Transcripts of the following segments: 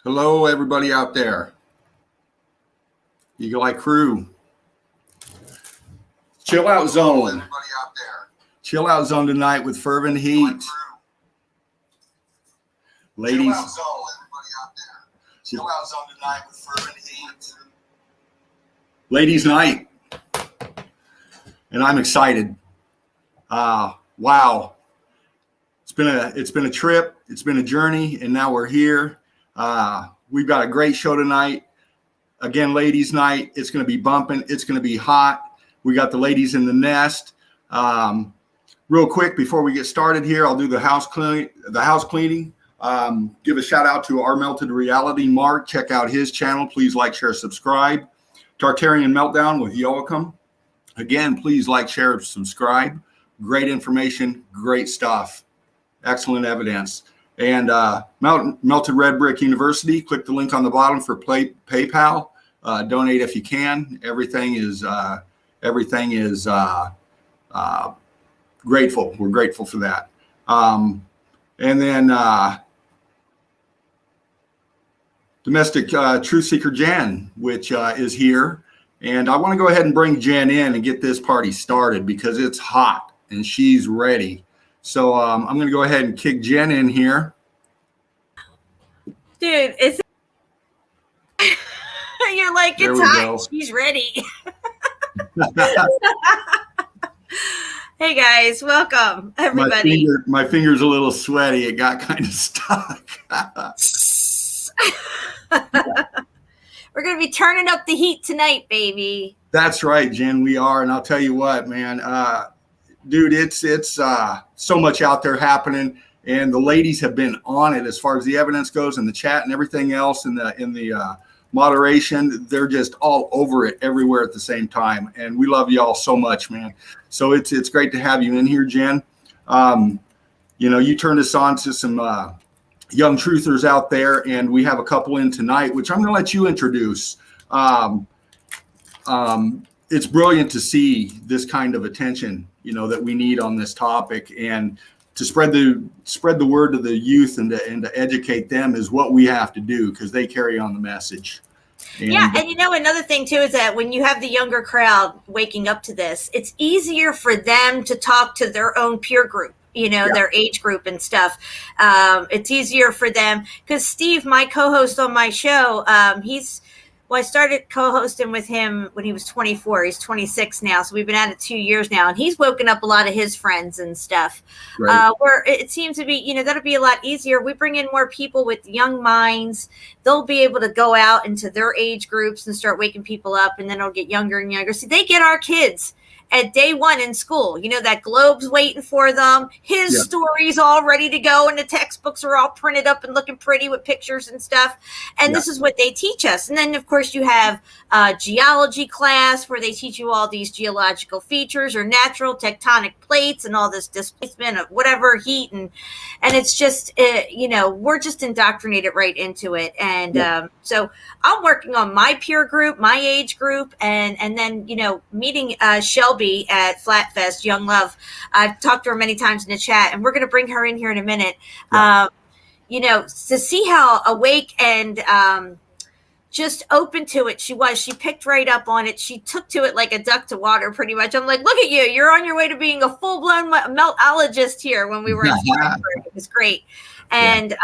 Hello, everybody out there. Eagle Eye crew. Chill out zone. Everybody out there. Chill out zone tonight with fervent heat. Ladies. Chill out zone, everybody out there. Chill out zone tonight with fervent heat. Ladies' night. And I'm excited. Wow. It's been a trip. It's been a journey, and now we're here. We've got a great show tonight. Again, ladies' night. It's going to be bumping. It's going to be hot. We got the ladies in the nest. Real quick before we get started here, I'll do the house cleaning. Give a shout out to our Melted Reality Mark. Check out his channel. Please like, share, subscribe. Tartarian Meltdown with Geological. Again, please like, share, subscribe. Great information, great stuff, excellent evidence. And Melted Red Brick University. Click the link on the bottom for PayPal. Donate if you can. Everything is grateful. We're grateful for that. And then Domestic Truth Seeker Jen, which is here. And I want to go ahead and bring Jen in and get this party started because it's hot and she's ready. So I'm going to go ahead and kick Jen in here. Dude, you're like, it's hot. She's ready. Hey guys, welcome everybody. My finger's a little sweaty. It got kind of stuck. We're going to be turning up the heat tonight, baby. That's right, Jen. We are. And I'll tell you what, man, dude, it's so much out there happening. And the ladies have been on it as far as the evidence goes and the chat and everything else in the moderation. They're just all over it everywhere at the same time. And we love you all so much, man. So it's great to have you in here, Jen. You turned us on to some young truthers out there, and we have a couple in tonight, which I'm going to let you introduce. It's brilliant to see this kind of attention, that we need on this topic, and to spread the word to the youth and to educate them is what we have to do because they carry on the message. And another thing too is that when you have the younger crowd waking up to this, it's easier for them to talk to their own peer group. Their age group and stuff. It's easier for them because Steve, my co-host on my show, I started co-hosting with him when he was 24. He's 26 now. So we've been at it 2 years now, and he's woken up a lot of his friends and stuff. Right. Where it seems to be, that'll be a lot easier. We bring in more people with young minds. They'll be able to go out into their age groups and start waking people up, and then it'll get younger and younger. See, they get our kids at day one in school, that Globe's waiting for them. His story's all ready to go, and the textbooks are all printed up and looking pretty with pictures and stuff. And this is what they teach us. And then, of course, you have geology class where they teach you all these geological features or natural tectonic plates and all this displacement of whatever heat. And it's just, we're just indoctrinated right into it. And so I'm working on my peer group, my age group, and then, meeting Shelby at Flatfest, Young Love. I've talked to her many times in the chat, and we're going to bring her in here in a minute. To see how awake and just open to it she was. She picked right up on it. She took to it like a duck to water, pretty much. I'm like, look at you. You're on your way to being a full-blown meltologist here when we were in Spartan. It was great. And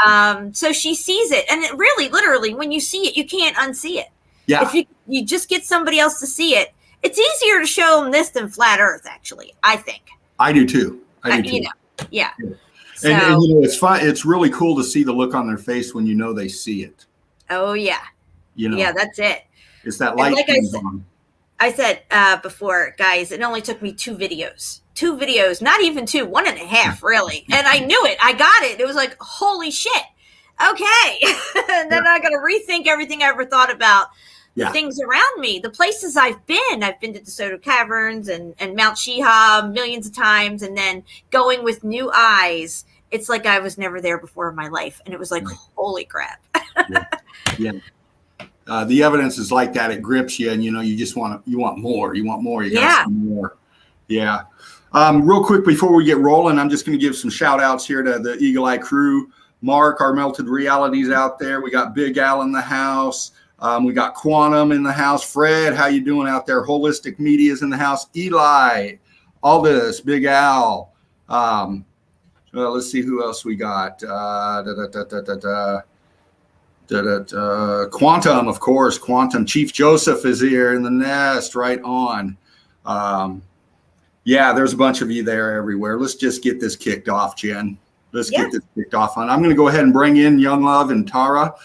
so she sees it. And it really, literally, when you see it, you can't unsee it. Yeah. If you just get somebody else to see it, it's easier to show them this than flat Earth, actually, I think. I do too. Yeah. So, and it's fun. It's really cool to see the look on their face when they see it. Oh, yeah. Yeah, that's it. It's that light. Like I said before, guys, it only took me 2 videos. 2 videos, not even 2, 1.5, really. And I knew it. I got it. It was like, holy shit. Okay. And then I got to rethink everything I ever thought about. The things around me, the places I've been to DeSoto Caverns and Mount Shihab millions of times, and then going with new eyes. It's like I was never there before in my life. And it was like, holy crap. The evidence is like that. It grips you, and, you just want more. You want more. You got some more. Yeah. Real quick before we get rolling, I'm just going to give some shout outs here to the Eagle Eye crew. Mark, our Melted Realities out there. We got Big Al in the house. We got Quantum in the house. Fred, how you doing out there? Holistic Media's in the house. Eli, Aldous, Big Al. Let's see who else we got. Quantum, of course. Quantum. Chief Joseph is here in the nest. Right on. Yeah, there's a bunch of you there everywhere. Let's just get this kicked off, Jen. Let's get this kicked off. I'm going to go ahead and bring in Young Love and Tara.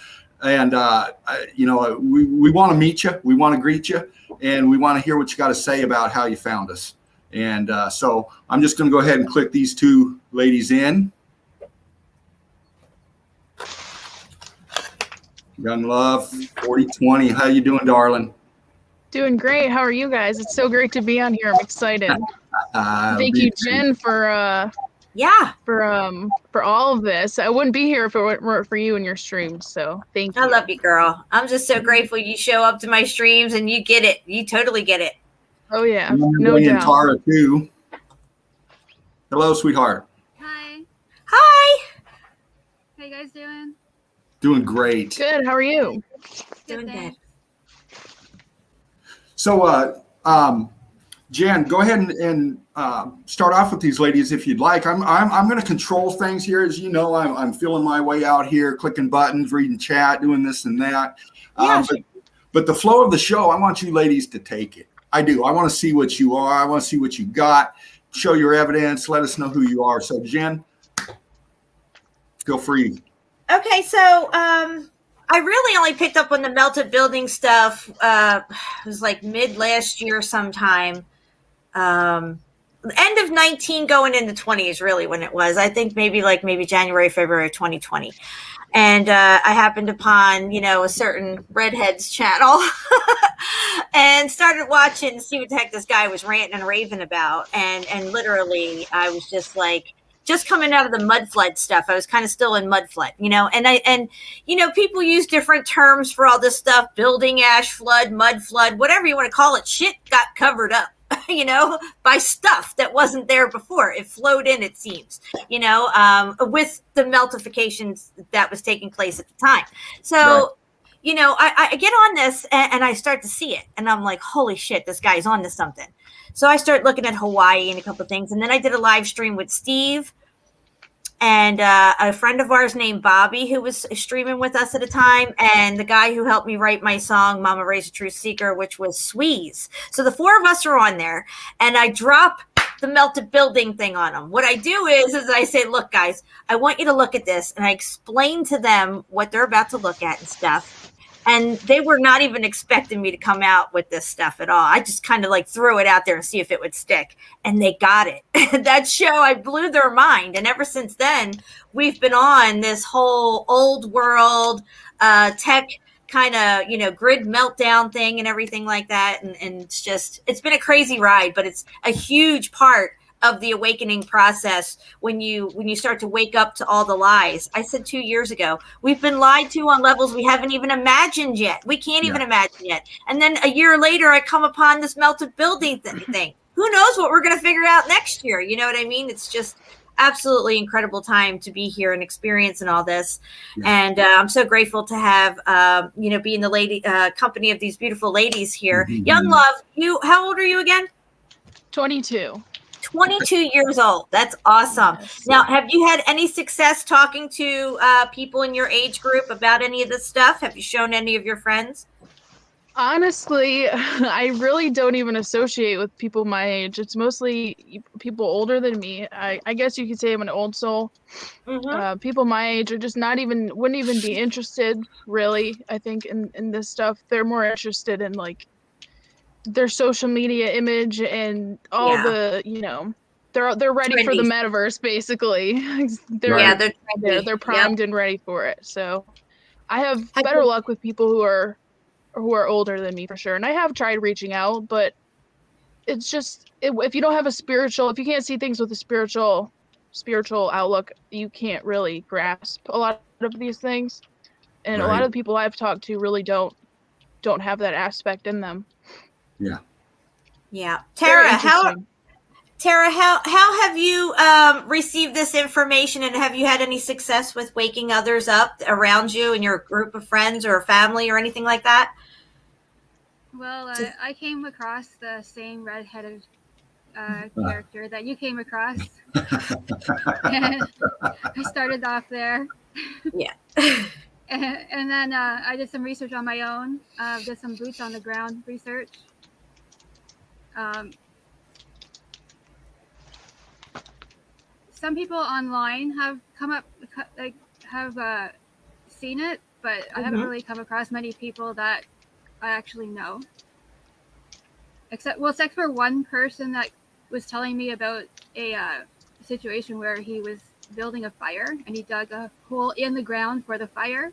And, we want to meet you. We want to greet you. And we want to hear what you got to say about how you found us. And so I'm just going to go ahead and click these two ladies in. Young Love, 4020. How you doing, darling? Doing great. How are you guys? It's so great to be on here. I'm excited. Thank you, Jen, for all of this. I wouldn't be here if it weren't for you and your streams. So thank you. I love you, girl. I'm just so grateful you show up to my streams and you get it. You totally get it. Oh yeah, no doubt. Tara too. Hello, sweetheart. Hi. Hi. How you guys doing? Doing great. Good. How are you? Doing good. So, Jen, go ahead and start off with these ladies if you'd like. I'm going to control things here, as you know. I'm feeling my way out here, clicking buttons, reading chat, doing this and that. But the flow of the show, I want you ladies to take it. I do. I want to see what you are. I want to see what you got. Show your evidence. Let us know who you are. So, Jen, feel free. Okay, so I really only picked up on the melted building stuff. It was like mid last year sometime. End of 19 going into 20 is really when it was. I think maybe January, February 2020. And I happened upon, a certain redheads channel and started watching to see what the heck this guy was ranting and raving about. And literally I was just like, just coming out of the mud flood stuff. I was kind of still in mud flood, and people use different terms for all this stuff, building, ash flood, mud flood, whatever you want to call it. Shit got covered up, by stuff that wasn't there before. It flowed in, it seems, with the meltifications that was taking place at the time. So, right. I get on this and I start to see it and I'm like, holy shit, this guy's on to something. So I start looking at Hawaii and a couple of things. And then I did a live stream with Steve and a friend of ours named Bobby, who was streaming with us at a time, and the guy who helped me write my song, Mama Raised a True Seeker, which was Sweeze. So the four of us are on there, and I drop the melted building thing on them. What I do is I say, look, guys, I want you to look at this, and I explain to them what they're about to look at and stuff. And they were not even expecting me to come out with this stuff at all. I just kind of threw it out there and see if it would stick. And they got it. That show, I blew their mind. And ever since then, we've been on this whole old world tech kind of, grid meltdown thing and everything like that. And it's been a crazy ride, but it's a huge part of the awakening process when you start to wake up to all the lies. I said 2 years ago, we've been lied to on levels we haven't even imagined yet. We can't even imagine yet. And then a year later, I come upon this melted building thing. Who knows what we're going to figure out next year? You know what I mean? It's just absolutely incredible time to be here and experiencing all this. And I'm so grateful to have, be in the lady company of these beautiful ladies here. Young Love, how old are you again? 22. 22 years old. That's awesome. Yes. Now, have you had any success talking to people in your age group about any of this stuff? Have you shown any of your friends? Honestly, I really don't even associate with people my age. It's mostly people older than me. I guess you could say I'm an old soul. Mm-hmm. People my age are just wouldn't even be interested, really, I think, in this stuff. They're more interested in their social media image and all the, they're ready trendy for the metaverse, basically. They're primed and ready for it. So I have better luck with people who are older than me for sure. And I have tried reaching out, but it's just, if you don't have if you can't see things with a spiritual outlook, you can't really grasp a lot of these things. And a lot of the people I've talked to really don't have that aspect in them. Yeah. Tara, Tara, how have you received this information, and have you had any success with waking others up around you in your group of friends or family or anything like that? Well, I came across the same redheaded character that you came across. And I started off there. Yeah. And then I did some research on my own, did some boots on the ground research. Some people online have seen it, but I haven't really come across many people that I actually know. Except for one person that was telling me about a situation where he was building a fire and he dug a hole in the ground for the fire,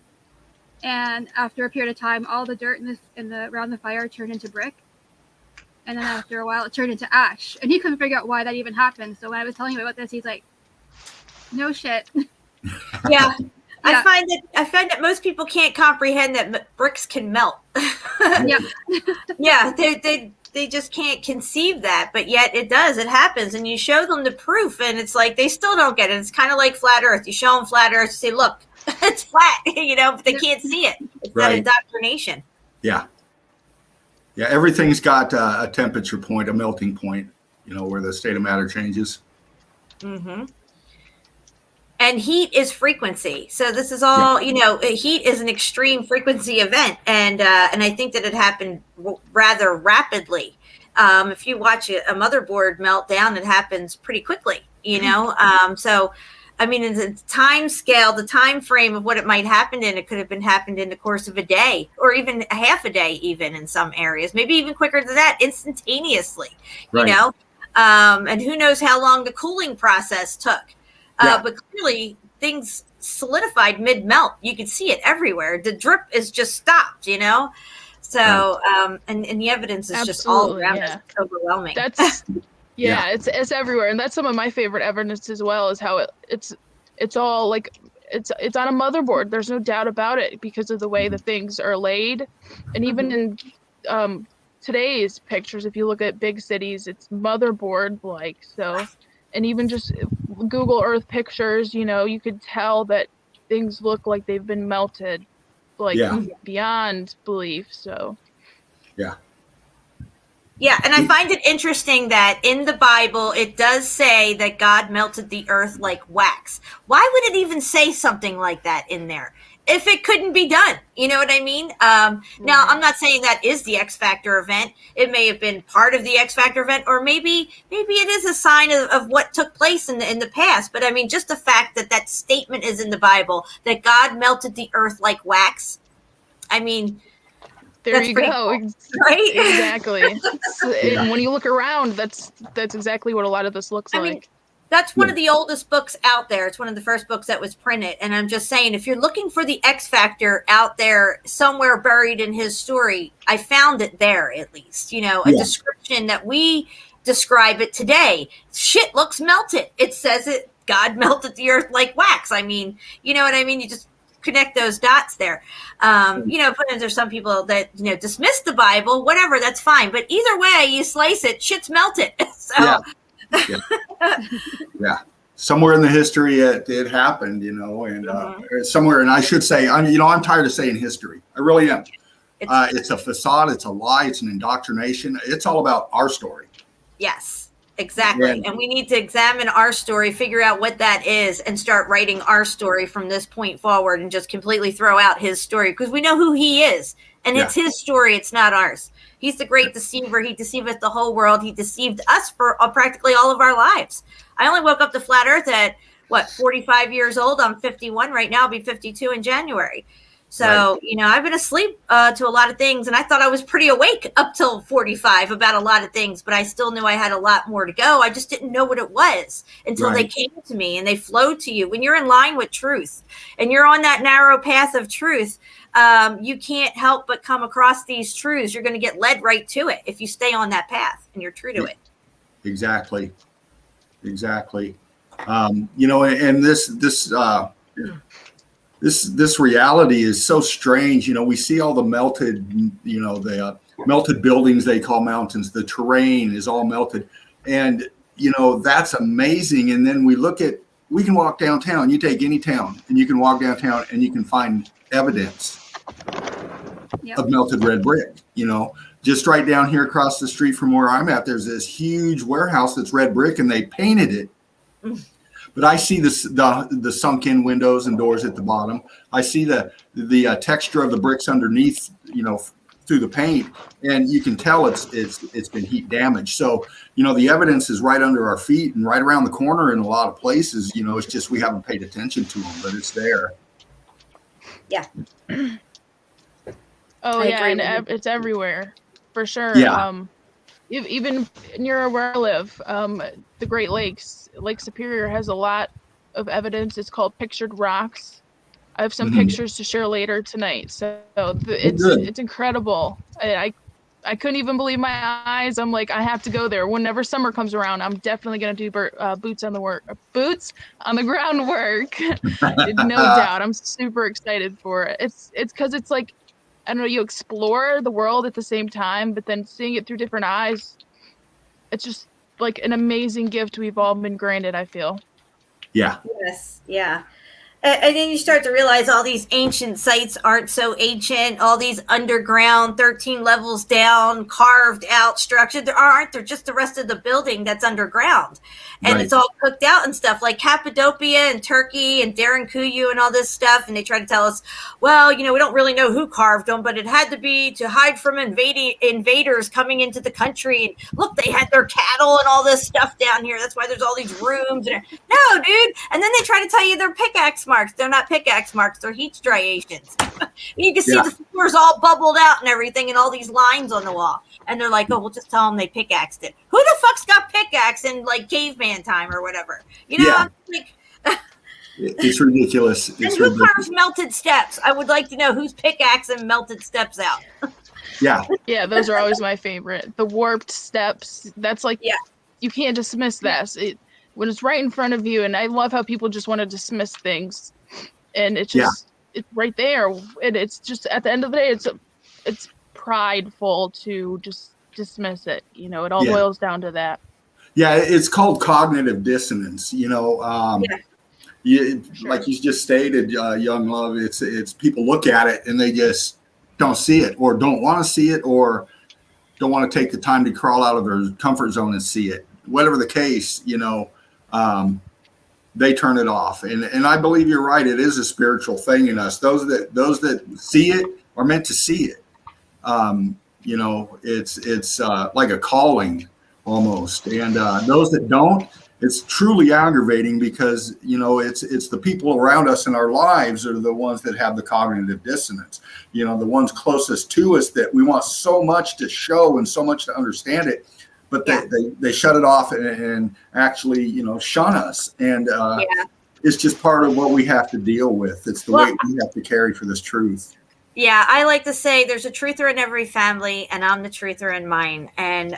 and after a period of time, all the dirt around the fire turned into brick, and then after a while, it turned into ash, and he couldn't figure out why that even happened. So when I was telling him about this, he's like, "No shit." Yeah. I find that most people can't comprehend that bricks can melt. Yeah. Yeah, they just can't conceive that, but yet it does. It happens, and you show them the proof, and it's like they still don't get it. It's kind of like flat Earth. You show them flat Earth, say, "Look, it's flat," but they can't see it. It's that indoctrination. Yeah. Yeah, everything's got a temperature point, a melting point, where the state of matter changes. Mm-hmm. And heat is frequency. So this is all, heat is an extreme frequency event. And I think that it happened rather rapidly. If you watch a motherboard melt down, it happens pretty quickly, So, I mean, in the time scale, the time frame of what it might happen in, it could have been happened in the course of a day or even a half a day, even in some areas, maybe even quicker than that, instantaneously, and who knows how long the cooling process took. But clearly things solidified mid-melt. You could see it everywhere. The drip is just stopped, So, and the evidence is just all around us. It's overwhelming. That's, it's everywhere. And that's some of my favorite evidence as well, is how it's all like, it's on a motherboard. There's no doubt about it because of the way the things are laid. And even in today's pictures, if you look at big cities, it's motherboard-like. So, and even just Google Earth pictures, you could tell that things look like they've been melted, beyond belief. So, yeah. Yeah, and I find it interesting that in the Bible, it does say that God melted the earth like wax. Why would it even say something like that in there if it couldn't be done? You know what I mean? Now, I'm not saying that is the X Factor event. It may have been part of the X Factor event, or maybe it is a sign of what took place in the past. But I mean, just the fact that statement is in the Bible, that God melted the earth like wax. I mean, there you go. Cool, right? Exactly. And when you look around, that's exactly what a lot of this looks like. That's one of the oldest books out there. It's one of the first books that was printed. And I'm just saying, if you're looking for the X Factor out there somewhere buried in his story, I found it there, at least, a description that we describe it today. Shit looks melted. It says it, God melted the earth like wax. I mean, you know what I mean? You just connect those dots there. But there's some people that, dismiss the Bible, whatever, that's fine. But either way you slice it, shit's melted. So. Yeah. Somewhere in the history it happened, and somewhere, and I should say, I'm tired of saying history. I really am. It's a facade, it's a lie, it's an indoctrination. It's all about our story. Yes, exactly. And we need to examine our story, figure out what that is, and start writing our story from this point forward, and just completely throw out his story, because we know who he is, and it's his story, it's not ours. He's the great deceiver. He deceiveth the whole world. He deceived us for practically all of our lives. I only woke up to flat earth at 45 years old. I'm 51 right now. I'll be 52 in January. So, I've been asleep to a lot of things, and I thought I was pretty awake up till 45 about a lot of things, but I still knew I had a lot more to go. I just didn't know what it was until they came to me, and they flowed to you. When you're in line with truth and you're on that narrow path of truth, you can't help but come across these truths. You're going to get led right to it if you stay on that path and you're true to it. Exactly. And this reality is so strange. We see all the melted, the melted buildings they call mountains. The terrain is all melted. And you know, that's amazing. And then we can walk downtown. You take any town and you can walk downtown and you can find evidence of melted red brick. You know, just right down here across the street from where I'm at, there's this huge warehouse that's red brick and they painted it. But I see the sunk-in windows and doors at the bottom. I see the texture of the bricks underneath, you know, through the paint, and you can tell it's been heat damaged. So, you know, the evidence is right under our feet and right around the corner in a lot of places. You know, it's just we haven't paid attention to them, but it's there. Yeah. Oh yeah, and it's everywhere for sure. Yeah. Even near where I live, the Great Lakes, Lake Superior has a lot of evidence. It's called pictured rocks. I have some pictures to share later tonight. So it's incredible. I couldn't even believe my eyes. I'm like, I have to go there. Whenever summer comes around, I'm definitely going to do boots on the ground work. No doubt. I'm super excited for it. It's because it's like, I don't know, you explore the world at the same time, but then seeing it through different eyes, it's just like an amazing gift we've all been granted, I feel. Yeah. Yes. Yeah. And then you start to realize all these ancient sites aren't so ancient. All these underground, 13 levels down, carved out structures, they're just the rest of the building that's underground. And It's all cooked out and stuff, like Cappadocia and Turkey and Derinkuyu and all this stuff. And they try to tell us, well, you know, we don't really know who carved them, but it had to be to hide from invaders coming into the country. And look, they had their cattle and all this stuff down here. That's why there's all these rooms. No, dude. And then they try to tell you they're pickaxe marks. They're not pickaxe marks. They're heat striations. You can see the floors all bubbled out and everything and all these lines on the wall. And they're like, oh, we'll just tell them they pickaxed it. Who the fuck's got pickaxe in like caveman time or whatever? You know, I'm like, it's ridiculous. And who carves melted steps? I would like to know who's pickaxing melted steps out. Yeah, those are always my favorite. The warped steps. That's like, you can't dismiss that. When it's right in front of you, and I love how people just want to dismiss things, and it's just it's right there, and it's just at the end of the day, it's prideful to just dismiss it. You know, it all boils down to that. Yeah, it's called cognitive dissonance. You know, like you just stated, Young Love. It's people look at it and they just don't see it, or don't want to see it, or don't want to take the time to crawl out of their comfort zone and see it. Whatever the case, you know. They turn it off, and I believe you're right. It is a spiritual thing in us. Those that see it are meant to see it. You know, it's like a calling almost, and those that don't, it's truly aggravating because you know it's the people around us in our lives are the ones that have the cognitive dissonance. You know, the ones closest to us that we want so much to show and so much to understand it. But they shut it off and actually, you know, shun us. And it's just part of what we have to deal with. It's the way we have to carry for this truth. Yeah, I like to say there's a truther in every family, and I'm the truther in mine. And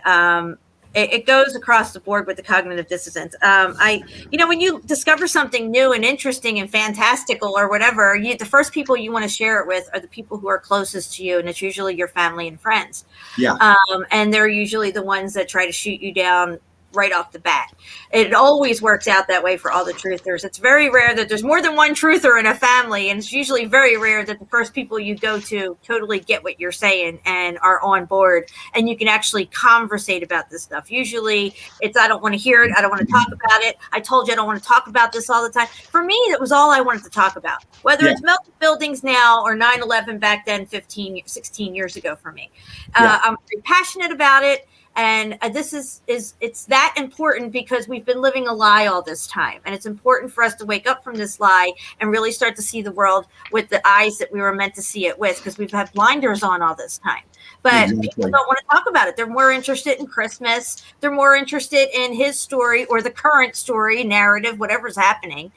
it goes across the board with the cognitive dissonance. When you discover something new and interesting and fantastical or whatever, the first people you want to share it with are the people who are closest to you, and it's usually your family and friends. Yeah. And they're usually the ones that try to shoot you down right off the bat. It always works out that way for all the truthers. It's very rare that there's more than one truther in a family, and it's usually very rare that the first people you go to totally get what you're saying and are on board, and you can actually conversate about this stuff. Usually it's, I don't want to hear it. I don't want to talk about it. I told you I don't want to talk about this all the time. For me, that was all I wanted to talk about, whether it's melted buildings now or 9/11 back then, 16 years ago for me. I'm very passionate about it. And this it's that important because we've been living a lie all this time. And it's important for us to wake up from this lie and really start to see the world with the eyes that we were meant to see it with, because we've had blinders on all this time. But people don't want to talk about it. They're more interested in Christmas. They're more interested in his story or the current story, narrative, whatever's happening.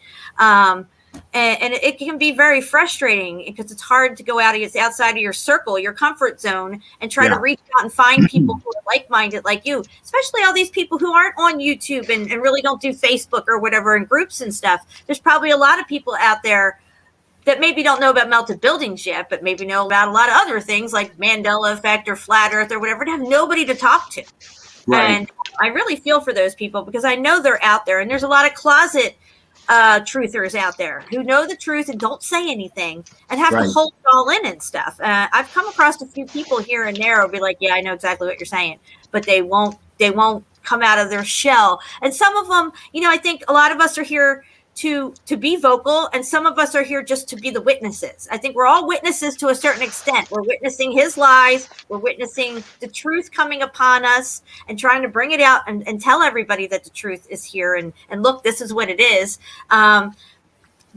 And it can be very frustrating because it's hard to go outside of your circle, your comfort zone, and try to reach out and find people who are like-minded like you, especially all these people who aren't on YouTube and really don't do Facebook or whatever in groups and stuff. There's probably a lot of people out there that maybe don't know about melted buildings yet, but maybe know about a lot of other things like Mandela effect or flat earth or whatever, and have nobody to talk to. Right. And I really feel for those people because I know they're out there, and there's a lot of closet truthers out there who know the truth and don't say anything and have to hold it all in and stuff. I've come across a few people here and there who'll be like, yeah, I know exactly what you're saying, but they won't come out of their shell. And some of them, I think a lot of us are here to be vocal, and some of us are here just to be the witnesses. I think we're all witnesses to a certain extent. We're witnessing his lies. We're witnessing the truth coming upon us and trying to bring it out and tell everybody that the truth is here. And look, this is what it is. But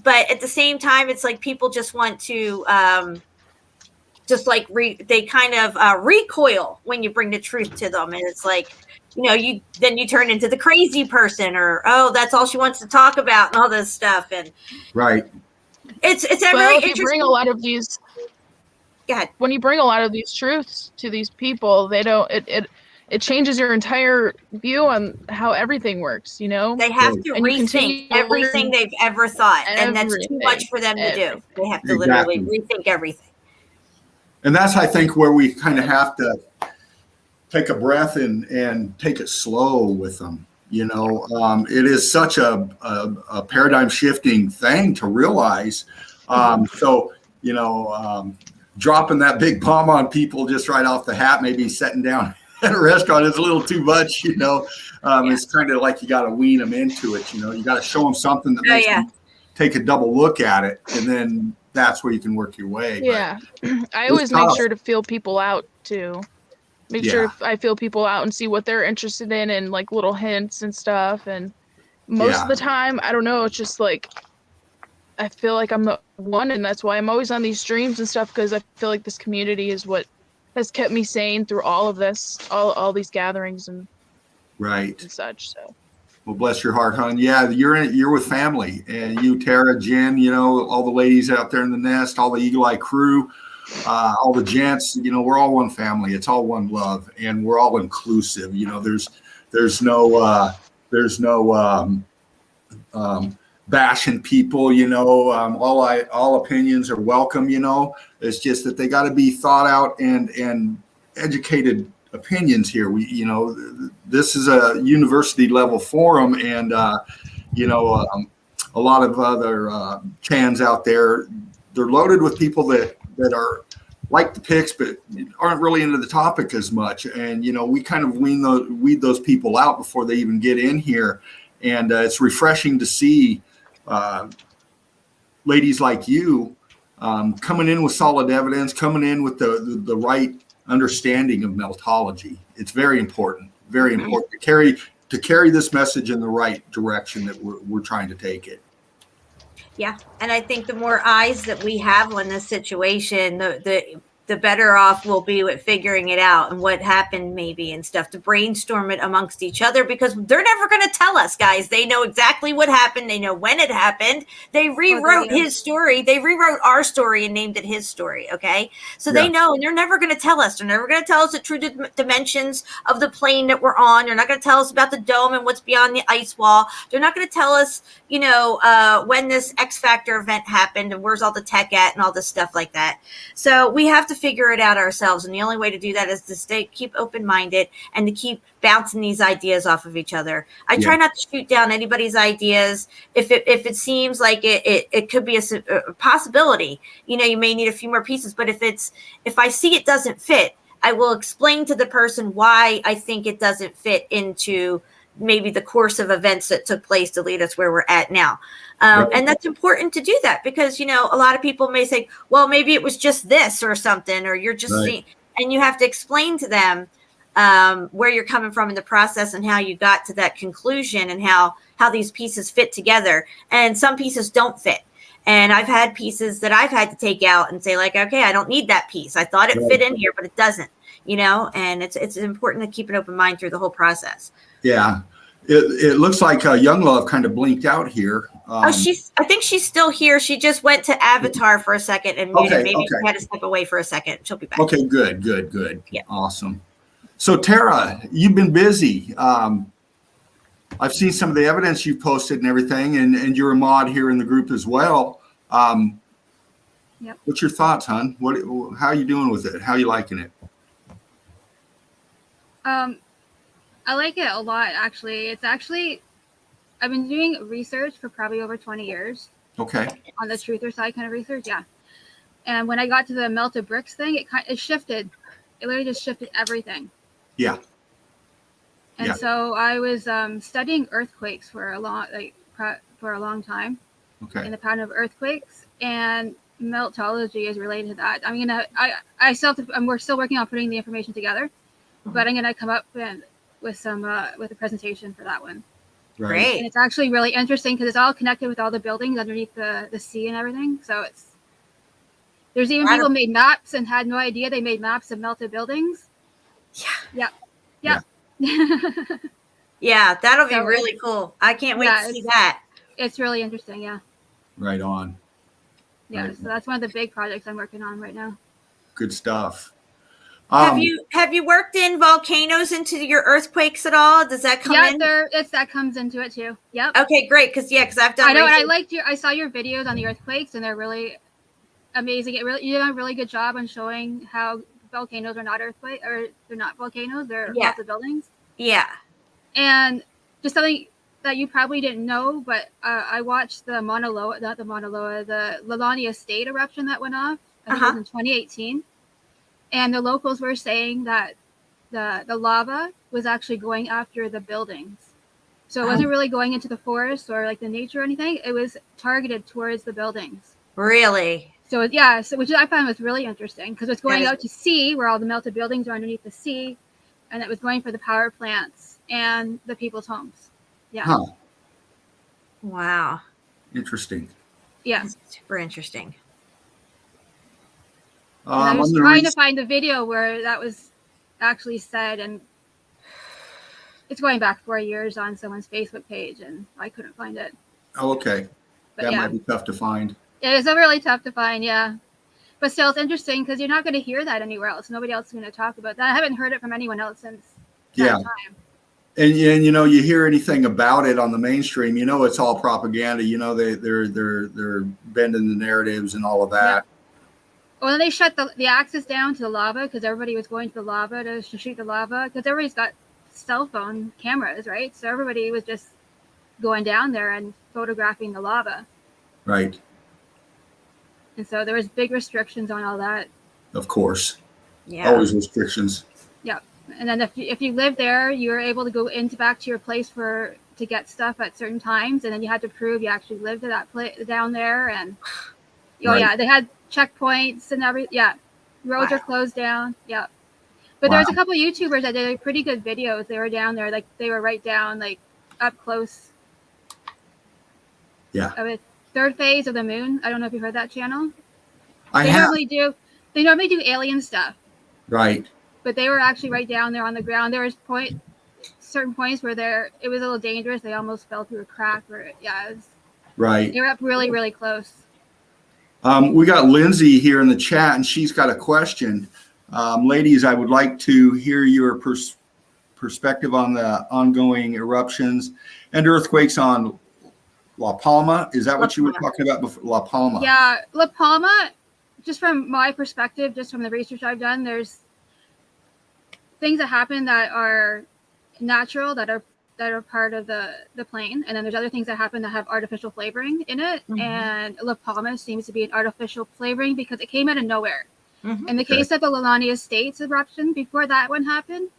at the same time, it's like people just want to they kind of recoil when you bring the truth to them. And it's like, you turn into the crazy person, or, oh, that's all she wants to talk about and all this stuff. And it's very interesting. You bring a lot of these, go ahead. When you bring a lot of these truths to these people, it changes your entire view on how everything works, They have to rethink everything they've ever thought. And that's too much for them to do. They have to literally rethink everything. And that's, I think, where we kind of have to take a breath and take it slow with them. It is such a paradigm shifting thing to realize. So, dropping that big bomb on people just right off the hat, maybe sitting down at a restaurant is a little too much, It's kind of like you got to wean them into it. You got to show them something that makes them take a double look at it, and then that's where you can work your way. Yeah. I always make sure to feel people out too. Make sure I feel people out and see what they're interested in and like little hints and stuff. And most of the time, I don't know, it's just like, I feel like I'm the one, and that's why I'm always on these streams and stuff, because I feel like this community is what has kept me sane through all of this, all these gatherings and such. So. Well, bless your heart, hon. Yeah, you're with family, and you, Tara, Jen, all the ladies out there in the nest, all the Eagle Eye crew, all the gents. We're all one family. It's all one love, and we're all inclusive. There's no bashing people. All opinions are welcome. It's just that they got to be thought out and educated opinions here. This is a university level forum, and a lot of other chans out there, they're loaded with people that are like the picks but aren't really into the topic as much, and we kind of weed those people out before they even get in here. And it's refreshing to see ladies like you coming in with solid evidence, coming in with the right understanding of meltology. It's very important to carry this message in the right direction that we're trying to take it. Yeah, and I think the more eyes that we have on this situation, the better off we'll be with figuring it out and what happened maybe and stuff, to brainstorm it amongst each other, because they're never going to tell us, guys. They know exactly what happened. They know when it happened. They rewrote his story. They rewrote our story and named it his story. Okay. So they know, and they're never going to tell us. They're never going to tell us the true dimensions of the plane that we're on. They're not going to tell us about the dome and what's beyond the ice wall. They're not going to tell us, when this X Factor event happened and where's all the tech at and all this stuff like that. So we have to figure it out ourselves, and the only way to do that is to keep open-minded and to keep bouncing these ideas off of each other. I try not to shoot down anybody's ideas if it seems like it could be a possibility. You may need a few more pieces, but if I see it doesn't fit, I will explain to the person why I think it doesn't fit into maybe the course of events that took place to lead us where we're at now. And that's important to do that, because, a lot of people may say, well, maybe it was just this or something, or you're just seeing, and you have to explain to them where you're coming from in the process and how you got to that conclusion and how these pieces fit together. And some pieces don't fit. And I've had pieces that I've had to take out and say, like, okay, I don't need that piece. I thought it fit in here, but it doesn't, and it's important to keep an open mind through the whole process. Yeah. It looks like Young Love kind of blinked out here. I think she's still here. She just went to Avatar for a second and muted. Maybe she had to step away for a second. She'll be back. Okay, good. Yeah. Awesome. So Tara, you've been busy. I've seen some of the evidence you've posted and everything, and you're a mod here in the group as well. Yep. What's your thoughts, hon? How are you doing with it? How are you liking it? I like it a lot, actually. It's actually, I've been doing research for probably over 20 years. Okay. On the truther side kind of research, yeah. And when I got to the melted bricks thing, it shifted. It literally just shifted everything. Yeah. And so I was studying earthquakes for a long time. Okay. In the pattern of earthquakes, and meltology is related to that. We're still working on putting the information together, but I'm gonna come up with a presentation for that one. Great. And it's actually really interesting because it's all connected with all the buildings underneath the sea and everything. So there's even people made maps and had no idea they made maps of melted buildings. Yeah. Yeah, that'll be really cool. I can't wait to see that. It's really interesting, yeah. Right on. Yeah, Right. so that's one of the big projects I'm working on right now. Good stuff. Have you worked in volcanoes into your earthquakes at all? Does that come in? Yeah, that comes into it too. Yep. Okay, great. Because I've done. I know, and I saw your videos on the earthquakes, and they're really amazing. You did a really good job on showing how volcanoes are not they're not volcanoes. They're lots of buildings. Yeah. And just something that you probably didn't know, but I watched the Leilani Estate eruption that went off. I think it was in 2018. And the locals were saying that the lava was actually going after the buildings. So it wasn't really going into the forest or like the nature or anything. It was targeted towards the buildings. Really? So which I found was really interesting because it's going out to sea where all the melted buildings are underneath the sea, and it was going for the power plants and the people's homes. Yeah. Huh. Wow. Interesting. Yeah. Super interesting. I was trying to find the video where that was actually said, and it's going back 4 years on someone's Facebook page, and I couldn't find it. Oh, okay. But that might be tough to find. It is really tough to find, yeah. But still, it's interesting because you're not going to hear that anywhere else. Nobody else is going to talk about that. I haven't heard it from anyone else since that time. And you hear anything about it on the mainstream, it's all propaganda. They're bending the narratives and all of that. Yep. Well, they shut the access down to the lava because everybody was going to the lava to shoot the lava because everybody's got cell phone cameras, right? So everybody was just going down there and photographing the lava. Right. And so there was big restrictions on all that. Of course. Yeah. Always restrictions. Yeah. And then if you lived there, you were able to go back to your place to get stuff at certain times, and then you had to prove you actually lived at that place down there. And they had checkpoints and everything. Yeah, roads are closed down. Yeah, but there was a couple of YouTubers that did pretty good videos. They were down there, like they were right down, like up close. Yeah. Of a third phase of the moon. I don't know if you've heard that channel. They normally do alien stuff. Right. But they were actually right down there on the ground. There was certain points where it was a little dangerous. They almost fell through a crack. Right. They were up really, really close. We got Lindsay here in the chat, and she's got a question. Ladies, I would like to hear your perspective on the ongoing eruptions and earthquakes on La Palma. Is that what you were talking about before? La Palma. Yeah, La Palma, just from my perspective, just from the research I've done, there's things that happen that are natural, that are part of the plane, and then there's other things that happen that have artificial flavoring in it. Mm-hmm. And La Palma seems to be an artificial flavoring because it came out of nowhere. Mm-hmm. In the case of the Leilani Estates eruption, before that one happened,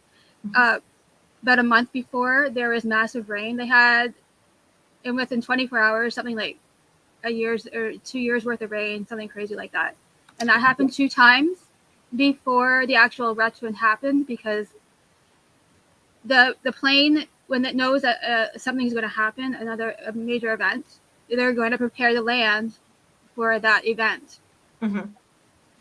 about a month before, there was massive rain. They had, and within 24 hours, something like a year's or 2 years worth of rain, something crazy like that. And that happened 2 times before the actual eruption happened, because the plane, when it knows that something's going to happen, a major event, they're going to prepare the land for that event. Mm-hmm.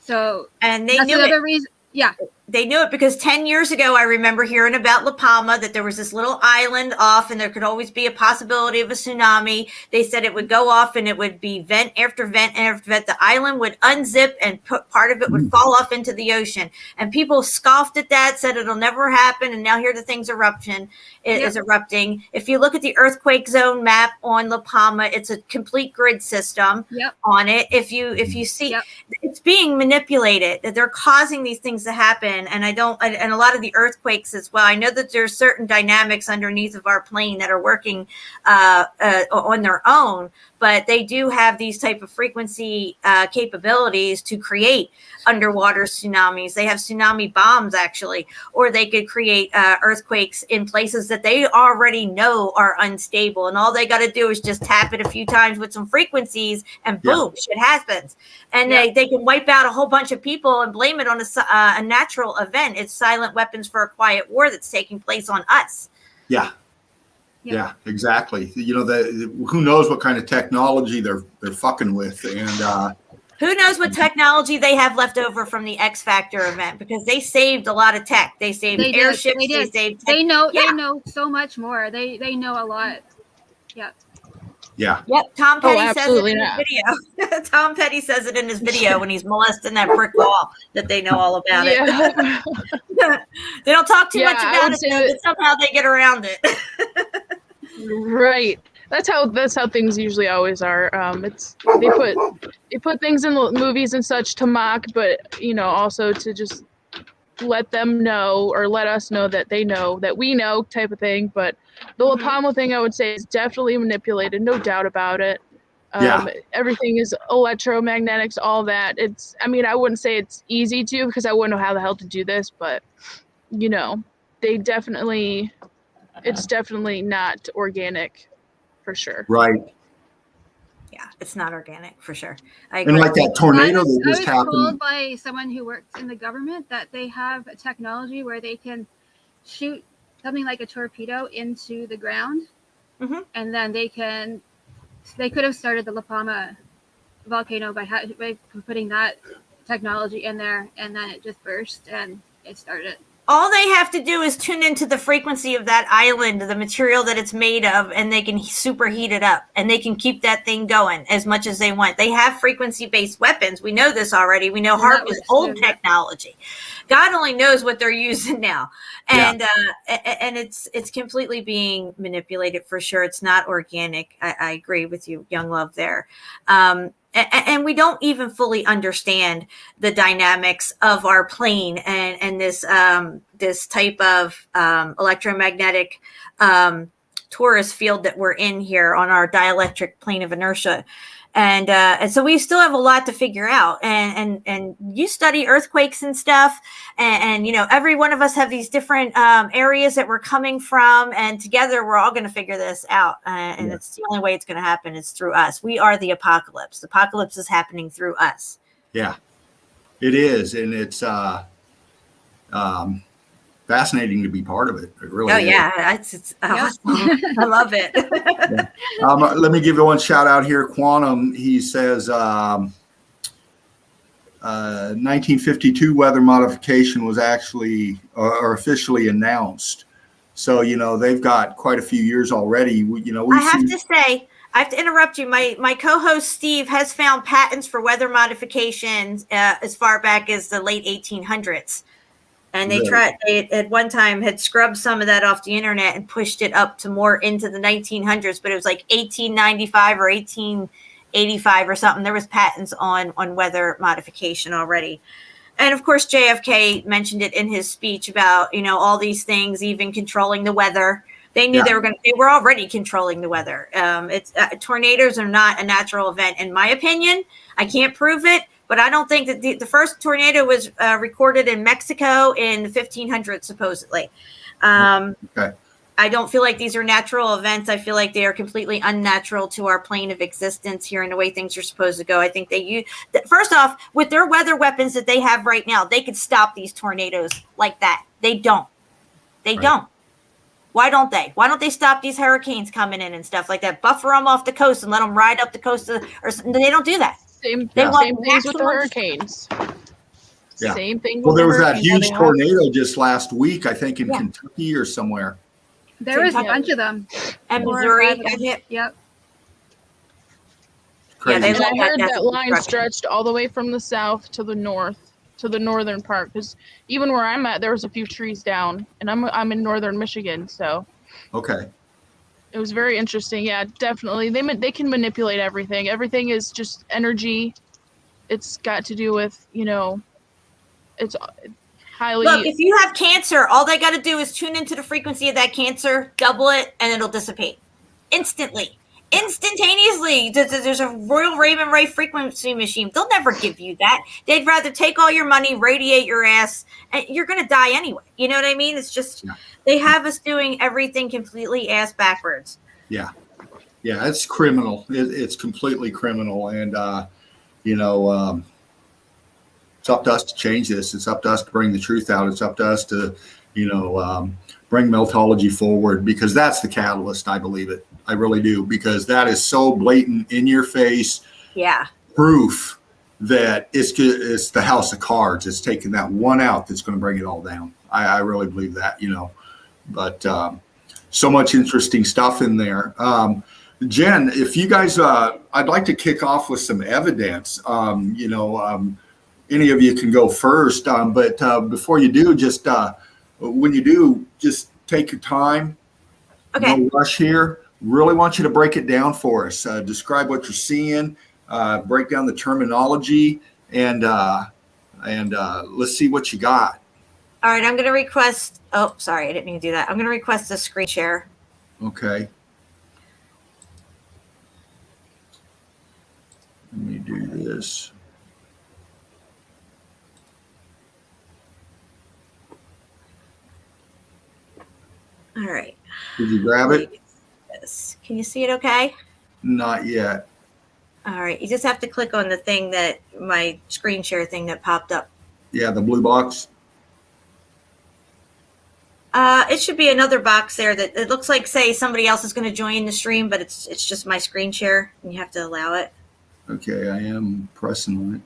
So, and they that's knew another it. reason. Yeah. They knew it because 10 years ago, I remember hearing about La Palma, that there was this little island off and there could always be a possibility of a tsunami. They said it would go off and it would be vent after vent after vent. The island would unzip and part of it would fall off into the ocean. And people scoffed at that, said it'll never happen. And now here the thing's erupting. If you look at the earthquake zone map on La Palma, it's a complete grid system on it. If you see, it's being manipulated. They're causing these things to happen. and and a lot of the earthquakes as well. I know that there's certain dynamics underneath of our plane that are working on their own, but they do have these type of frequency capabilities to create underwater tsunamis. They have tsunami bombs, actually, or they could create earthquakes in places that they already know are unstable, and all they got to do is just tap it a few times with some frequencies, and boom, shit happens. And they can wipe out a whole bunch of people and blame it on a natural event. It's silent weapons for a quiet war that's taking place on us. Yeah, exactly. You know, who knows what kind of technology they're fucking with, and who knows what technology they have left over from the X Factor event, because they saved a lot of tech. They saved airships. They saved tech. They know so much more. They know a lot. Yeah. Yep. Tom Petty says it in his video. Tom Petty says it in his video when he's molesting that brick wall, that they know all about it. They don't talk too much about it, but somehow they get around it. Right. That's how things usually always are. They put things in movies and such to mock, but also to just let them know, or let us know that they know that we know, type of thing. But the La Palma thing, I would say, is definitely manipulated, no doubt about it. Everything is electromagnetics, all that. I wouldn't say it's easy to, because I wouldn't know how the hell to do this, but it's definitely not organic, for sure. Right. Yeah, it's not organic, for sure. And like that tornado that just happened. I was told by someone who works in the government that they have a technology where they can shoot something like a torpedo into the ground, and then they could have started the La Palma volcano by putting that technology in there, and then it just burst and it started. All they have to do is tune into the frequency of that island, the material that it's made of, and they can superheat it up, and they can keep that thing going as much as they want. They have frequency-based weapons. We know this already. We know HAARP is old technology. God only knows what they're using now. And and it's completely being manipulated, for sure. It's not organic. I agree with you, Young Love, there. And we don't even fully understand the dynamics of our plane and this type of electromagnetic torus field that we're in here on our dielectric plane of inertia. And so we still have a lot to figure out. And you study earthquakes and stuff, and every one of us have these different areas that we're coming from, and together we're all going to figure this out. And it's the only way it's going to happen is through us. We are the apocalypse. The apocalypse is happening through us. Yeah, it is, and it's fascinating to be part of it. It really is. It's awesome. I love it. Let me give you one shout out here. Quantum, he says 1952 weather modification was actually or officially announced. So, they've got quite a few years already. I have to interrupt you. My co-host Steve has found patents for weather modifications as far back as the late 1800s. And they at one time had scrubbed some of that off the internet and pushed it up to more into the 1900s, but it was like 1895 or 1885 or something. There was patents on weather modification already. And of course, JFK mentioned it in his speech about, all these things, even controlling the weather. They knew they were already controlling the weather. Tornadoes are not a natural event, in my opinion. I can't prove it. But I don't think that the first tornado was recorded in Mexico in the 1500s, supposedly. I don't feel like these are natural events. I feel like they are completely unnatural to our plane of existence here and the way things are supposed to go. I think they use, first off, with their weather weapons that they have right now, they could stop these tornadoes like that. They don't. They don't. Why don't they? Why don't they stop these hurricanes coming in and stuff like that? Buffer them off the coast and let them ride up the coast. Or they don't do that. Same things with the hurricanes. Yeah. Same thing. Well, there was that huge tornado just last week, I think, in Kentucky or somewhere. There was a bunch of them. And Missouri got hit. Yep. Crazy. I heard that line stretched all the way from the south to the north, to the northern part. Because even where I'm at, there was a few trees down, and I'm in northern Michigan, so. Okay. It was very interesting. Yeah, definitely. They can manipulate everything. Everything is just energy. It's got to do with, highly. Look, if you have cancer, all they got to do is tune into the frequency of that cancer, double it, and it'll dissipate instantly. Instantaneously. There's a Royal Raven Ray frequency machine. They'll never give you that. They'd rather take all your money, radiate your ass, and you're going to die anyway. You know what I mean? It's just, they have us doing everything completely ass backwards. Yeah. Yeah, it's criminal. It's completely criminal. And, you know, it's up to us to change this. It's up to us to bring the truth out. It's up to us to, you know, bring meltology forward, because that's the catalyst. I believe it. I really do, because that is so blatant, in your face. Yeah. Proof that it's the house of cards. It's taking that one out that's going to bring it all down. I really believe that, you know, but so much interesting stuff in there. Jen, if you guys, I'd like to kick off with some evidence. You know, any of you can go first, but before you do, just when you do, just take your time. Okay. No rush here. Really want you to break it down for us. Describe what you're seeing, break down the terminology, and let's see what you got. All right, I'm going to request, oh, sorry, I didn't mean to do that. I'm going to request a screen share. Okay. Let me do this. All right. Did you grab it? Can you see it okay? Not yet. All right. You just have to click on the thing that, my screen share thing that popped up. Yeah, the blue box. It should be another box there that it looks like, say, somebody else is going to join the stream, but it's just my screen share, and you have to allow it. Okay, I am pressing on it.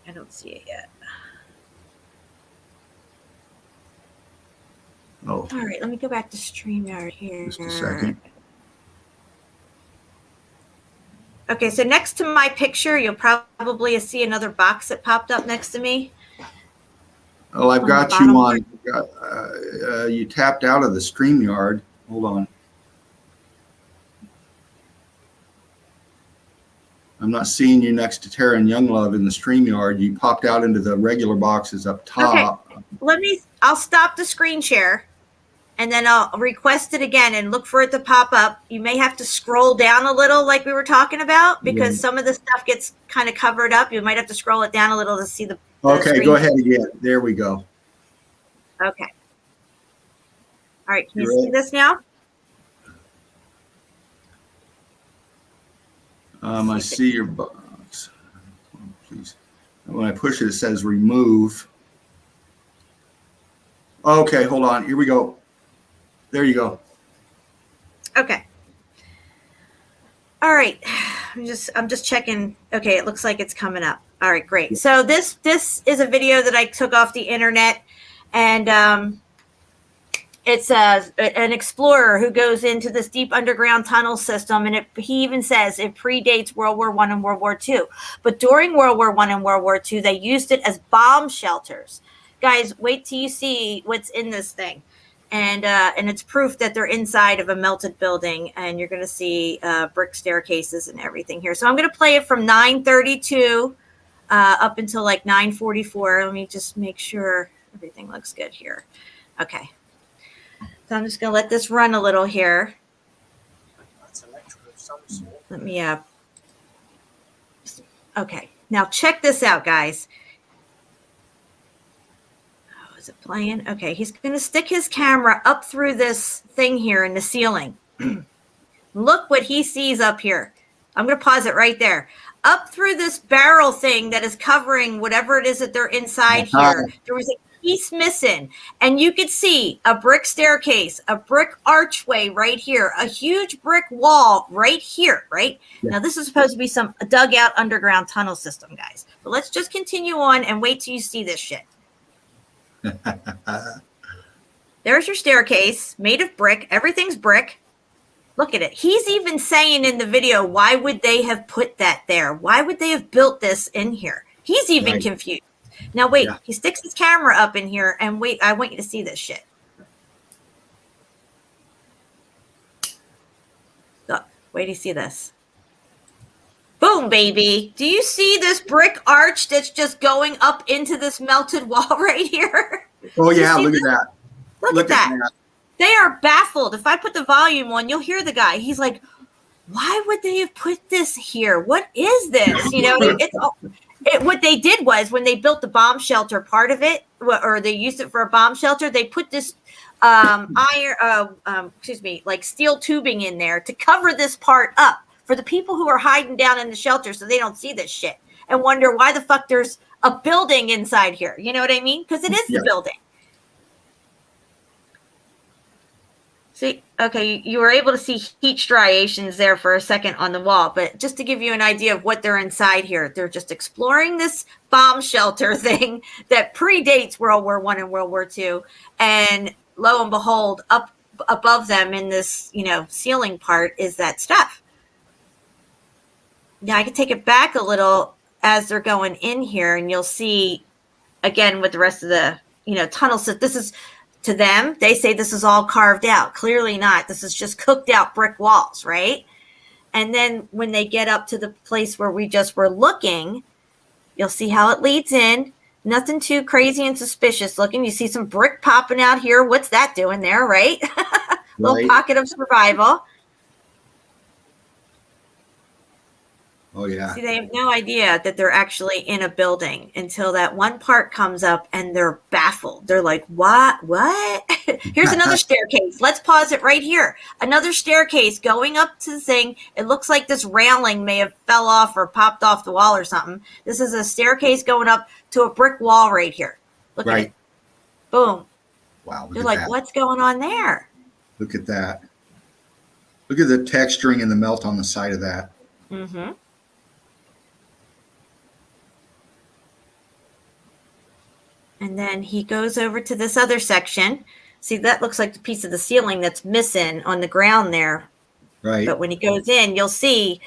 I don't see it yet. Oh. All right, let me go back to StreamYard here. Just a second. Okay, so next to my picture, you'll probably see another box that popped up next to me. Oh, I've got you on. You tapped out of the StreamYard. Hold on. I'm not seeing you next to Tara and Younglove in the StreamYard. You popped out into the regular boxes up top. Okay, I'll stop the screen share, and then I'll request it again and look for it to pop up. You may have to scroll down a little like we were talking about, because some of the stuff gets kind of covered up. You might have to scroll it down a little to see the okay, go ahead again. There we go. Okay. All right, can you see this now? I see your box. Please. When I push it, it says remove. Okay, hold on. Here we go. There you go. Okay. All right. I'm just checking. Okay, it looks like it's coming up. All right, great. So this is a video that I took off the internet, and it's an explorer who goes into this deep underground tunnel system, and he even says it predates World War I and World War II. But during World War I and World War II, they used it as bomb shelters. Guys, wait till you see what's in this thing. And it's proof that they're inside of a melted building, and you're going to see brick staircases and everything here. So I'm going to play it from 9:32 up until like 9:44. Let me just make sure everything looks good here. Okay. So I'm just going to let this run a little here. Let me, okay. Now check this out, guys. Oh, is it playing? Okay. He's going to stick his camera up through this thing here in the ceiling. Look what he sees up here. I'm going to pause it right there. Up through this barrel thing that is covering whatever it is that they're inside here. There was a piece missing, and you could see a brick staircase, a brick archway right here, a huge brick wall right here, right? Yeah. Now, this is supposed to be some dug out underground tunnel system, guys. But let's just continue on and wait till you see this shit. There's your staircase made of brick. Everything's brick. Look at it. He's even saying in the video, why would they have put that there? Why would they have built this in here? He's even confused. Now, wait, he sticks his camera up in here, and wait, I want you to see this shit. Look, wait till you see this. Boom, Boom, baby. Do you see this brick arch that's just going up into this melted wall right here? Oh yeah, look at that. Look at that. They are baffled. If I put the volume on, you'll hear the guy. He's like, why would they have put this here? What is this? You know, what they did was when they built the bomb shelter part of it, or they used it for a bomb shelter, they put this like steel tubing in there to cover this part up for the people who are hiding down in the shelter so they don't see this shit and wonder why the fuck there's a building inside here. You know what I mean? Because it is the building. See, okay, you were able to see heat striations there for a second on the wall, but just to give you an idea of what they're inside here, they're just exploring this bomb shelter thing that predates World War I and World War II, and lo and behold, up above them in this, ceiling part is that stuff. Now I can take it back a little as they're going in here, and you'll see again with the rest of the, tunnels that this is. To them, they say this is all carved out. Clearly not. This is just cooked out brick walls, right? And then when they get up to the place where we just were looking, you'll see how it leads in. Nothing too crazy and suspicious looking. You see some brick popping out here. What's that doing there, right? Little pocket of survival. Oh, yeah. See, they have no idea that they're actually in a building until that one part comes up and they're baffled. They're like, what? Here's another staircase. Let's pause it right here. Another staircase going up to the thing. It looks like this railing may have fell off or popped off the wall or something. This is a staircase going up to a brick wall right here. Look at it. Boom. Wow. They're like, what's going on there? Look at that. Look at the texturing and the melt on the side of that. Mm-hmm. And then he goes over to this other section. See, that looks like the piece of the ceiling that's missing on the ground there. Right. But when he goes in, you'll see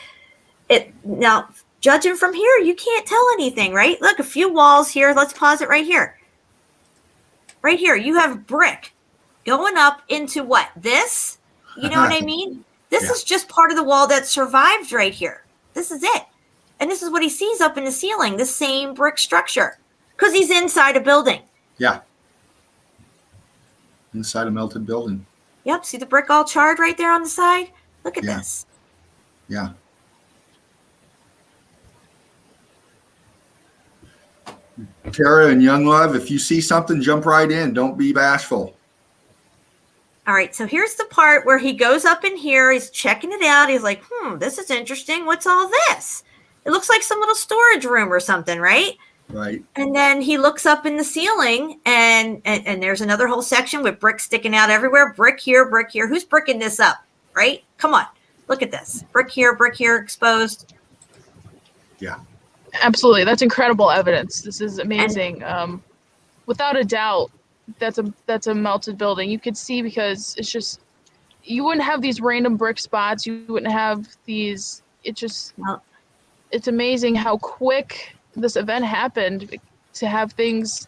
it. Now, judging from here, you can't tell anything, right? Look, a few walls here. Let's pause it right here. Right here, you have brick going up into what? This? You know what I mean? This is just part of the wall that survived right here. This is it. And this is what he sees up in the ceiling, the same brick structure. Because he's inside a building. Yeah. Inside a melted building. Yep. See the brick all charred right there on the side? Look at this. Yeah. Tara and Young Love, if you see something, jump right in. Don't be bashful. All right. So here's the part where he goes up in here. He's checking it out. He's like, this is interesting. What's all this? It looks like some little storage room or something, right? Right. And then he looks up in the ceiling and there's another whole section with bricks sticking out everywhere. Brick here, brick here. Who's bricking this up? Right? Come on. Look at this. Brick here, exposed. Yeah. Absolutely. That's incredible evidence. This is amazing. Without a doubt, that's a melted building. You could see because it's just, you wouldn't have these random brick spots. You wouldn't have these, it's amazing how quick this event happened to have things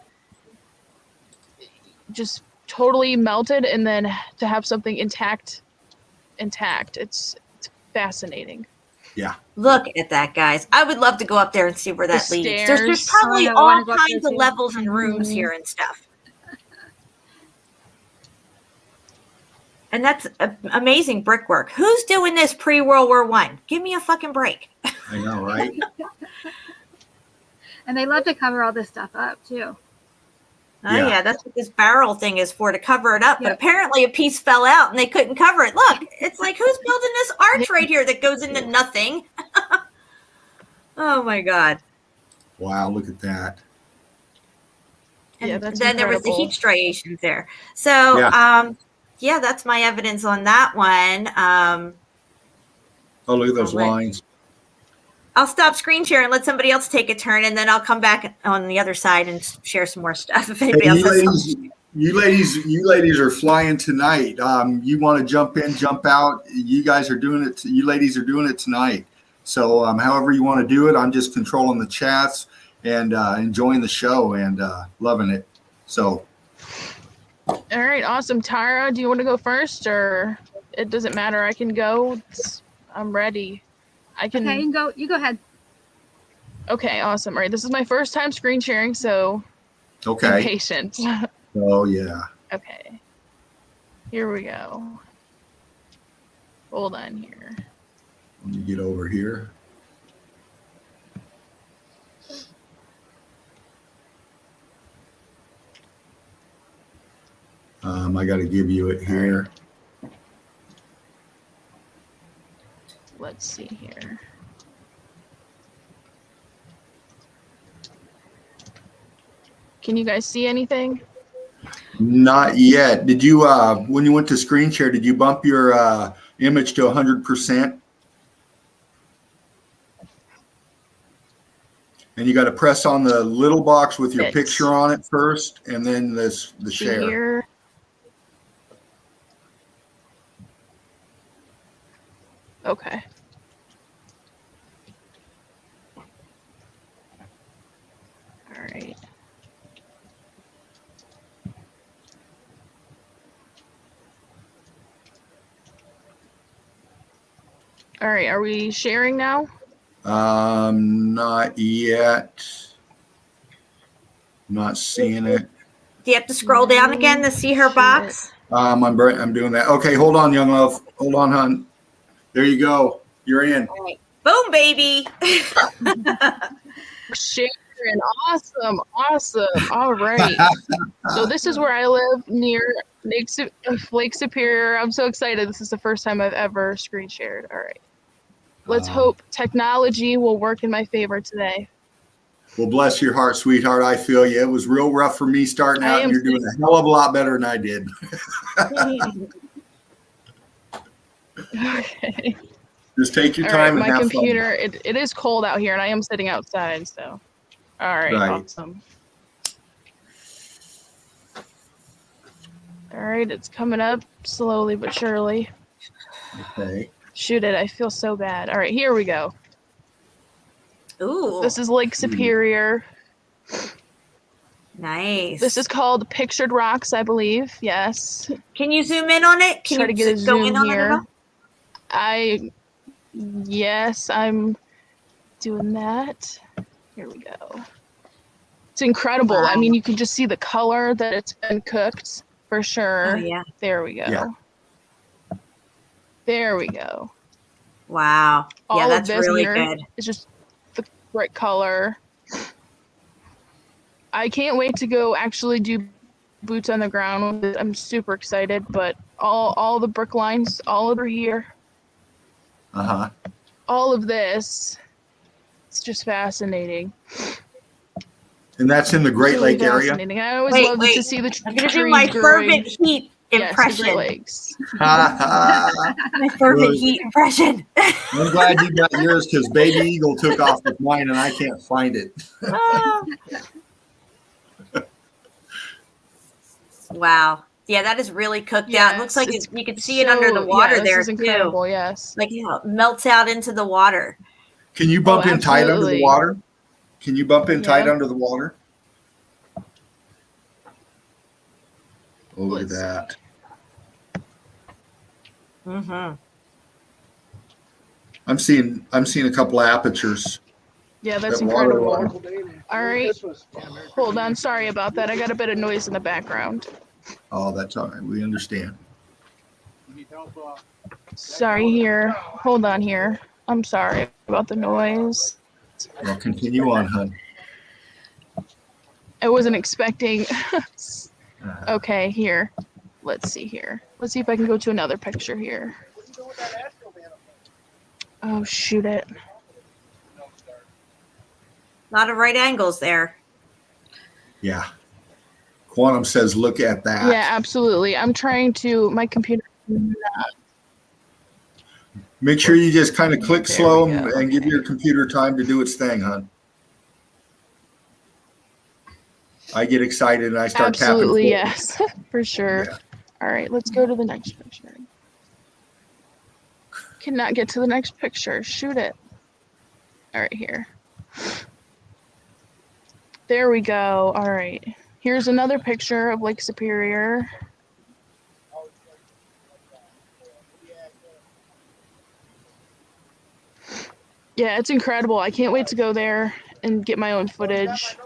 just totally melted and then to have something intact. It's fascinating. Yeah. Look at that, guys. I would love to go up there and see where that leads. There's probably all kinds of levels and rooms here and stuff. And that's amazing brickwork. Who's doing this pre-World War I? Give me a fucking break. I know, right? And they love to cover all this stuff up, too. Oh, yeah, that's what this barrel thing is for, to cover it up. But apparently a piece fell out and they couldn't cover it. Look, it's like, who's building this arch right here that goes into nothing? Oh, my God. Wow, look at that. And that's then incredible. there was the heat striations there. So, that's my evidence on that one. Oh, look at those lines. I'll stop screen share and let somebody else take a turn, and then I'll come back on the other side and share some more stuff. If anybody else has you ladies are flying tonight. You want to jump in, jump out. You guys are doing it. You ladies are doing it tonight. So however you want to do it, I'm just controlling the chats and enjoying the show and loving it. So. All right, awesome. Tara, do you want to go first, or it doesn't matter? I can go. I'm ready. I can. Okay, you go ahead. Okay, awesome. All right, this is my first time screen sharing, so be Okay. patient. Oh, yeah. Okay. Here we go. Hold on here. Let me get over here. I got to give you it here. Let's see here. Can you guys see anything? Not yet. Did you, when you went to screen share, did you bump your image to 100%? And you got to press on the little box with your picture on it first, and then the share. Here. Okay. All right. All right, are we sharing now? Not yet. Not seeing it. Do you have to scroll down again to see her box? I'm doing that. Okay, hold on, young love. Hold on, hon. There you go. You're in. All right. Boom, baby. Sharing. Awesome. All right. So this is where I live, near Lake Superior. I'm so excited. This is the first time I've ever screen shared. All right. Let's hope technology will work in my favor today. Well, bless your heart, sweetheart. I feel you. It was real rough for me starting out, and you're doing a hell of a lot better than I did. Okay. Just take your time and my have computer, fun. it is cold out here, and I am sitting outside, so. All right, awesome. All right, it's coming up slowly but surely. Okay. Shoot it, I feel so bad. All right, here we go. Ooh. This is Lake Superior. Nice. This is called Pictured Rocks, I believe. Yes. Can you zoom in on it? Can Try you to get a go zoom in on here. it? Yes, I'm doing that. Here we go. It's incredible. Wow. I mean, you can just see the color that it's been cooked for sure. Oh, yeah. There we go. Yeah. There we go. Wow. Yeah, All that's of this really here good. is just the right color. I can't wait to go actually do boots on the ground. I'm super excited, but all the brick lines all over here. Uh-huh. All of this. It's just fascinating. And that's in the Great Lake area? I always love to see the trees I'm going to do my fervent heat impression. Yes, the Great Lakes. My fervent heat impression. I'm glad you got yours because Baby Eagle took off with mine and I can't find it. Wow. Yeah, that is really cooked out. It looks like you can see it under the water there, too. Incredible, yes. Like, you know, it melts out into the water. Can you bump in tight under the water? Can you bump in tight under the water? Oh, look at that. Mm-hmm. I'm seeing a couple of apertures. Yeah, that's incredible. All right. Hold on. Sorry about that. I got a bit of noise in the background. Oh, that's all right. We understand. Sorry here. Hold on here. I'm sorry about the noise. Well, continue on, hon. I wasn't expecting. Okay, here. Let's see here. Let's see if I can go to another picture here. Oh, shoot it. A lot of right angles there. Yeah. Quantum says, look at that. Yeah, absolutely. I'm trying to, my computer. Make sure you just kind of click slow and give your computer time to do its thing, hon. I get excited and I start tapping. Absolutely, yes, for sure. Yeah. All right, let's go to the next picture. Cannot get to the next picture. Shoot it. All right, here. There we go. All right. Here's another picture of Lake Superior. Yeah, it's incredible. I can't wait to go there and get my own footage,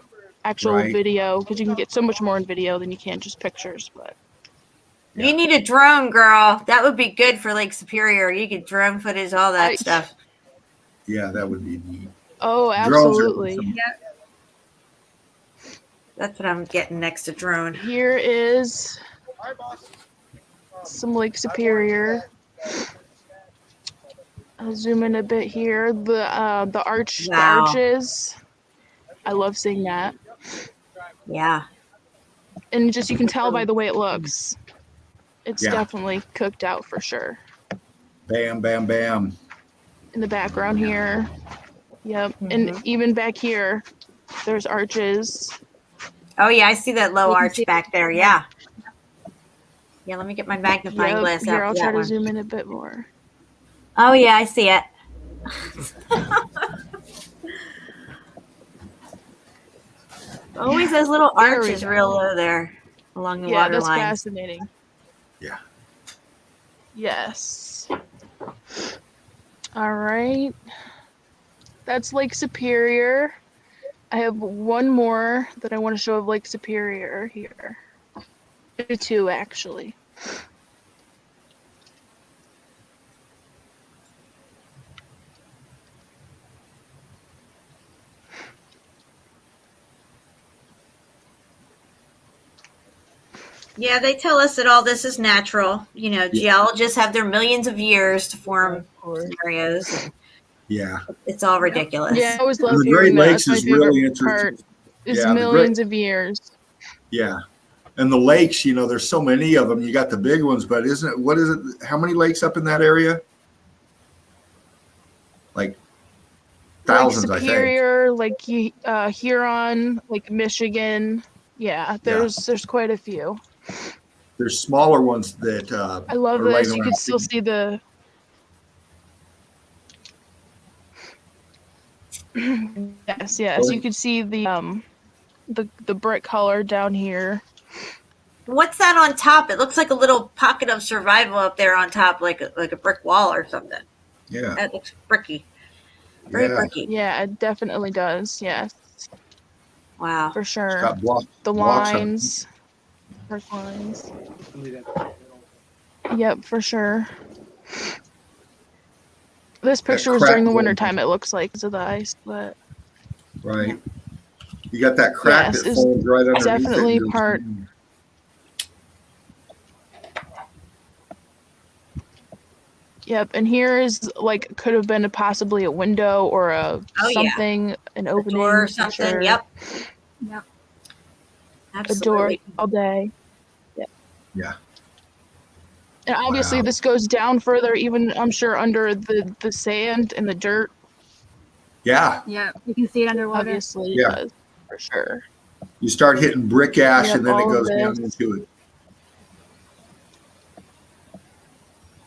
actual Right. video, because you can get so much more in video than you can just pictures. But Yeah. You need a drone, girl. That would be good for Lake Superior. You could drone footage, all that stuff. Yeah, that would be neat. Oh, Drones are absolutely. awesome. Yeah. That's what I'm getting next to drone. Here is some Lake Superior. I'll zoom in a bit here. The arch, the Wow. arches. I love seeing that. Yeah. And just you can tell by the way it looks. It's Yeah. definitely cooked out for sure. Bam, bam, bam. In the background here. Yep. And even back here, there's arches. Oh, yeah. I see that low You can arch see- back there. Yeah. Yeah. Let me get my magnifying glass out. Here, I'll for try that to one. zoom in a bit more. Oh, yeah. I see it. Always those little There we arches go. real low there along the Yeah, water that's lines. fascinating. Yeah. Yes. All right. That's Lake Superior. I have one more that I want to show of Lake Superior here. Two, actually. Yeah, they tell us that all this is natural. You know, geologists have their millions of years to form scenarios. Yeah. It's all ridiculous. Yeah, I always love the hearing Great that. Lakes That's my is really favorite interesting. part. Is Yeah, the millions of years. Yeah. And the lakes, you know, there's so many of them. You got the big ones, but what is it? How many lakes up in that area? Like thousands, Lake Superior, like Huron, like Michigan. Yeah, there's quite a few. There's smaller ones that I love are laying this. You around. can still see the yes. You can see the brick color down here. What's that on top? It looks like a little pocket of survival up there on top, like a brick wall or something. Yeah. That looks bricky. Very bricky. Yeah, it definitely does. Yes. Wow. For sure. It's got blocks on lines. Brick lines. Yep, for sure. This picture was during the wintertime, it looks like, because of the ice, but right. You got that crack Yes, that it's folds right underneath definitely it. and goes part- down. yep. And here is like could have been possibly a window or something, an opening Door or for something. sure. Yep. Yep. Absolutely. A door all day. Yep. Yeah. And obviously Wow. this goes down further, even I'm sure under the sand and the dirt. Yeah. Yeah, you can see it underwater. Obviously, it Yeah. does, for sure. You start hitting brick ash Yep, and then it all of goes down this. into it.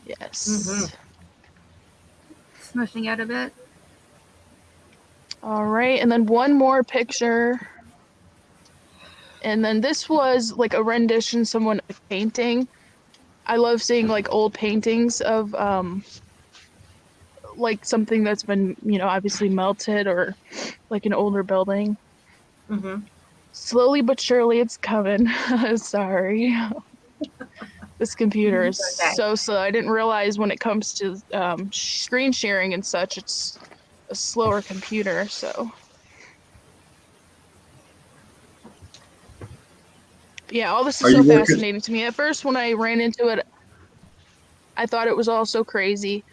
Yes. Mhm. Smushing out a bit. All right, and then one more picture. And then this was like a rendition, someone painting. I love seeing like old paintings of like something that's been, obviously melted or like an older building. Mm-hmm. Slowly but surely it's coming. Sorry. This computer is Okay. so slow. I didn't realize when it comes to screen sharing and such, it's a slower computer, so. Yeah, all this Are is so you working- fascinating to me. At first, when I ran into it, I thought it was all so crazy.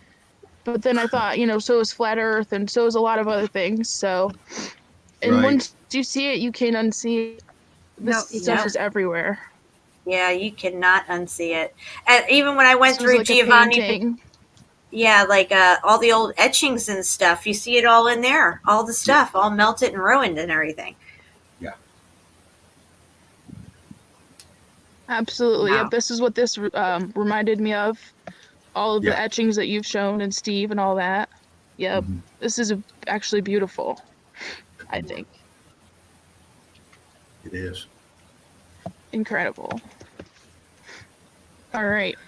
But then I thought, so is Flat Earth and so is a lot of other things. So, and Right. once you see it, you can't unsee it. This No, you stuff can't. is everywhere. Yeah, you cannot unsee it. And even when I went This was through like a Giovanni, painting. yeah, like all the old etchings and stuff, you see it all in there. All the stuff, all melted and ruined and everything. Yeah. Absolutely. Wow. Yep. This is what this reminded me of. All of the etchings that you've shown and Steve and all that. Yep. Mhm. This is actually beautiful, I think. It is. Incredible. All right.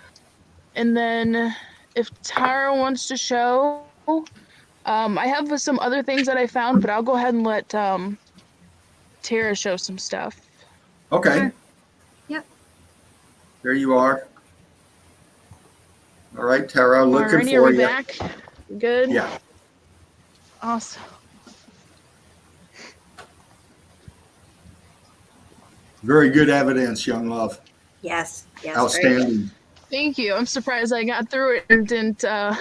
And then if Tara wants to show, I have some other things that I found, but I'll go ahead and let Tara show some stuff. Okay. Sure. Yep. There you are. All right, Tara, looking Alrighty, for are we you. back? Good? Yeah. Awesome. Very good evidence, young love. Yes. Very good. Outstanding. Thank you. I'm surprised I got through it and didn't. Young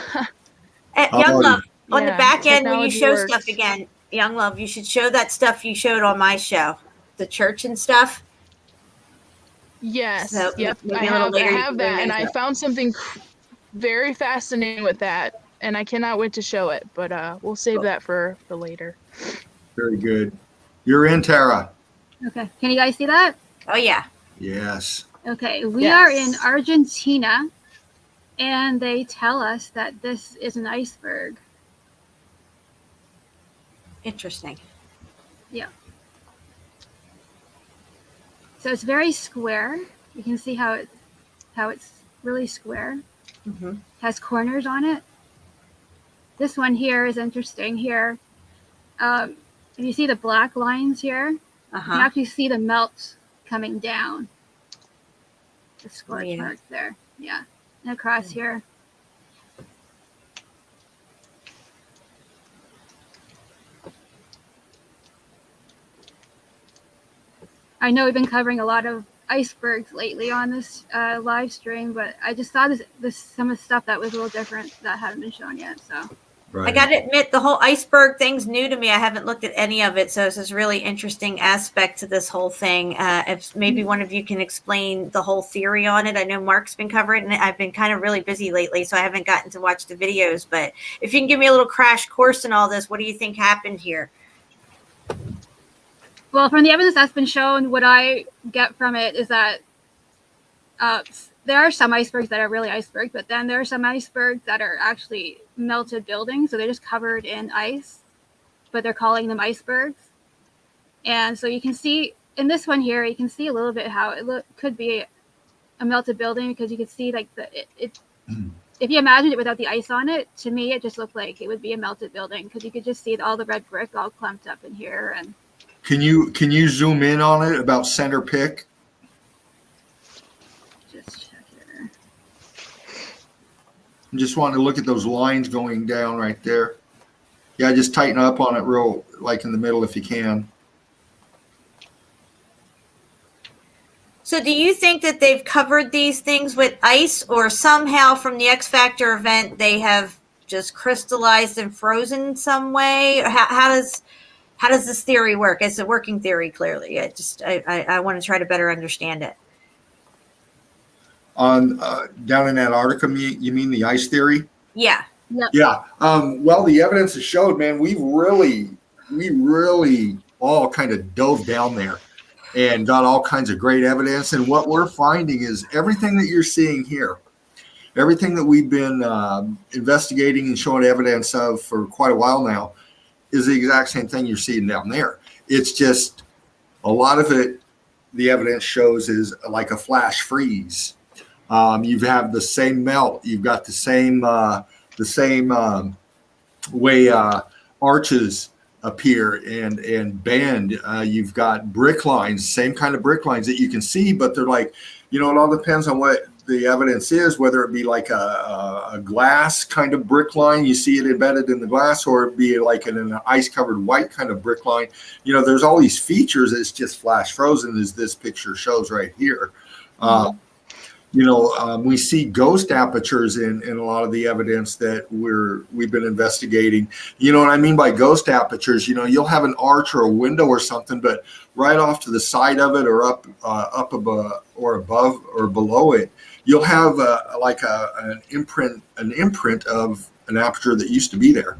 love, on the Yeah, back end, when you technology show works. stuff again, young love, you should show that stuff you showed on my show, the church and stuff. Yes. So Yep. maybe I a little have, later I you have can bring that, and those I up. found something very fascinating with that, and I cannot wait to show it. But we'll save that for later. Very good. You're in, Tara. Okay. Can you guys see that? Oh yeah. Yes. Okay. We Yes. are in Argentina, and they tell us that this is an iceberg. Interesting. Yeah. So it's very square. You can see how it's really square. Mm-hmm. Has corners on it. This one here is interesting. Here, if you see the black lines here, you can actually see the melt coming down. The scorch marks there. Yeah. And across here. I know we've been covering a lot of icebergs lately on this live stream, but I just saw this some of the stuff that was a little different that hadn't been shown yet. So Right. I got to admit, the whole iceberg thing's new to me. I haven't looked at any of it, so it's this really interesting aspect to this whole thing. If maybe one of you can explain the whole theory on it. I know Mark's been covering it, and I've been kind of really busy lately, so I haven't gotten to watch the videos. But if you can give me a little crash course in all this, what do you think happened here? well, from the evidence that's been shown, what I get from it is that there are some icebergs that are really icebergs, but then there are some icebergs that are actually melted buildings. So they're just covered in ice, but they're calling them icebergs. And so you can see in this one here, you can see a little bit how it could be a melted building, because you can see like if you imagine it without the ice on it, to me, it just looked like it would be a melted building, because you could just see all the red brick all clumped up in here. And Can you zoom in on it about center pick? just check here. I'm just wanting to look at those lines going down right there. Yeah, just tighten up on it real, like in the middle if you can. So do you think that they've covered these things with ice, or somehow from the X Factor event they have just crystallized and frozen in some way? Or how does this theory work? It's a working theory, clearly. I want to try to better understand it. On down in Antarctica, you mean the ice theory? Yeah. Yep. Yeah. Well, the evidence has showed, man, we really all kind of dove down there and got all kinds of great evidence. And what we're finding is everything that you're seeing here, everything that we've been investigating and showing evidence of for quite a while now, is the exact same thing you're seeing down there. It's just a lot of it, the evidence shows, is like a flash freeze. You have the same melt. You've got the same way arches appear and bend. You've got brick lines, same kind of brick lines that you can see, but they're like, it all depends on what the evidence is, whether it be like a glass kind of brick line, you see it embedded in the glass, or it be like an ice covered white kind of brick line. There's all these features. It's just flash frozen, as this picture shows right here. We see ghost apertures in a lot of the evidence that we've been investigating. You know what I mean by ghost apertures? You'll have an arch or a window or something, but right off to the side of it, or up above or above or below it, you'll have an imprint of an aperture that used to be there.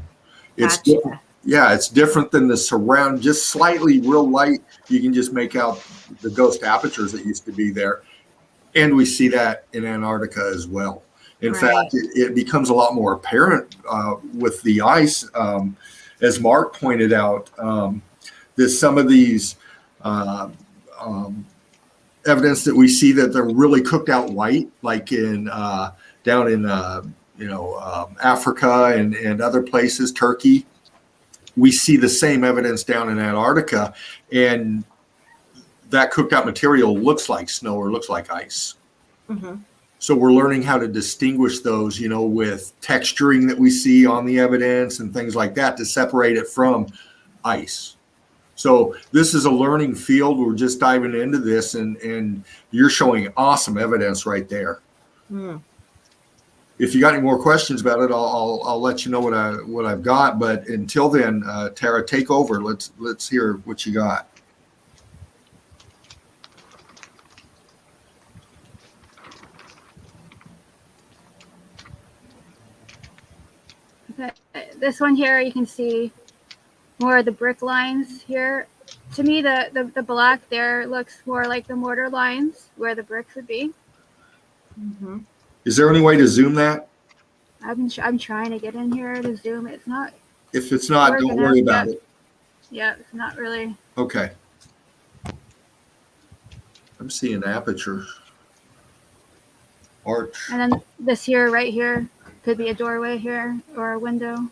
It's Gotcha. different. Yeah, it's different than the surround. Just slightly real light, you can just make out the ghost apertures that used to be there. And we see that in Antarctica as well. In fact, it becomes a lot more apparent with the ice, as Mark pointed out. There's some of these evidence that we see that they're really cooked out white, like down in Africa and other places, Turkey. We see the same evidence down in Antarctica, and that cooked out material looks like snow or looks like ice. Mm-hmm. So we're learning how to distinguish those, with texturing that we see on the evidence and things like that to separate it from ice. So this is a learning field. We're just diving into this, and you're showing awesome evidence right there. Mm. If you got any more questions about it, I'll let you know what I've got. But until then, Tara, take over. Let's hear what you got. Okay. This one here, you can see more of the brick lines here. To me, the black there looks more like the mortar lines where the bricks would be. Mm-hmm. Is there any way to zoom that? I'm trying to get in here to zoom. It's not. If it's not, don't worry about it. Yeah, it's not really. Okay. I'm seeing aperture. Arch. And then this here, right here, could be a doorway here or a window.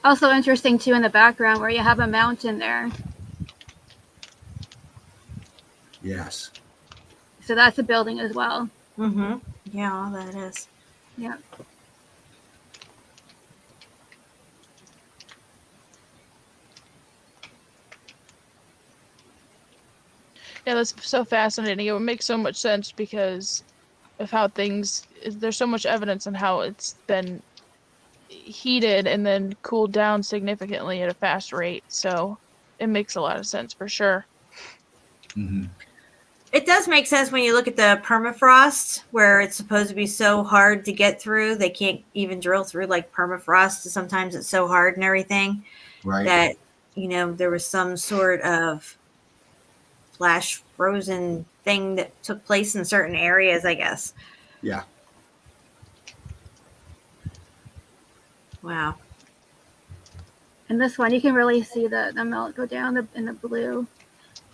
Also interesting too in the background where you have a mountain there. Yes. So that's a building as well. Mm-hmm. Yeah, all that is. Yeah. Yeah, that's so fascinating. It would make so much sense because of how there's so much evidence on how it's been heated and then cooled down significantly at a fast rate. So it makes a lot of sense for sure. Mm-hmm. It does make sense when you look at the permafrost, where it's supposed to be so hard to get through. They can't even drill through like permafrost. Sometimes it's so hard and everything. Right. That, there was some sort of flash frozen thing that took place in certain areas, I guess. Yeah. Wow. And this one, you can really see the melt go down in the blue.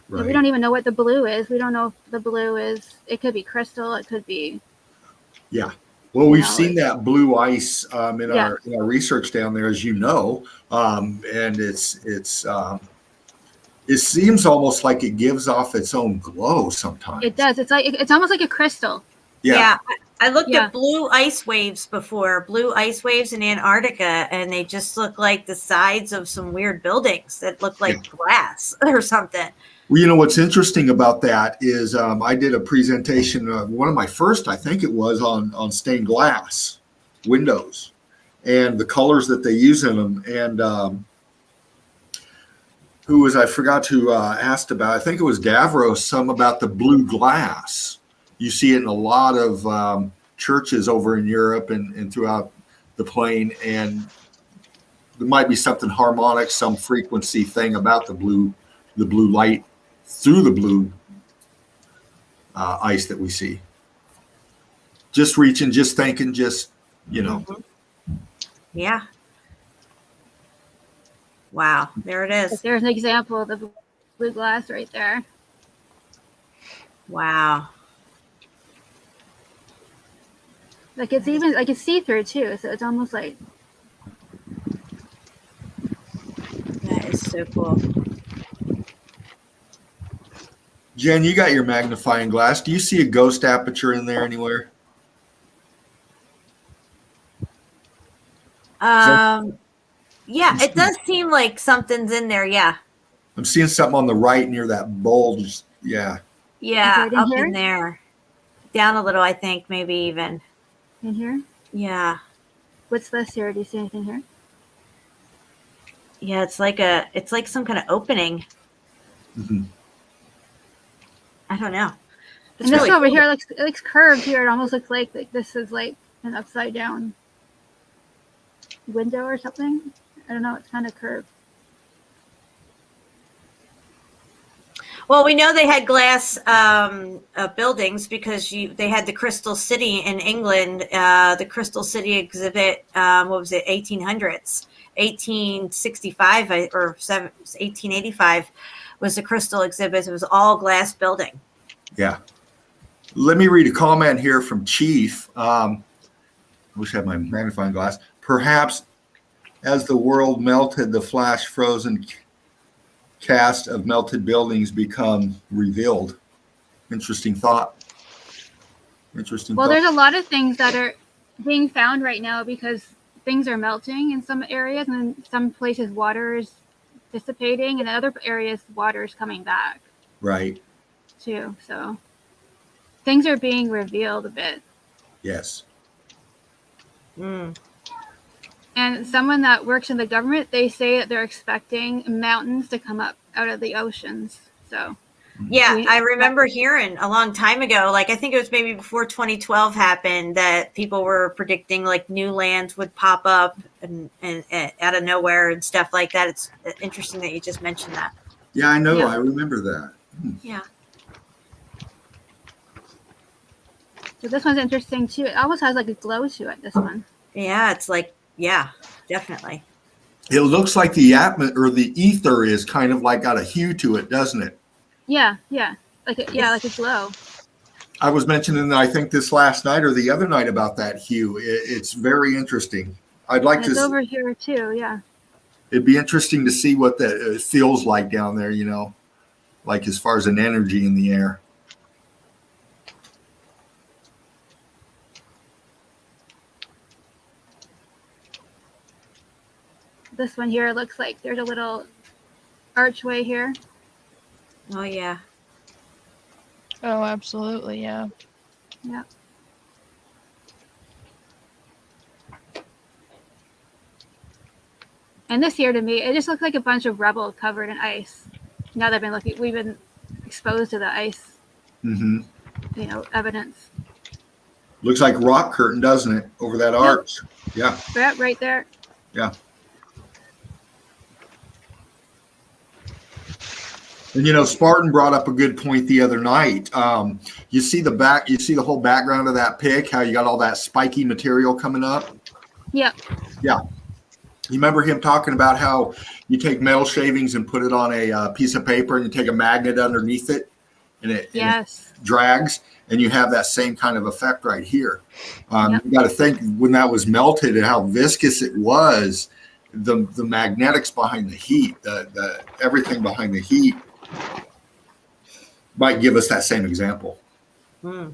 Right. We don't even know what the blue is. We don't know if the blue is, it could be crystal, it could be. Yeah. Well, we've seen that blue ice in our research down there, as you know, and it seems almost like it gives off its own glow sometimes. It does. It's almost like a crystal. Yeah. I looked at blue ice waves before, blue ice waves in Antarctica, and they just look like the sides of some weird buildings that look like glass or something. Well, what's interesting about that is I did a presentation, one of my first, I think it was, on stained glass windows and the colors that they use in them. And I forgot to asked about, I think it was Davros, some about the blue glass. You see it in a lot of churches over in Europe and throughout the plain. And there might be something harmonic, some frequency thing about the blue light through the blue ice that we see. Just reaching, just thinking, just, Mm-hmm. Yeah. Wow. There it is. There's an example of the blue glass right there. Wow. Like it's see-through too. So it's almost like. That is so cool. Jen, you got your magnifying glass. Do you see a ghost aperture in there anywhere? Yeah, it does seem like something's in there. Yeah. I'm seeing something on the right near that bulge. Yeah. Yeah, in up here? in there. Down a little, I think, maybe even. In here? Yeah. What's this here? Do you see anything here? Yeah, it's like some kind of opening. Mm-hmm. I don't know. It's and this over here it looks curved here. It almost looks like this is like an upside down window or something. I don't know. It's kind of curved. Well, we know they had glass buildings because they had the Crystal City in England, the Crystal City exhibit. What was it? 1800s, 1865 or 1885. was the crystal exhibits. It was all glass building. Yeah. Let me read a comment here from Chief. I wish I had my magnifying glass. Perhaps as the world melted, the flash frozen cast of melted buildings become revealed. Interesting thought. Well, there's a lot of things that are being found right now because things are melting in some areas, and in some places water is dissipating, and in other areas water is coming back. Right. Too. So things are being revealed a bit. Yes. Mm. And someone that works in the government, they say that they're expecting mountains to come up out of the oceans. So yeah, I remember hearing a long time ago, like I think it was maybe before 2012 happened, that people were predicting like new lands would pop up and out of nowhere and stuff like that. It's interesting that you just mentioned that. Yeah, I know. Yeah. I remember that. Yeah. So this one's interesting too. It almost has like a glow to it, this one. Yeah, it's like, yeah, definitely. It looks like the or the ether is kind of like got a hue to it, doesn't it? Yeah, yeah. Like a glow. I was mentioning, I think this last night or the other night about that hue. It's very interesting. I'd like to. It's over here too, yeah. It'd be interesting to see what that feels like down there, you know, like as far as an energy in the air. This one here looks like there's a little archway here. Oh, yeah. Oh, absolutely, yeah. Yeah. And this here to me, it just looks like a bunch of rubble covered in ice. Now that we've been exposed to the ice, you know, evidence. Looks like rock curtain, doesn't it, over that arch? Yeah. Yeah, right there. Yeah. And, you know, Spartan brought up a good point the other night. You see the whole background of that pic, how you got all that spiky material coming up? Yeah. Yeah. You remember him talking about how you take metal shavings and put it on a piece of paper and you take a magnet underneath it and it drags, and you have that same kind of effect right here. You got to think when that was melted and how viscous it was, the magnetics behind the heat, the everything behind the heat might give us that same example. Hmm.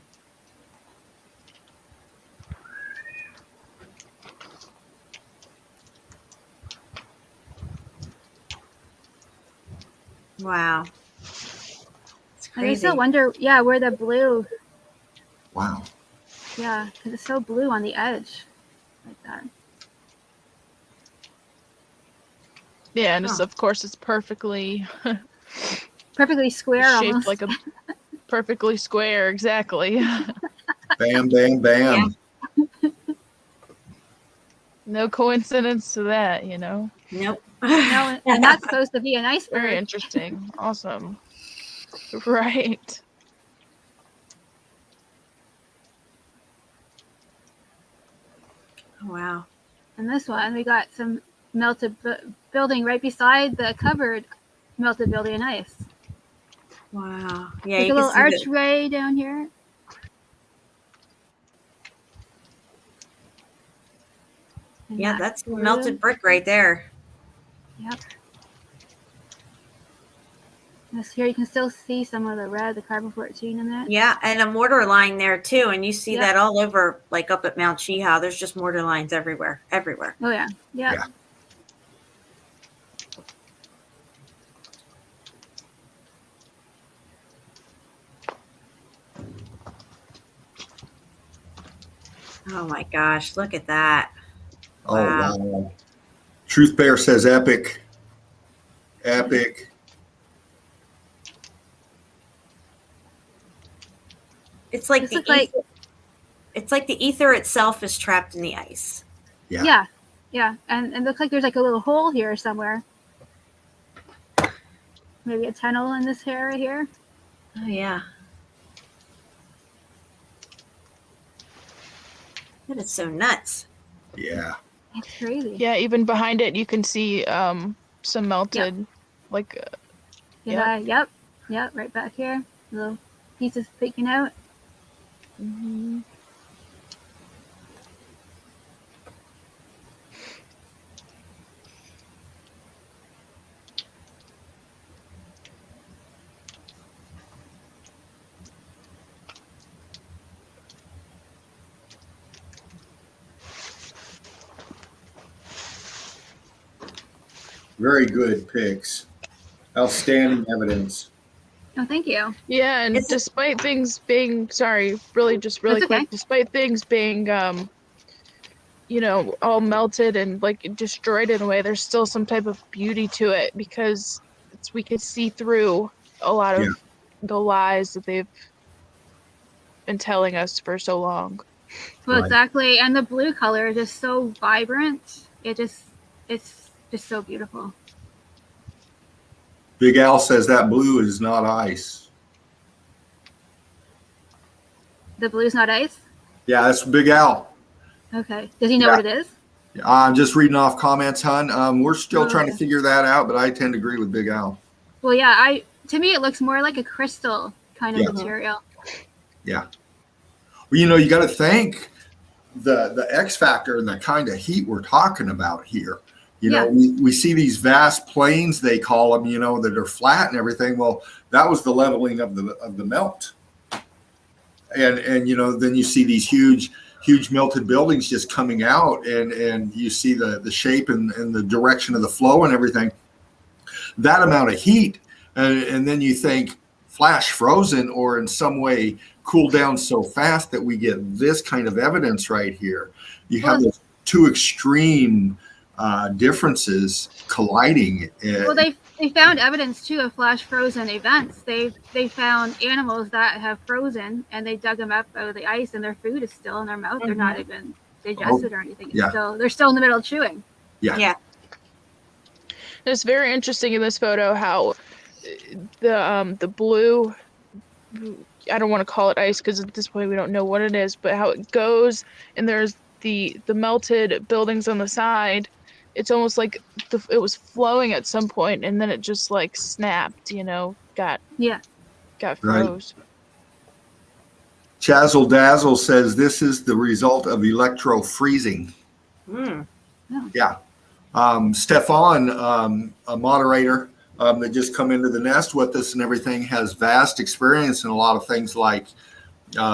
Wow. It's crazy. I still wonder, where the blue. Wow. Yeah, because it's so blue on the edge like that. Yeah, and of course it's perfectly square, shaped almost. like a perfectly square, exactly. Bam, bam, bam. Yeah. No coincidence to that, you know. Nope. No, and that's supposed to be an iceberg. Very interesting. Awesome. Right. Wow. And this one, we got some melted building right beside the covered melted building in ice. Wow. Yeah, there's a little archway down here. And yeah, that's melted brick right there. Yep. This here you can still see some of the red, the carbon-14 in it. Yeah, and a mortar line there too, and you see that all over, like up at Mount Cheeha. There's just mortar lines everywhere. Oh yeah, yeah. Oh my gosh, look at that. Oh wow. Truth Bear says epic. Epic. It's like it's like the ether itself is trapped in the ice. Yeah. Yeah. And it looks like there's like a little hole here somewhere. Maybe a tunnel in this area here. Oh yeah. That is so nuts. Yeah. It's crazy. Yeah, even behind it you can see some melted like Yep, right back here. Little pieces peeking out. Mm-hmm. Very good picks. Outstanding evidence. Oh, thank you. Yeah, and despite things being really That's quick, okay. despite things being all melted and like destroyed in a way, there's still some type of beauty to it because we can see through a lot of the lies that they've been telling us for so long. Well, Right. exactly. And the blue color is just so vibrant. It's just so beautiful. Big Al says that blue is not ice. The blue's not ice? Yeah, that's Big Al. Okay. Does he know what it is? I'm just reading off comments, hon. We're still trying to figure that out, but I tend to agree with Big Al. Well, yeah, to me it looks more like a crystal kind of material. Yeah. Well, you got to thank the X factor and the kind of heat we're talking about here. We see these vast plains, they call them, that are flat and everything. Well, that was the leveling of the melt. And then you see these huge melted buildings just coming out, and you see the shape and the direction of the flow and everything. That amount of heat, and then you think flash frozen or in some way cooled down so fast that we get this kind of evidence right here. You have those two extreme differences colliding. Well, they found evidence too of flash frozen events. They found animals that have frozen, and they dug them up out of the ice, and their food is still in their mouth. Mm-hmm. They're not even digested or anything. They're still in the middle of chewing. Yeah. It's very interesting in this photo how the blue, I don't want to call it ice because at this point we don't know what it is, but how it goes, and there's the melted buildings on the side. It's almost like it was flowing at some point, and then it just like snapped, got froze. Right. Chazzle Dazzle says this is the result of electro freezing. Yeah. Stefan, a moderator that just come into the nest with us and everything, has vast experience in a lot of things like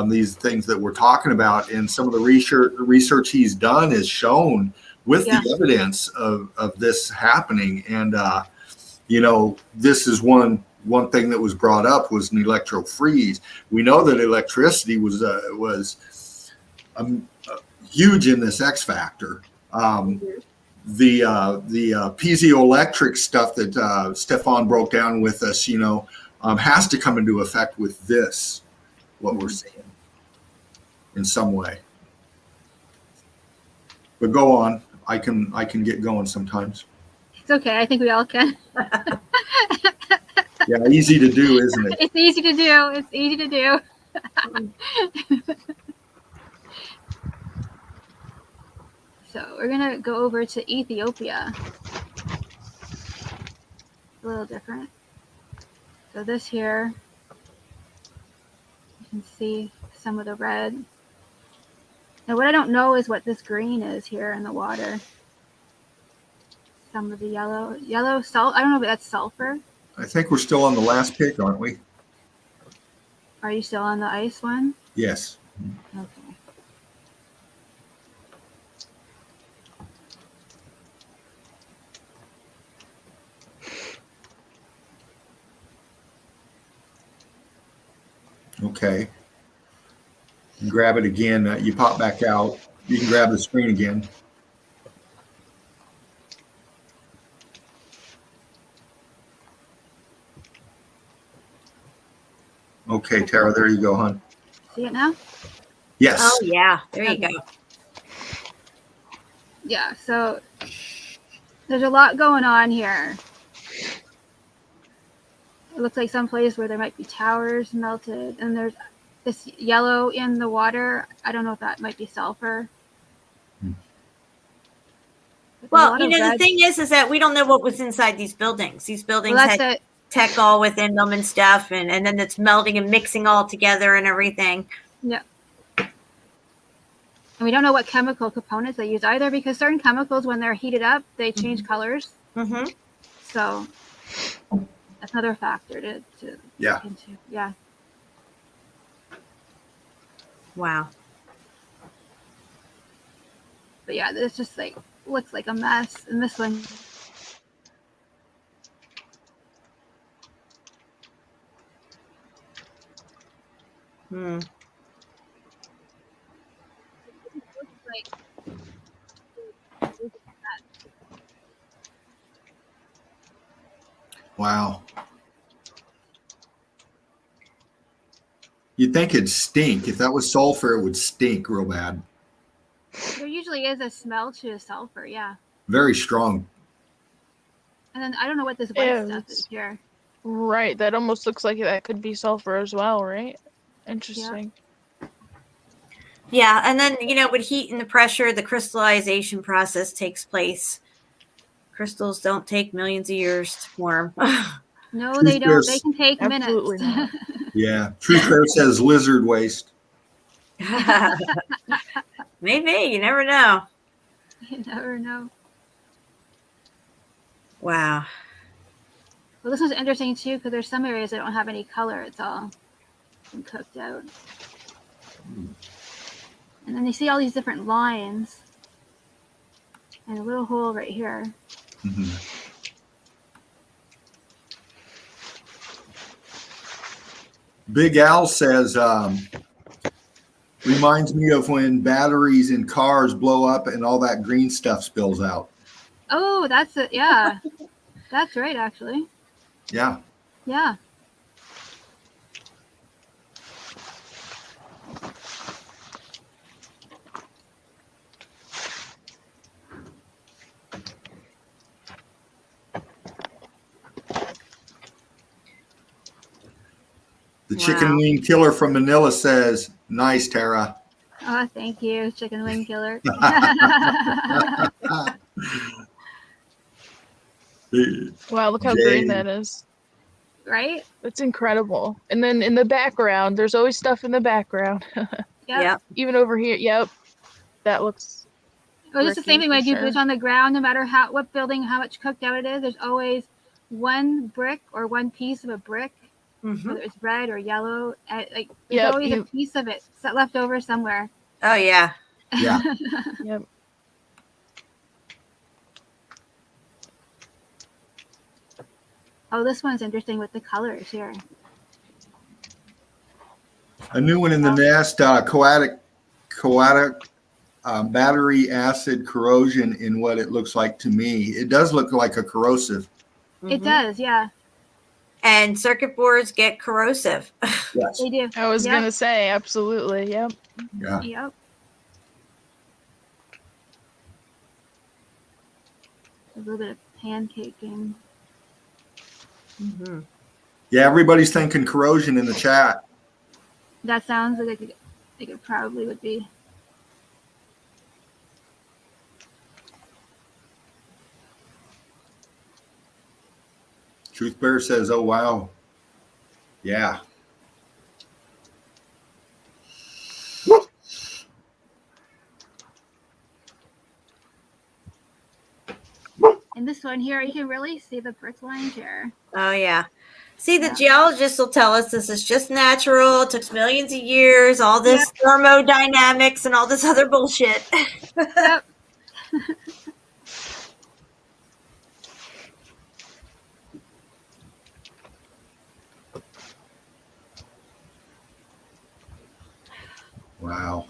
these things that we're talking about. And some of the research he's done is shown with the evidence of this happening. And, this is one thing that was brought up was an electro freeze. We know that electricity was huge in this X factor. The piezoelectric stuff that Stefan broke down with us, has to come into effect with this, what we're seeing in some way. But go on. I can get going sometimes. It's okay. I think we all can. Yeah, easy to do, isn't it? It's easy to do. It's easy to do. So we're going to go over to Ethiopia. A little different. So this here, you can see some of the red. Now what I don't know is what this green is here in the water. Some of the yellow salt. I don't know if that's sulfur. I think we're still on the last pick, aren't we? Are you still on the ice one? Yes. Okay. Okay. And grab it again. You pop back out. You can grab the screen again. Okay, Tara, there you go, hon. See it now? Yes. Oh, yeah. There you go. Yeah, so there's a lot going on here. It looks like some place where there might be towers melted, and there's this yellow in the water. I don't know if that might be sulfur. Well, the thing is that we don't know what was inside these buildings. These buildings well, that's it. tech all within them and stuff, and then it's melding and mixing all together and everything. Yeah. And we don't know what chemical components they use either, because certain chemicals, when they're heated up, they change colors. Mm-hmm. So that's another factor to look into. Yeah. Wow. But yeah, this just like looks like a mess. And this one, Hmm. Wow. You'd think it'd stink. If that was sulfur, it would stink real bad. there usually is a smell to sulfur, yeah. Very strong. And then I don't know what this white stuff is here. Right, that almost looks like that could be sulfur as well, right? Interesting. Yeah, and then, with heat and the pressure, the crystallization process takes place. Crystals don't take millions of years to form. No, they don't. They can take Absolutely minutes. Yeah. Truth Bear says lizard waste. Maybe. You never know. You never know. Wow. Well, this one's interesting too, because there's some areas that don't have any color. It's all been cooked out. And then you see all these different lines. And a little hole right here. Mm-hmm. Big Al says, reminds me of when batteries in cars blow up and all that green stuff spills out. Oh, that's it. Yeah. That's right, actually. Yeah. Yeah. The chicken wing killer from Manila says, nice, Tara. Oh, thank you, chicken wing killer. Wow, look how green that is. Right? It's incredible. And then in the background, there's always stuff in the background. Yep. Even over here, yep. That looks. Well, it's the same thing when I do boots on the ground, no matter what building, how much cooked out it is, there's always one brick or one piece of a brick, whether it's red or yellow. There's always a piece of it left over somewhere. Oh, yeah. Yeah. Yep. Oh, this one's interesting with the colors here. A new one in the nest, coatic battery acid corrosion in what it looks like to me. It does look like a corrosive. It does, yeah. And circuit boards get corrosive. Yes. They do. I was going to say, absolutely. Yep. Yeah. Yep. A little bit of pancaking. Yeah, everybody's thinking corrosion in the chat. That sounds like it probably would be. Truth Bear says, oh, wow. Yeah. In this one here, you can really see the brick lines here. Oh, yeah. See, the geologists will tell us this is just natural. It took millions of years, all this thermodynamics and all this other bullshit. Yep. Wow.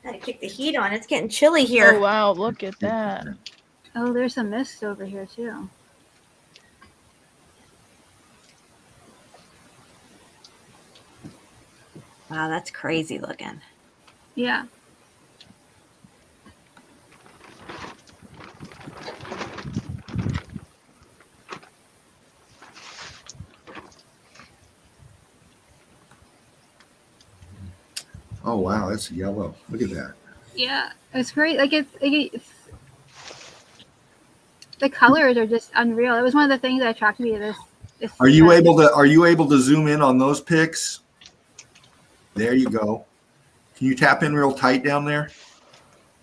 Gotta kick the heat on. It's getting chilly here. Oh, wow. Look at that. Oh, there's some mist over here, too. Wow, that's crazy looking. Yeah. Oh, wow. That's yellow. Look at that. Yeah. It's great. Like, it's the colors are just unreal. It was one of the things that attracted me to this. Are you able to zoom in on those pics? There you go. Can you tap in real tight down there?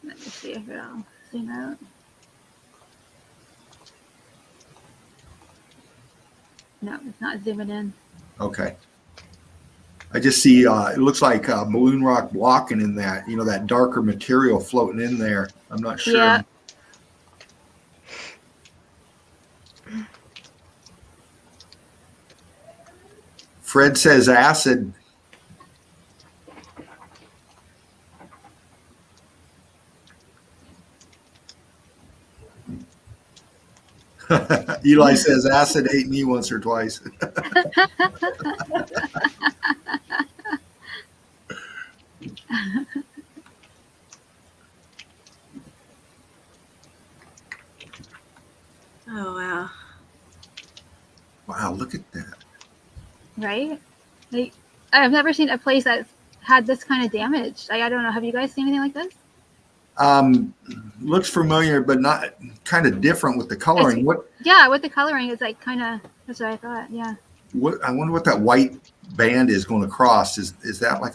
Let me see if it'll zoom out. No, it's not zooming in. Okay. I just see it looks like balloon rock blocking in that, that darker material floating in there. I'm not sure. Yeah. Fred says acid. Eli says acid ate me once or twice. Oh, wow. Wow, look at that. Right? Like, I've never seen a place that had this kind of damage. I don't know. Have you guys seen anything like this? Looks familiar, but not kind of different with the coloring. Yeah, with the coloring, it's like kind of, that's what I thought. Yeah. I wonder what that white band is going across. Is that like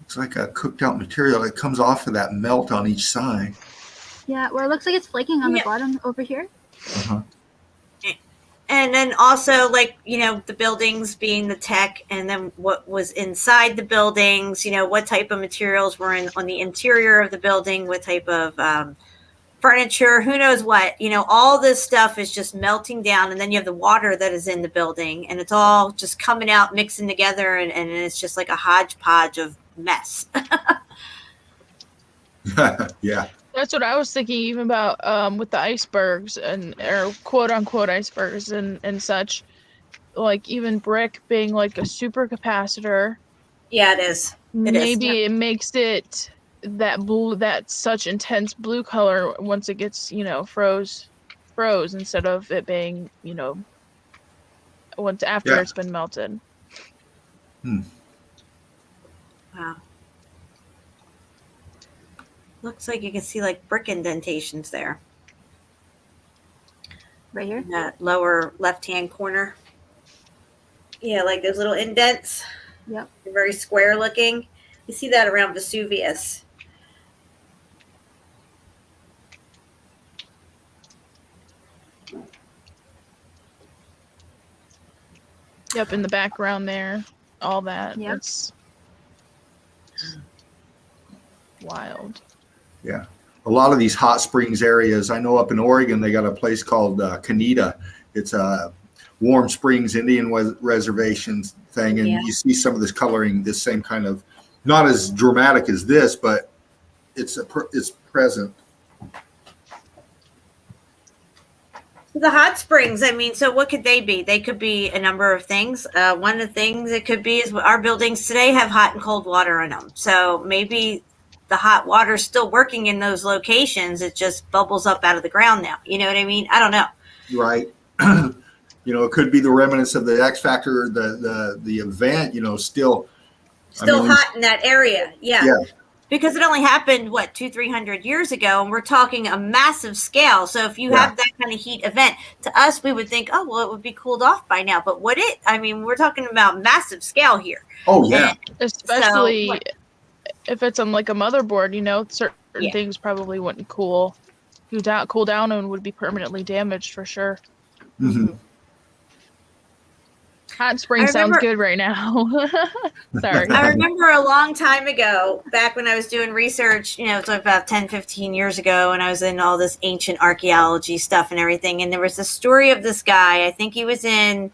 it's like a cooked out material that comes off of that melt on each side. Yeah, well, it looks like it's flaking on the bottom over here. Uh-huh. And then also, like, the buildings being the tech, and then what was inside the buildings, what type of materials were on the interior of the building, what type of furniture, who knows what, all this stuff is just melting down. And then you have the water that is in the building, and it's all just coming out, mixing together, and it's just like a hodgepodge of mess. Yeah. That's what I was thinking, even about with the icebergs or quote unquote icebergs and such, like even brick being like a supercapacitor. Yeah, it is. It makes it that such intense blue color once it gets froze instead of it being once after it's been melted. Wow. Looks like you can see like brick indentations there. Right here? In that lower left-hand corner. Yeah, like those little indents. Yep. They're very square looking. You see that around Vesuvius. Yep, in the background there. All that. Yep. It's wild. Yeah. A lot of these hot springs areas, I know up in Oregon, they got a place called Canida. It's a warm springs Indian reservations thing. And you see some of this coloring, this same kind of, not as dramatic as this, but it's present. The hot springs, so what could they be? They could be a number of things. One of the things it could be is our buildings today have hot and cold water in them. So maybe the hot water's still working in those locations. It just bubbles up out of the ground now. You know what I mean? I don't know. Right. It could be the remnants of the X Factor, the event, still hot in that area. Yeah. Because it only happened, 200-300 years ago, and we're talking a massive scale. So if you have that kind of heat event, to us, we would think, oh, well, it would be cooled off by now. But we're talking about massive scale here. Oh, yeah. Especially if it's on like a motherboard, certain things probably wouldn't cool down and would be permanently damaged for sure. Mm-hmm. Hot spring sounds good right now. Sorry. I remember a long time ago, back when I was doing research, it's about 10, 15 years ago, and I was in all this ancient archaeology stuff and everything. And there was a story of this guy. I think he was in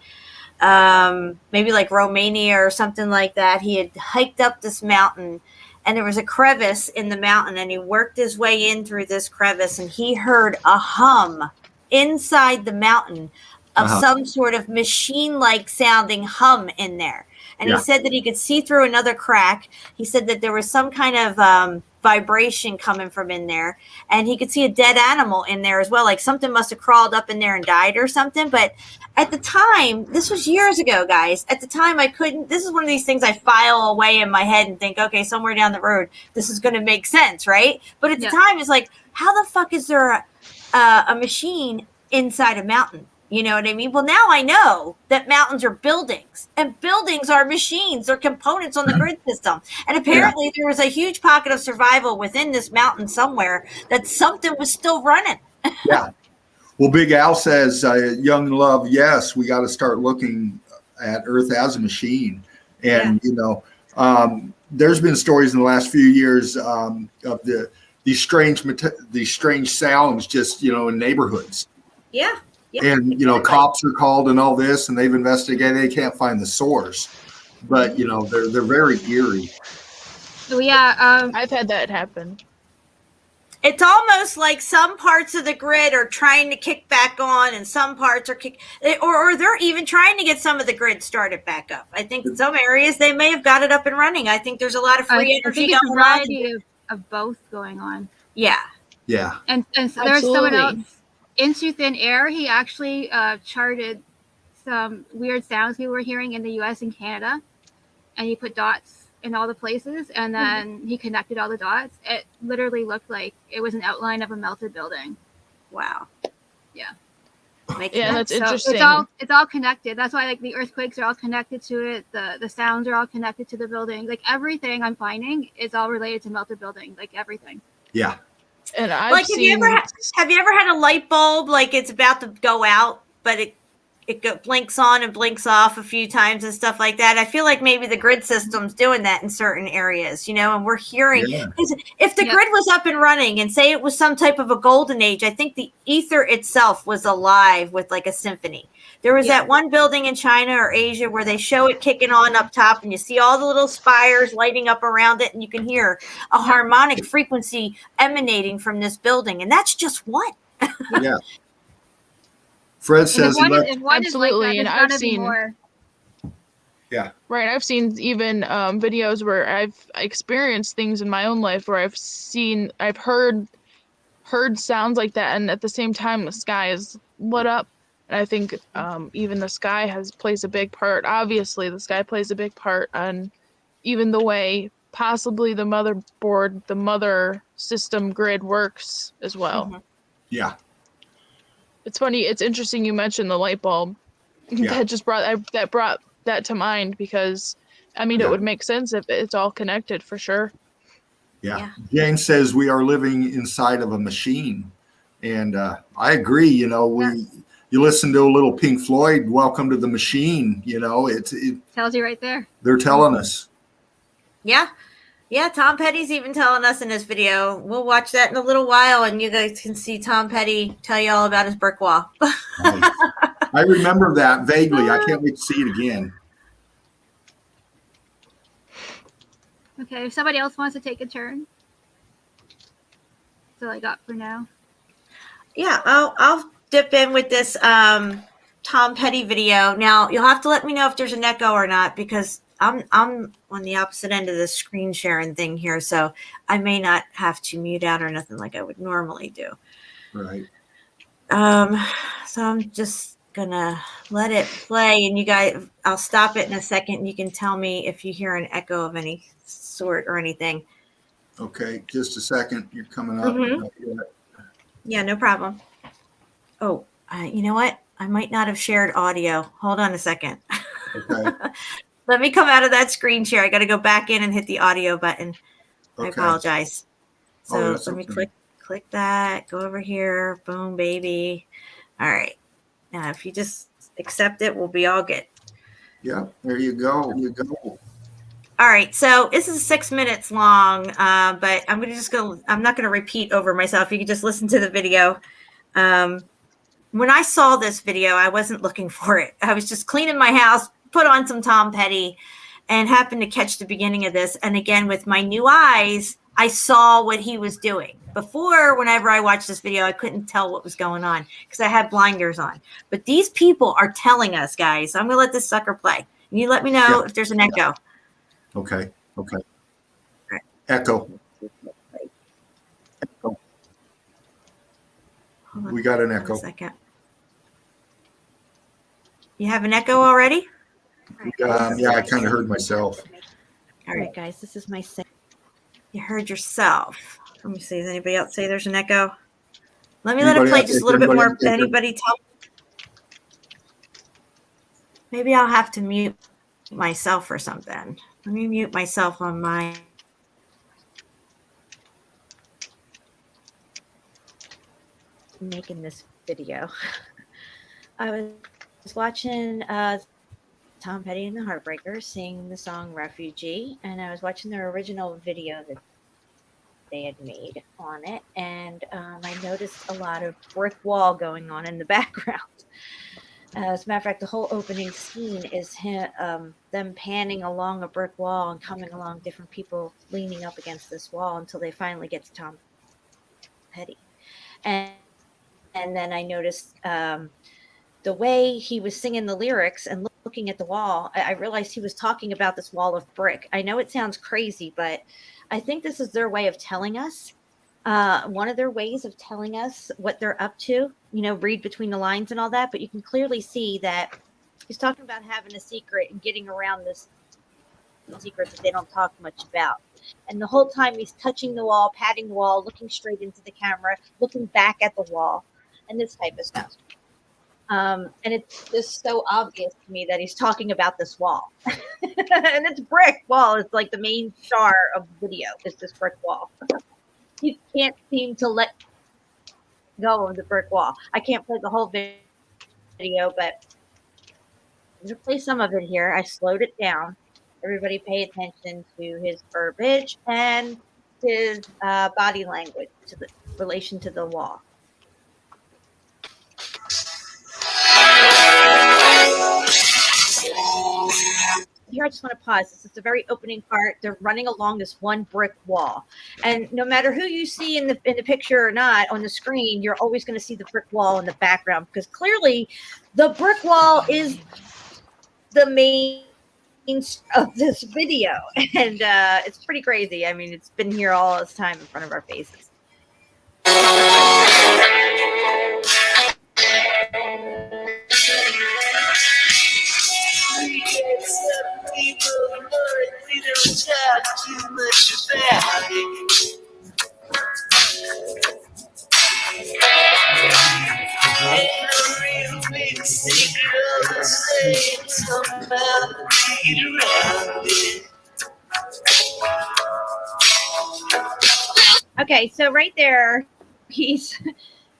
maybe like Romania or something like that. He had hiked up this mountain, and there was a crevice in the mountain, and he worked his way in through this crevice, and he heard a hum inside the mountain of some sort of machine-like sounding hum in there. And he said that he could see through another crack. He said that there was some kind of vibration coming from in there. And he could see a dead animal in there as well. Like something must have crawled up in there and died or something. But at the time, this was years ago, guys. At the time, I couldn't. This is one of these things I file away in my head and think, okay, somewhere down the road, this is going to make sense, right? But at the time, it's like, how the fuck is there a machine inside a mountain? You know what I mean? Well, now I know that mountains are buildings, and buildings are machines. They're components on the grid system. And apparently there was a huge pocket of survival within this mountain somewhere that something was still running. Yeah. Well, Big Al says, young love, yes, we got to start looking at Earth as a machine. And, you know, there's been stories in the last few years of these strange sounds just, you know, in neighborhoods. Yeah. And, you know, cops are called and all this, and they've investigated. They can't find the source. But, you know, they're very eerie. So, yeah. I've had that happen. It's almost like some parts of the grid are trying to kick back on, and some parts are or they're even trying to get some of the grid started back up. I think in some areas they may have got it up and running. I think there's a lot of free energy going on. I think it's a variety of both going on. Yeah. Yeah. And so there's someone else. Into Thin Air, he actually charted some weird sounds we were hearing in the US and Canada, and he put dots in all the places, and then he connected all the dots. It literally looked like it was an outline of a melted building. Wow. Yeah. That's interesting. It's all connected. That's why, like, the earthquakes are all connected to it. The sounds are all connected to the building. Like, everything I'm finding is all related to melted building. Like, everything. Yeah. And I've have you ever had a light bulb like it's about to go out, but it blinks on and blinks off a few times and stuff like that? I feel like maybe the grid system's doing that in certain areas, you know, and we're hearing if the grid was up and running and say it was some type of a golden age, I think the ether itself was alive with like a symphony. There was that one building in China or Asia where they show it kicking on up top, and you see all the little spires lighting up around it, and you can hear a harmonic frequency emanating from this building. And that's just one. Yeah. Fred says absolutely, and I've seen more. Yeah. Right. I've seen even videos where I've experienced things in my own life where I've heard sounds like that, and at the same time the sky is lit up. And I think even the sky plays a big part. Obviously, the sky plays a big part on even the way possibly the motherboard, the mother system grid works as well. Mm-hmm. Yeah. It's funny. It's interesting you mentioned the light bulb. Yeah. That brought that to mind, because I mean it would make sense if it's all connected for sure. Yeah. Jane says we are living inside of a machine, and I agree. You know, you listen to a little Pink Floyd, "Welcome to the Machine." You know, it tells you right there. They're telling us. Yeah. Yeah, Tom Petty's even telling us in his video. We'll watch that in a little while, and you guys can see Tom Petty tell you all about his brick wall. Nice. I remember that vaguely. I can't wait to see it again. Okay, if somebody else wants to take a turn. That's all I got for now. Yeah, I'll dip in with this Tom Petty video. Now, you'll have to let me know if there's an echo or not, because I'm on the opposite end of the screen sharing thing here, so I may not have to mute out or nothing like I would normally do. Right. So I'm just gonna let it play, and you guys, I'll stop it in a second, and you can tell me if you hear an echo of any sort or anything. Okay, just a second. You're coming up. Mm-hmm. Yeah, no problem. Oh, you know what? I might not have shared audio. Hold on a second. Okay. Let me come out of that screen share. I got to go back in and hit the audio button. I apologize. So let me click that. Go over here. Boom, baby. All right. Now, if you just accept it, we'll be all good. Yeah, there you go. All right. So this is 6 minutes long, but I'm not going to repeat over myself. You can just listen to the video. When I saw this video, I wasn't looking for it. I was just cleaning my house, put on some Tom Petty, and happened to catch the beginning of this. And again, with my new eyes, I saw what he was doing. Before, whenever I watched this video, I couldn't tell what was going on because I had blinders on. But these people are telling us, guys. I'm going to let this sucker play. You let me know if there's an echo. Okay. Right. Echo. We got an echo. A second. You have an echo already? Yeah, I kind of heard myself. All right, guys, this is my second. You heard yourself. Let me see. Does anybody else say there's an echo? Let me Anybody let it play else? just a little bit Anybody more. else say Anybody tell? Maybe I'll have to mute myself or something. Let me mute myself on my. Making this video. I was watching Tom Petty and the Heartbreakers sing the song Refugee, and I was watching their original video that they had made on it, and I noticed a lot of brick wall going on in the background. As a matter of fact, the whole opening scene is them panning along a brick wall and coming along different people leaning up against this wall until they finally get to Tom Petty. And then I noticed the way he was singing the lyrics and looking at the wall, I realized he was talking about this wall of brick. I know it sounds crazy, but I think this is their way of telling us. One of their ways of telling us what they're up to, read between the lines and all that. But you can clearly see that he's talking about having a secret and getting around this secret that they don't talk much about. And the whole time he's touching the wall, patting the wall, looking straight into the camera, looking back at the wall, and this type of stuff. And it's just so obvious to me that he's talking about this wall. And it's brick wall. It's like the main star of the video is this brick wall. You can't seem to let go of the brick wall. I can't play the whole video, but I'm going to play some of it here. I slowed it down. Everybody pay attention to his verbiage and his body language to the relation to the wall. Here, I just want to pause. This is the very opening part. They're running along this one brick wall, and no matter who you see in the picture or not on the screen, you're always going to see the brick wall in the background because clearly, the brick wall is the main of this video, and it's pretty crazy. I mean, it's been here all this time in front of our faces. We don't talk too much about it. Ain't no real big secret of the same. Somehow we get around it. Okay, so right there, he's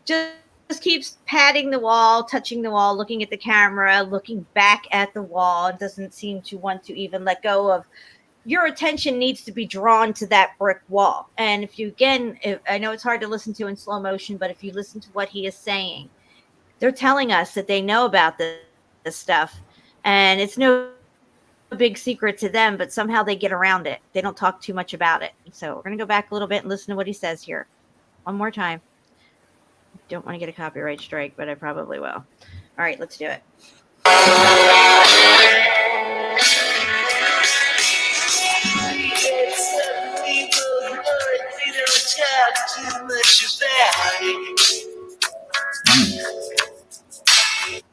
just keeps patting the wall, touching the wall, looking at the camera, looking back at the wall, and doesn't seem to want to even let go of. Your attention needs to be drawn to that brick wall. And I know it's hard to listen to in slow motion, but if you listen to what he is saying, they're telling us that they know about this stuff, and it's no big secret to them, but somehow they get around it. They don't talk too much about it. So we're going to go back a little bit and listen to what he says here. One more time. Don't want to get a copyright strike, but I probably will. All right, let's do it.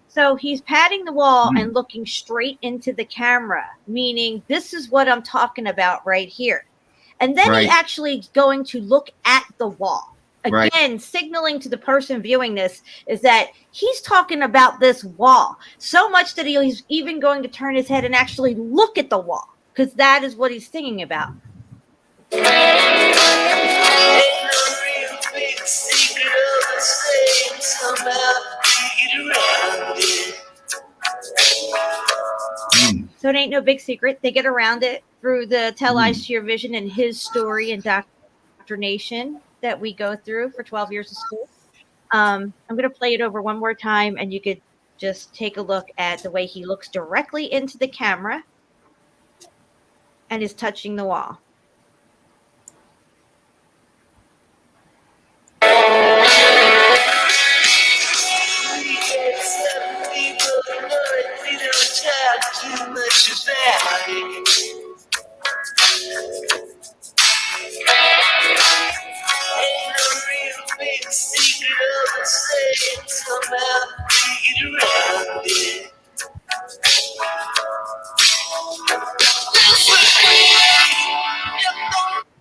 So he's patting the wall and looking straight into the camera, meaning this is what I'm talking about right here. And then he actually going to look at the wall. Again, signaling to the person viewing this is that he's talking about this wall so much that he's even going to turn his head and actually look at the wall because that is what he's thinking about. So it ain't no big secret. They get around it through the Tell Eyes to Your Vision and his story and Indoctrination that we go through for 12 years of school. I'm going to play it over one more time, and you could just take a look at the way he looks directly into the camera and is touching the wall.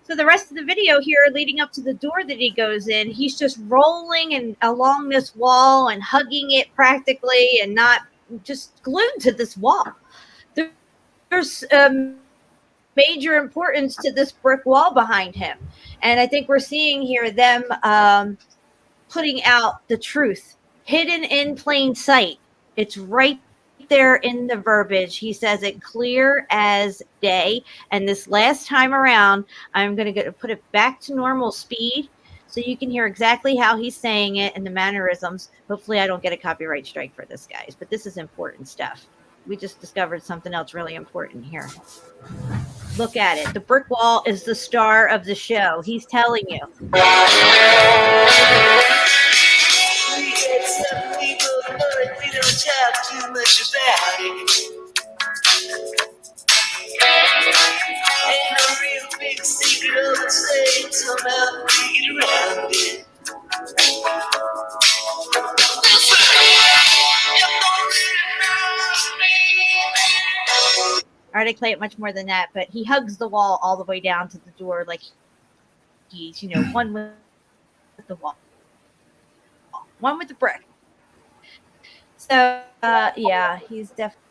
So the rest of the video here, leading up to the door that he goes in, he's just rolling and along this wall and hugging it practically, and not just glued to this wall. There's major importance to this brick wall behind him, and I think we're seeing here them putting out the truth, hidden in plain sight. It's right there in the verbiage. He says it clear as day. And this last time around, I'm going to put it back to normal speed so you can hear exactly how he's saying it and the mannerisms. Hopefully I don't get a copyright strike for this, guys, but this is important stuff. We just discovered something else really important here. Look at it. The brick wall is the star of the show. He's telling you. We get some people, but we don't talk too much about it. Ain't no real big secret of the same, somehow we get around it. I already play it much more than that, but he hugs the wall all the way down to the door like he's, you know, one with the wall. One with the brick. So, yeah, he's definitely.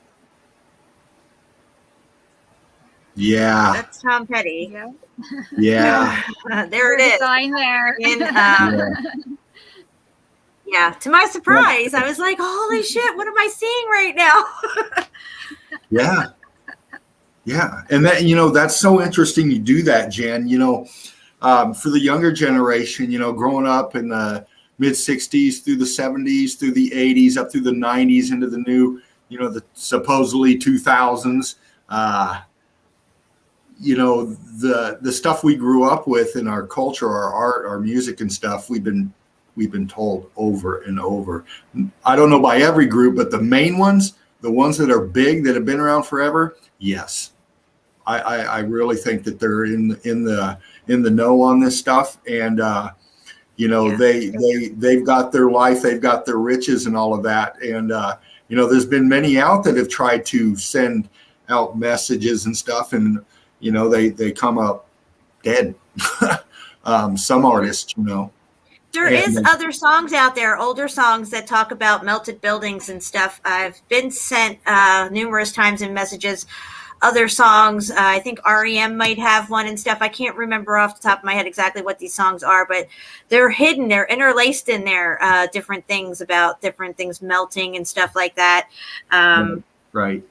Yeah. That's Tom Petty. Yeah. Yeah. There it is. Sign there. And, yeah, to my surprise, I was like, holy shit, what am I seeing right now? Yeah. Yeah. And that, you know, that's so interesting you do that, Jen. You know, for the younger generation, you know, growing up in the mid 60s through the 70s, through the 80s, up through the 90s, into the new, you know, the supposedly 2000s, you know, the stuff we grew up with in our culture, our art, our music and stuff, we've been told over and over. I don't know by every group, but the main ones, the ones that are big, that have been around forever, yes. I really think that they're in the know on this stuff, and you know, they've got their life, they've got their riches and all of that, and you know, there's been many out that have tried to send out messages and stuff, and you know, they come up dead. Some artists, you know. There is other songs out there, older songs that talk about melted buildings and stuff. I've been sent numerous times in messages. Other songs, I think REM might have one and stuff. I can't remember off the top of my head exactly what these songs are, but they're hidden. They're interlaced in there, different things about different things melting and stuff like that. Right.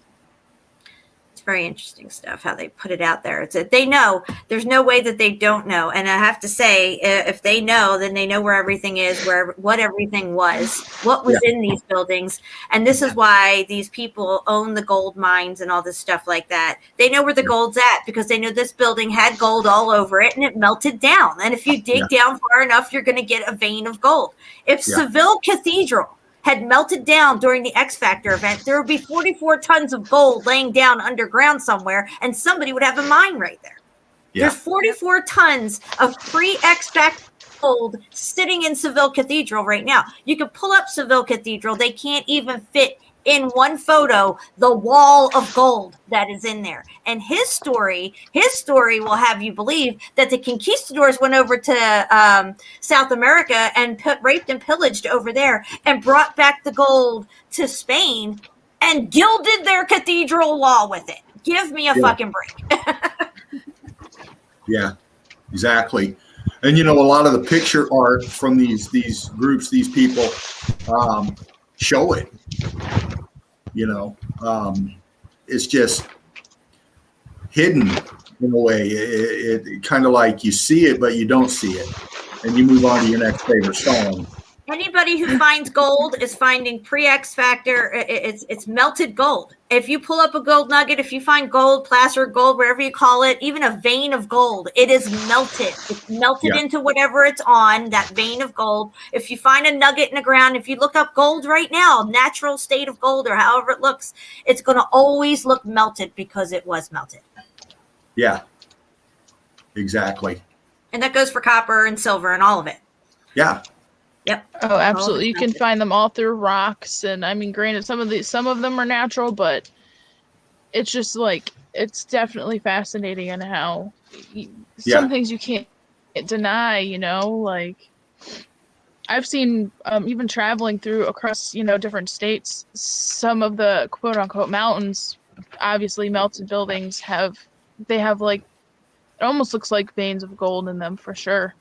It's very interesting stuff how they put it out there. It's they know. There's no way that they don't know. And I have to say, if they know, then they know where everything is, what everything was, what was in these buildings. And this is why these people own the gold mines and all this stuff like that. They know where the gold's at because they know this building had gold all over it and it melted down. And if you dig down far enough, you're going to get a vein of gold. If Seville Cathedral had melted down during the X Factor event, there would be 44 tons of gold laying down underground somewhere, and somebody would have a mine right there. Yeah. There's 44 tons of pre-X Factor gold sitting in Seville Cathedral right now. You could pull up Seville Cathedral. They can't even fit in one photo the wall of gold that is in there. And his story will have you believe that the conquistadors went over to South America and raped and pillaged over there and brought back the gold to Spain and gilded their cathedral wall with it. Give me a fucking break. Yeah, exactly. And you know, a lot of the picture art from these groups, these people, show it. You know, it's just hidden in a way. It kind of like you see it, but you don't see it, and you move on to your next favorite song. Anybody who finds gold is finding pre-X Factor. It's melted gold. If you pull up a gold nugget, if you find gold, placer gold, whatever you call it, even a vein of gold, it is melted. It's melted into whatever it's on, that vein of gold. If you find a nugget in the ground, if you look up gold right now, natural state of gold or however it looks, it's going to always look melted because it was melted. Yeah, exactly. And that goes for copper and silver and all of it. Yeah. Yep. Oh, absolutely. You can find them all through rocks, and I mean, granted, some of them are natural, but it's just like it's definitely fascinating in how some things you can't deny, like I've seen even traveling through across, different states, some of the quote unquote mountains, obviously melted buildings they have like, it almost looks like veins of gold in them for sure.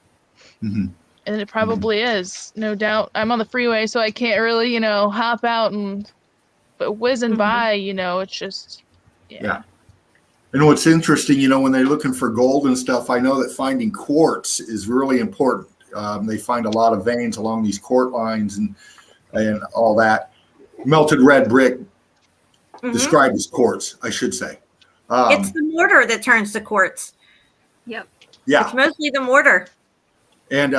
Mm-hmm. And it probably is, no doubt. I'm on the freeway, so I can't really, hop out but whizzing by, it's just, Yeah. And what's interesting, when they're looking for gold and stuff, I know that finding quartz is really important. They find a lot of veins along these quartz lines and all that. Melted red brick described as quartz, I should say. It's the mortar that turns to quartz. Yep. Yeah. It's mostly the mortar. And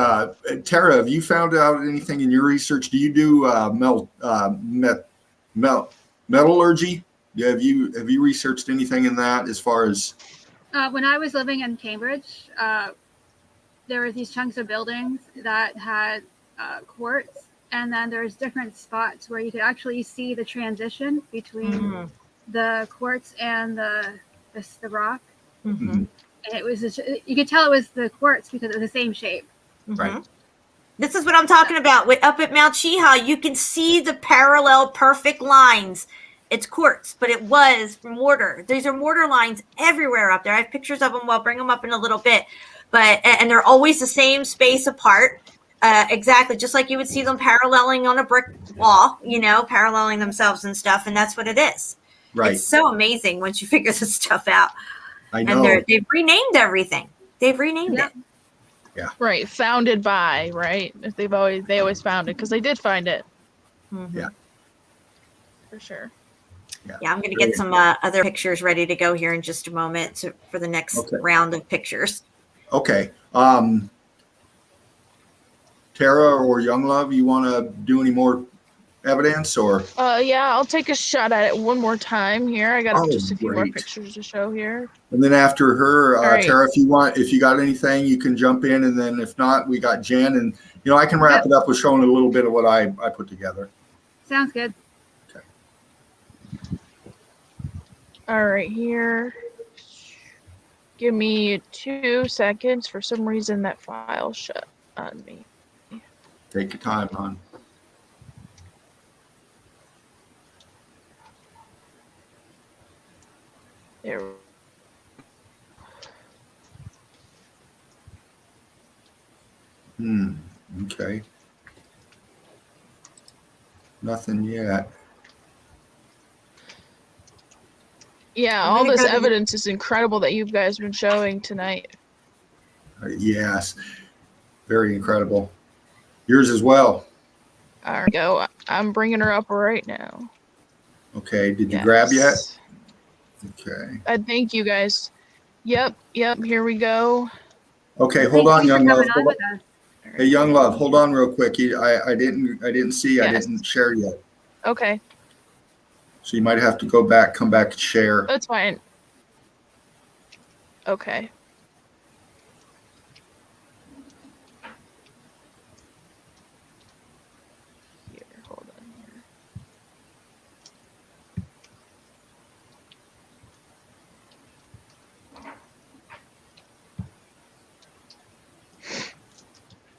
Tara, have you found out anything in your research? Do you do metallurgy? Have you researched anything in that as far as? When I was living in Cambridge, there were these chunks of buildings that had quartz, and then there's different spots where you could actually see the transition between the quartz and the rock. Mm-hmm. And it was you could tell it was the quartz because it was the same shape. Right. This is what I'm talking about. Up at Mount Cheeha, you can see the parallel perfect lines. It's quartz, but it was mortar. These are mortar lines everywhere up there. I have pictures of them. I'll bring them up in a little bit. And they're always the same space apart. Exactly. Just like you would see them paralleling on a brick wall, paralleling themselves and stuff. And that's what it is. Right. It's so amazing once you figure this stuff out. I know. And they've renamed everything. They've renamed it. Yeah. Right. Founded by, right? They always found it because they did find it. Mm-hmm. Yeah. For sure. Yeah, I'm going to get some other pictures ready to go here in just a moment for the next round of pictures. Okay. Tara or Young Love, you want to do any more evidence or? Yeah, I'll take a shot at it one more time here. I got just a few more great. pictures to show here. And then after her, right. Tara, if you got anything, you can jump in. And then if not, we got Jen. And, I can wrap it up with showing a little bit of what I put together. Sounds good. Okay. All right, here. Give me 2 seconds. For some reason, that file shut on me. Take your time, hon. There. Okay. Nothing yet. Yeah, all this evidence is incredible that you guys have been showing tonight. Yes. Very incredible. Yours as well. All right, go. I'm bringing her up right now. Okay. Did you grab yet? Yes. Okay. Thank you guys. Yep. Here we go. Okay, hold on, Young Love. Right. Hey, Young Love, hold on real quick. I didn't see. Yes. I didn't share yet. Okay, So you might have to come back and share. that's fine. Okay. Here, hold on here.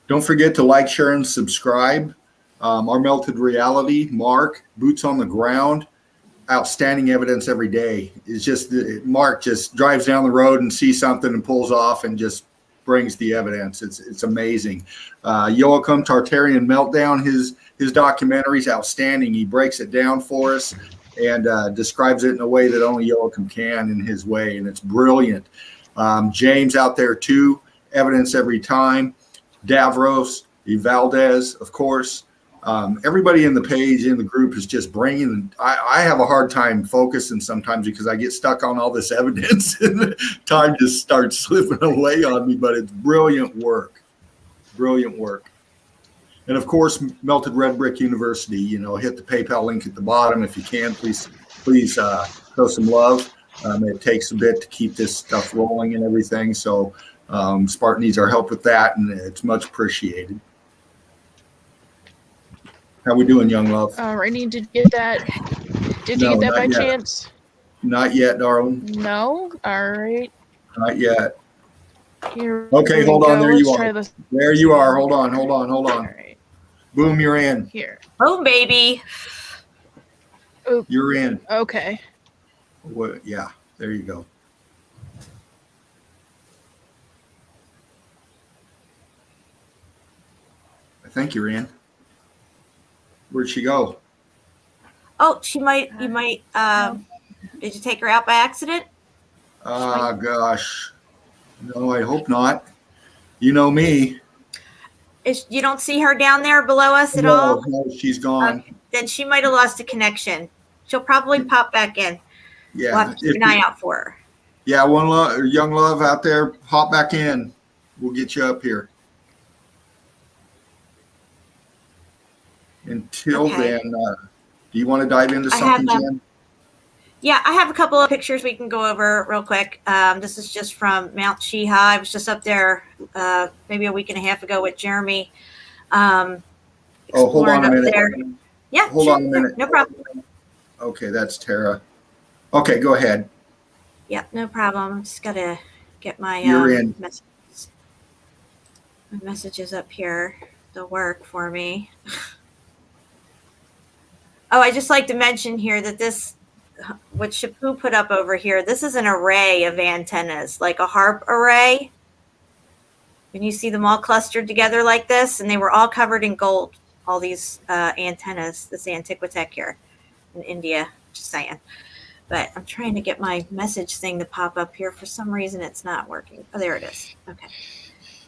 Don't forget to like, share, and subscribe. Our Melted Reality, Mark, boots on the ground, outstanding evidence every day. It's just Mark just drives down the road and sees something and pulls off and just brings the evidence. It's amazing. Joachim Tartarian Meltdown, his documentary is outstanding. He breaks it down for us and describes it in a way that only Joachim can in his way, and it's brilliant. James out there too, evidence every time. Davros, Valdez, of course. Everybody in the page, in the group is just bringing, I have a hard time focusing sometimes because I get stuck on all this evidence and time just starts slipping away on me, but it's brilliant work. Brilliant work. And of course, Melted Red Brick University, hit the PayPal link at the bottom. If you can, please show some love. It takes a bit to keep this stuff rolling and everything. So Spartan needs our help with that, and it's much appreciated. How we doing, Young Love? Alrighty, did you get that? Did you get that by chance? Not yet, darling. No? Alright. Not yet. Here Okay, we hold on. go. There you Let's are. try this. There you are. Hold on. All right. Boom, you're in. Here. Oh, baby. Oh, You're in. okay. What? Yeah, there you go. I think you're in. Where'd she go? Oh, you might, did you take her out by accident? Gosh. No, I hope not. You know me. You don't see her down there below us at all? No, she's gone. Then she might have lost a connection. She'll probably pop back in. Yeah. We'll have to keep an eye out for her. Yeah, young love out there, hop back in. We'll get you up here. Until then, do you want to dive into something, Jen? Yeah, I have a couple of pictures we can go over real quick. This is just from Mount Shiha. I was just up there maybe a week and a half ago with Jeremy. Hold on a minute. There. Yeah, hold on a minute. No problem. Okay, that's Tara. Okay, go ahead. Yeah, no problem. I'm just gotta get my messages. My messages up here. They'll work for me. Oh, I just like to mention here that what Shapu put up over here, this is an array of antennas, like a harp array. When you see them all clustered together like this, and they were all covered in gold, all these antennas, this Antiquitech here in India, just saying. But I'm trying to get my message thing to pop up here. For some reason, it's not working. Oh, there it is. Okay.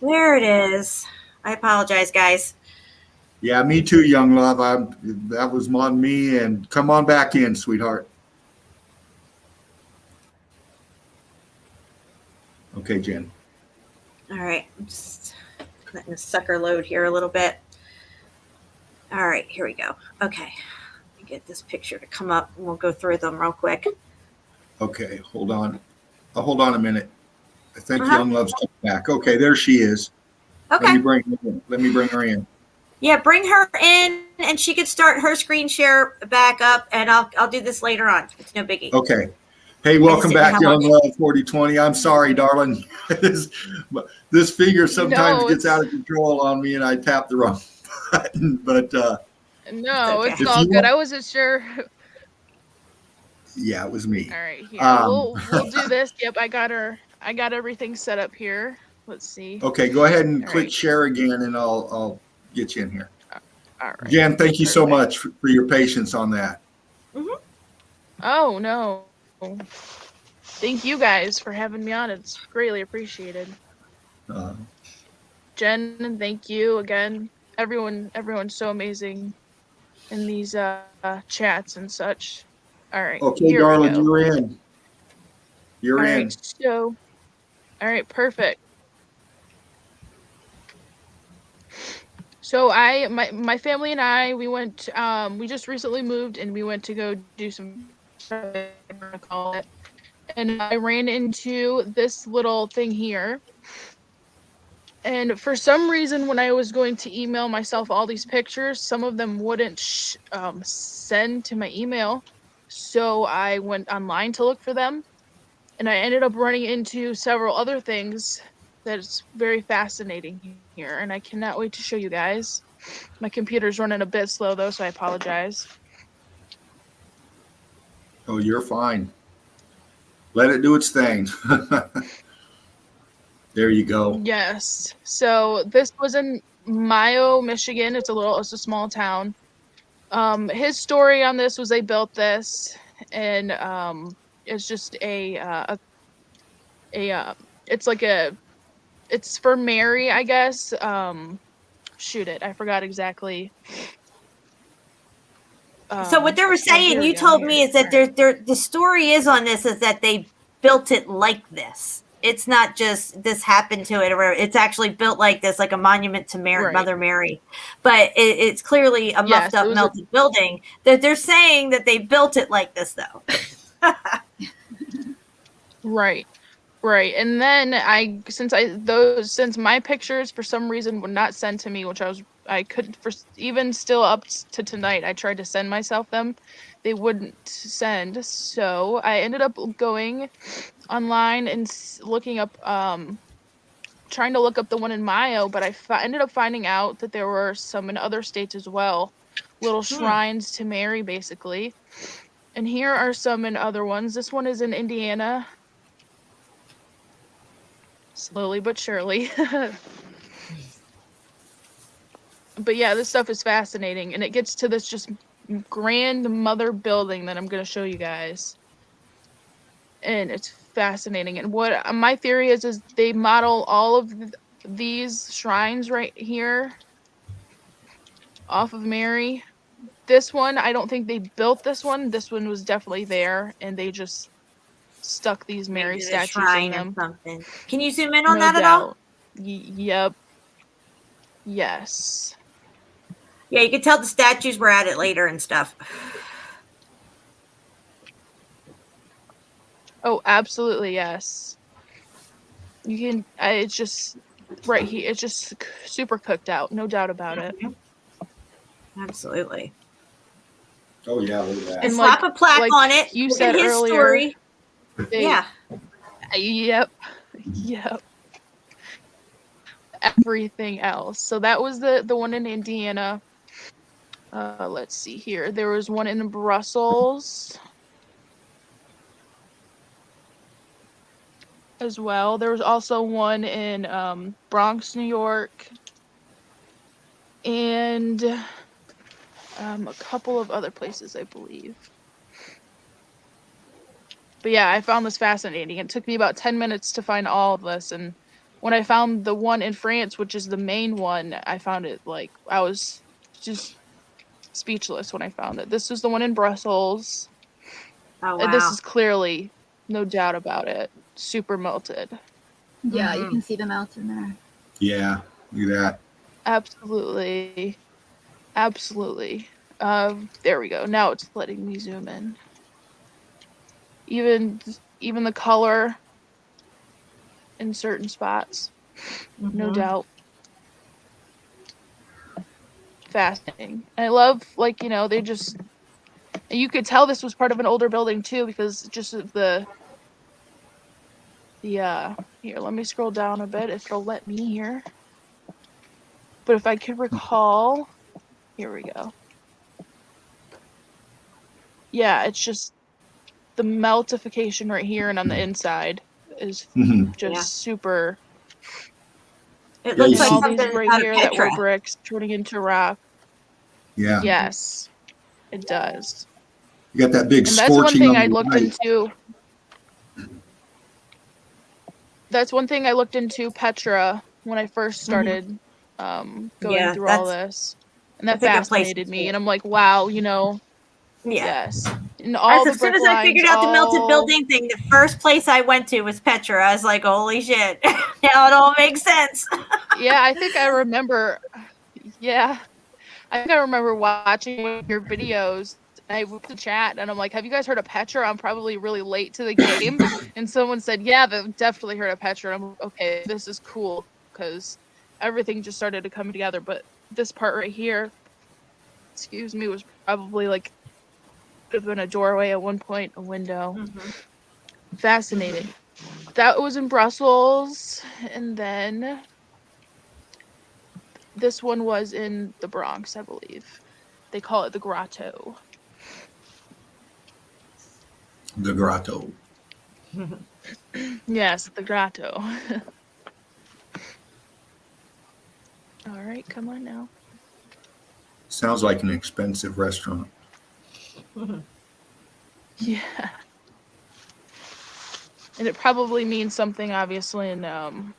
There it is. I apologize, guys. Yeah, me too, young love. That was on me, and come on back in, sweetheart. Okay, Jen. All right, I'm just letting the sucker load here a little bit. All right, here we go. Okay, let me get this picture to come up, and we'll go through them real quick. Okay, hold on. Hold on a minute. I think young love's coming back. Okay, there she is. Okay. Let me bring her in. Yeah, bring her in, and she could start her screen share back up, and I'll do this later on. It's no biggie. Okay. Hey, welcome back, young love 4020. I'm sorry, darling. This finger sometimes gets out of control on me, and I tap the wrong button. But no, it's all good. I wasn't sure. Yeah, it was me. All right, here we'll do this. Yep, I got everything set up here. Let's see. Okay, go ahead and click share again, and I'll get you in here. All right. Jen, thank you so much for your patience on that. Mm-hmm. Oh, no. Thank you guys for having me on. It's greatly appreciated. Jen, thank you again. Everyone's so amazing in these chats and such. All right. Okay, darling, you're in. You're in. Right, so, all right, perfect. So my family and I, we went, we just recently moved, and we went to go do some, call it, and I ran into this little thing here. And for some reason, when I was going to email myself all these pictures, some of them wouldn't send to my email. So I went online to look for them, and I ended up running into several other things that's very fascinating here, and I cannot wait to show you guys. My computer's running a bit slow though, so I apologize. Oh, you're fine. Let it do its thing. There you go. Yes. So this was in Mayo, Michigan. It's a small town. His story on this was they built this, and it's just it's for Mary, I guess. I forgot exactly. So what they were saying, you told me, is that the story is on this is that they built it like this. It's not just this happened to it, or it's actually built like this, like a monument to Mother Mary. But it's clearly a muffed up, melted building. That they're saying that they built it like this, though. Right. And then since my pictures for some reason would not send to me, which I couldn't, even still up to tonight, I tried to send myself them. They wouldn't send. So I ended up going online and looking up trying to look up the one in Mayo, but I ended up finding out that there were some in other states as well. Little shrines to Mary, basically. And here are some in other ones. This one is in Indiana. Slowly but surely. But yeah, this stuff is fascinating. And it gets to this just grand mother building that I'm going to show you guys. And it's fascinating. And what my theory is they model all of these shrines right here off of Mary. This one, I don't think they built this one. This one was definitely there, and they just stuck these Mary statues in them. Or something. Can you zoom in on that at all? Yep. Yes. Yeah, you could tell the statues were at it later and stuff. Oh, absolutely, yes. You can, it's just right here. It's just super cooked out. No doubt about it. Absolutely. Oh, yeah, look at that. And slap a plaque on it. You said his earlier. Story. Yeah. Yep. Everything else. So that was the one in Indiana. Let's see here. There was one in Brussels as well. There was also one in Bronx, New York, and a couple of other places, I believe. But yeah, I found this fascinating. It took me about 10 minutes to find all of this, and when I found the one in France, which is the main one, I found it like I was just speechless when I found it. This is the one in Brussels. Oh, wow. And this is clearly, no doubt about it, super melted. Yeah, you can see the melt in there. Yeah, look at that. Absolutely. Absolutely. There we go. Now it's letting me zoom in. Even the color in certain spots. No doubt. Fascinating. And I love, like, you know, they just, you could tell this was part of an older building too, because just of the here, let me scroll down a bit if it'll let me here. But if I could recall, here we go. Yeah, it's just the meltification right here and on the inside is just super. It looks like all something these right here that were bricks turning into rock. Yeah. Yes, it does. You got that big and that's one scorching thing on I the looked right. into. That's one thing I looked into Petra when I first started going through all this. And that fascinated me. And I'm like, wow, you know. Yeah. Yes. And all the as soon as I figured out the melted building thing, the first place I went to was Petra. I was like, holy shit. Now it all makes sense. Yeah, I think I remember. Yeah. I think I remember watching your videos. I went to chat and I'm like, have you guys heard of Petra? I'm probably really late to the game. And someone said, yeah, they've definitely heard of Petra. I'm like, okay, this is cool because everything just started to come together. But this part right here, excuse me, was probably like, could have been a doorway at one point, a window. Fascinating. That was in Brussels. And then this one was in the Bronx, I believe. They call it the Grotto. The Grotto. Yes, the Grotto. All right, come on now. Sounds like an expensive restaurant. Yeah. And it probably means something, obviously, in, I don't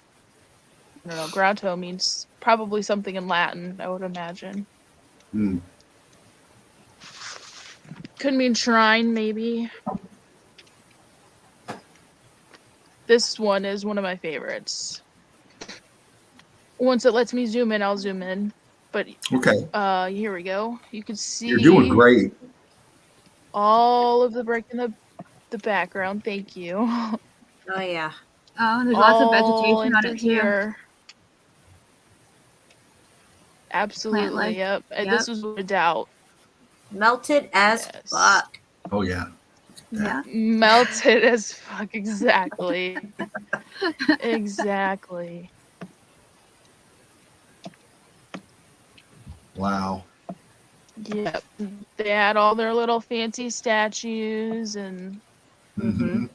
know, Grotto means probably something in Latin, I would imagine. Could mean shrine, maybe. This one is one of my favorites. Once it lets me zoom in, I'll zoom in. But okay. Here we go. You can see you're doing great. All of the brick in the background. Thank you. Oh yeah. Oh, there's lots of vegetation on it here. Absolutely. Yep. And this was a doubt. Melted as fuck. Oh yeah. Yeah. Melted as fuck. Exactly. Exactly. Wow. Yep. They had all their little fancy statues, and Mm-hmm.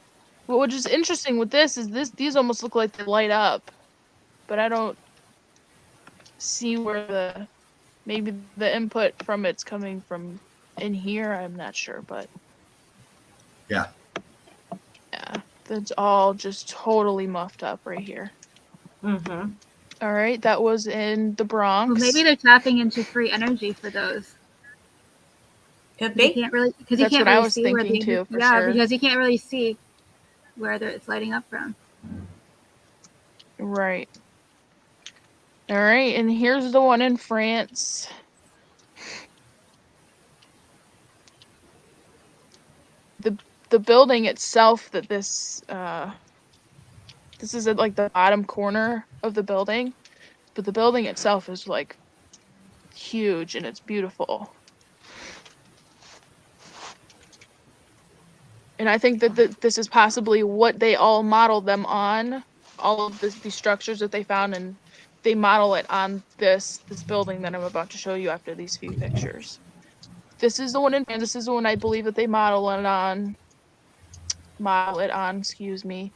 which is interesting with this is these almost look like they light up, but I don't see where maybe the input from it's coming from in here. I'm not sure, but Yeah. yeah, that's all just totally muffed up right here. Mm-hmm. All right, that was in the Bronx. Well, maybe they're tapping into free energy for those. Could You be. can't really, because That's you can't what I really was see where thinking the too, for sure. because you can't really see where it's lighting up from. Right. All right, and here's the one in France. The building itself that this is at like the bottom corner of the building, but the building itself is like huge and it's beautiful. And I think that this is possibly what they all modeled them on, all of these structures that they found, and they model it on this building that I'm about to show you after these few pictures. This is the one in France. This is the one I believe that they model it on, excuse me.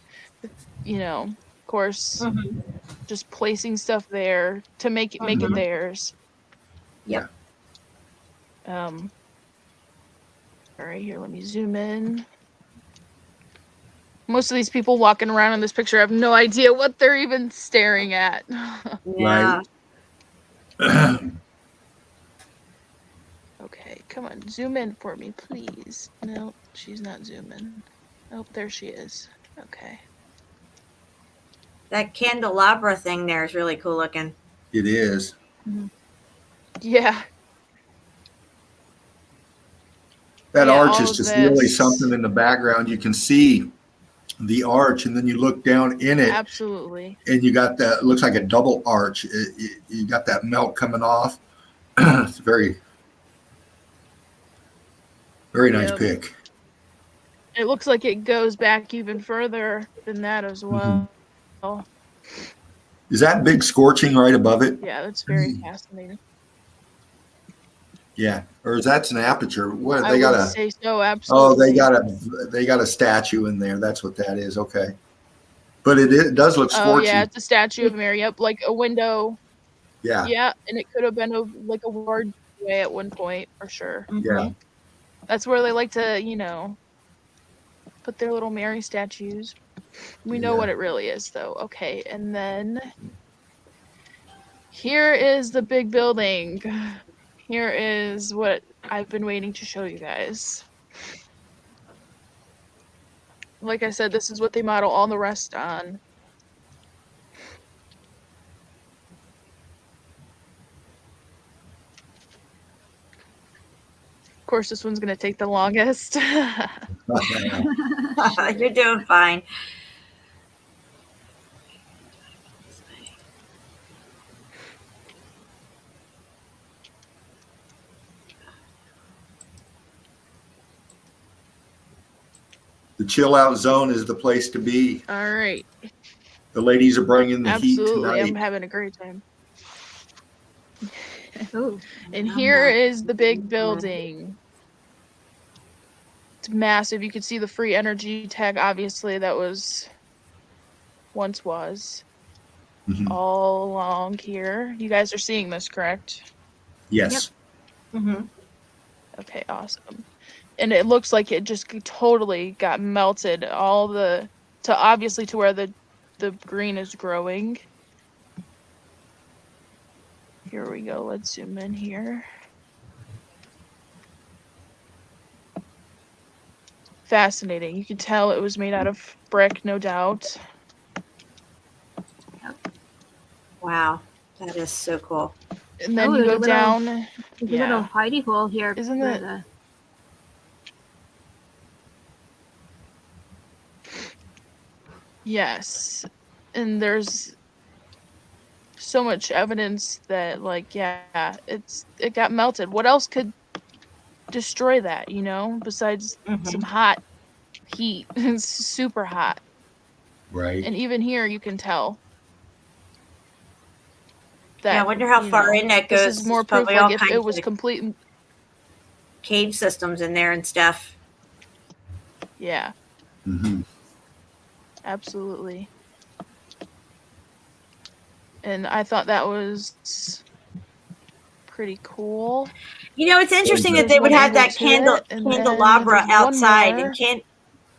You know, of course, just placing stuff there to make it theirs. Yeah. All right, here, let me zoom in. Most of these people walking around in this picture have no idea what they're even staring at. Yeah. Okay, come on, zoom in for me, please. No, she's not zooming. Oh, there she is. Okay. That candelabra thing there is really cool looking. It is. Yeah. That Yeah, arch all is of just really this. something in the background. You can see the arch, and then you look down in it, Absolutely. and you got that. It looks like a double arch. You got that melt coming off. It's very, very nice Yep. pick. It looks like it goes back even further than that as well. Is that big scorching right above it? Yeah, that's very fascinating. Yeah, or is that an aperture? What I they got would a? say so, Oh, absolutely. they got a statue in there. That's what that is. Okay, but it does look scorching. Oh yeah, it's a statue of Mary. Yep, like a window. Yeah. Yeah, and it could have been like a ward way at one point for sure. Yeah. That's where they like to, put their little Mary statues. We know what it really is, though. Okay, and then here is the big building. Here is what I've been waiting to show you guys. Like I said, this is what they model all the rest on. Of course, this one's going to take the longest. You're doing fine. The chill out zone is the place to be. All right. The ladies are bringing the heat Absolutely, tonight. I'm having a great time. Ooh. And here is the big building. It's massive. You can see the free energy tag, obviously, that once was. All along here. You guys are seeing this, correct? Yes. Yep. Okay, awesome. And it looks like it just totally got melted. Obviously to where the green is growing. Here we go. Let's zoom in here. Fascinating. You can tell it was made out of brick, no doubt. Wow, that is so cool. And then you go down. There's a little hidey hole here. Isn't it? Yes. And there's so much evidence that, like, it got melted. What else could destroy that, besides some hot heat? It's super hot. Right. And even here you can tell. that. Yeah, I wonder how far in that goes. This is more There's proof, probably all like if kinds it was of complete. cave systems in there and stuff. Yeah, Mm-hmm. absolutely. And I thought that was pretty cool. You know, it's interesting that There's they would one have angle that to it, and then candelabra there's one outside, more.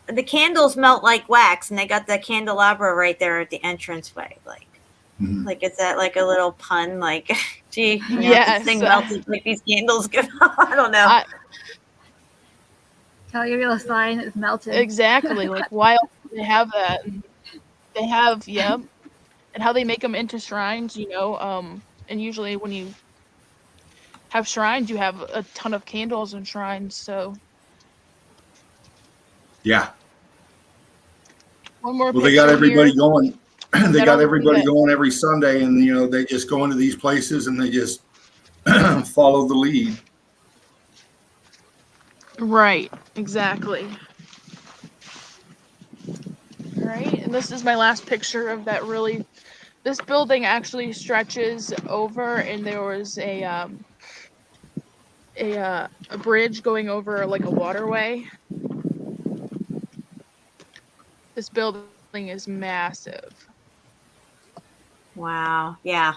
and the candles melt like wax, and they got the candelabra right there at the entranceway. Like is that like a little pun? Like, gee, you know, Yes. this thing melted like these candles go. I don't know. Tell you real sign it's melted. Exactly. Like, why else do they have that? And they have, yep. And how they make them into shrines, you know. And usually when you have shrines, you have a ton of candles in shrines. So Yeah. one more. Well, they got everybody here. going. They That'll got be everybody it. going every Sunday, and you know they just go into these places and they just follow the lead. Right. Exactly. Right. And this is my last picture of that. Really, this building actually stretches over, and there was a bridge going over like a waterway. This building is massive. Wow. Yeah.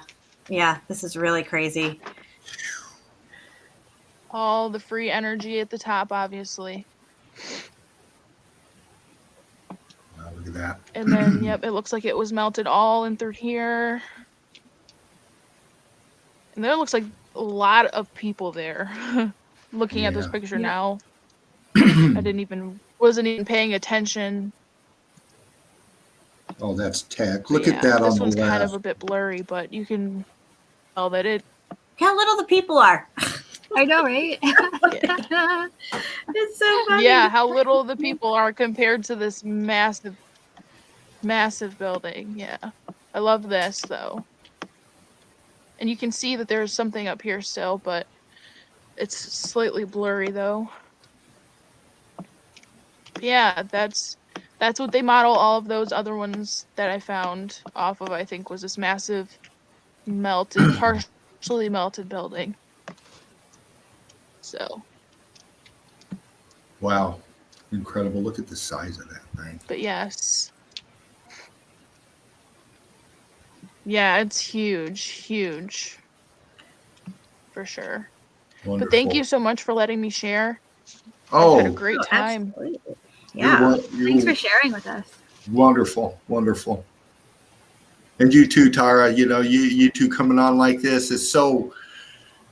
Yeah. This is really crazy. All the free energy at the top, obviously. Wow, look at that. And then, yep, it looks like it was melted all in through here. And there looks like a lot of people there. Looking at this picture now, wasn't even paying attention. Oh, that's tech. But Look yeah, at that this on one's the left. kind of a bit blurry, but you can tell that it. Look how little the people are. I know, right? Yeah. It's so funny. Yeah, how little the people are compared to this massive building. Yeah. I love this though. And you can see that there's something up here still, but it's slightly blurry though. Yeah, that's what they model all of those other ones that I found off of. I think was this massive melted, partially melted building. So. Wow, incredible! Look at the size of that thing. But yes. Yeah, it's huge. For sure. Wonderful. But thank you so much for letting me share. Oh, I've had a great time. Absolutely. Yeah. Thanks for sharing with us. Wonderful. And you too, Tara. You know, you two coming on like this is so,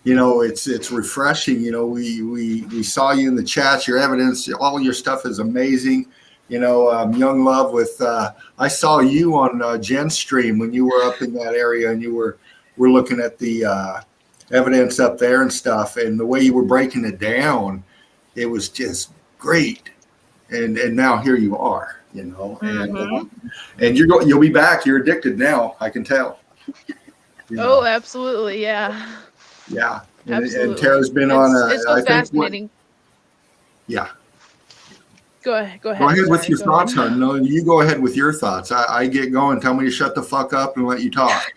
you know, it's refreshing. You know, we saw you in the chats. Your evidence, all your stuff is amazing. You know, Young Love with I saw you on Jen's stream when you were up in that area and you were looking at the evidence up there and stuff, and the way you were breaking it down, it was just great. And now here you are, you know, and you'll be back. You're addicted now, I can tell. You know? Oh, absolutely, yeah. Yeah, Absolutely. and Tara's been It's so fascinating. Yeah. Go ahead. Go ahead with your thoughts, hon. No, you go ahead with your thoughts. I get going. Tell me to shut the fuck up and let you talk.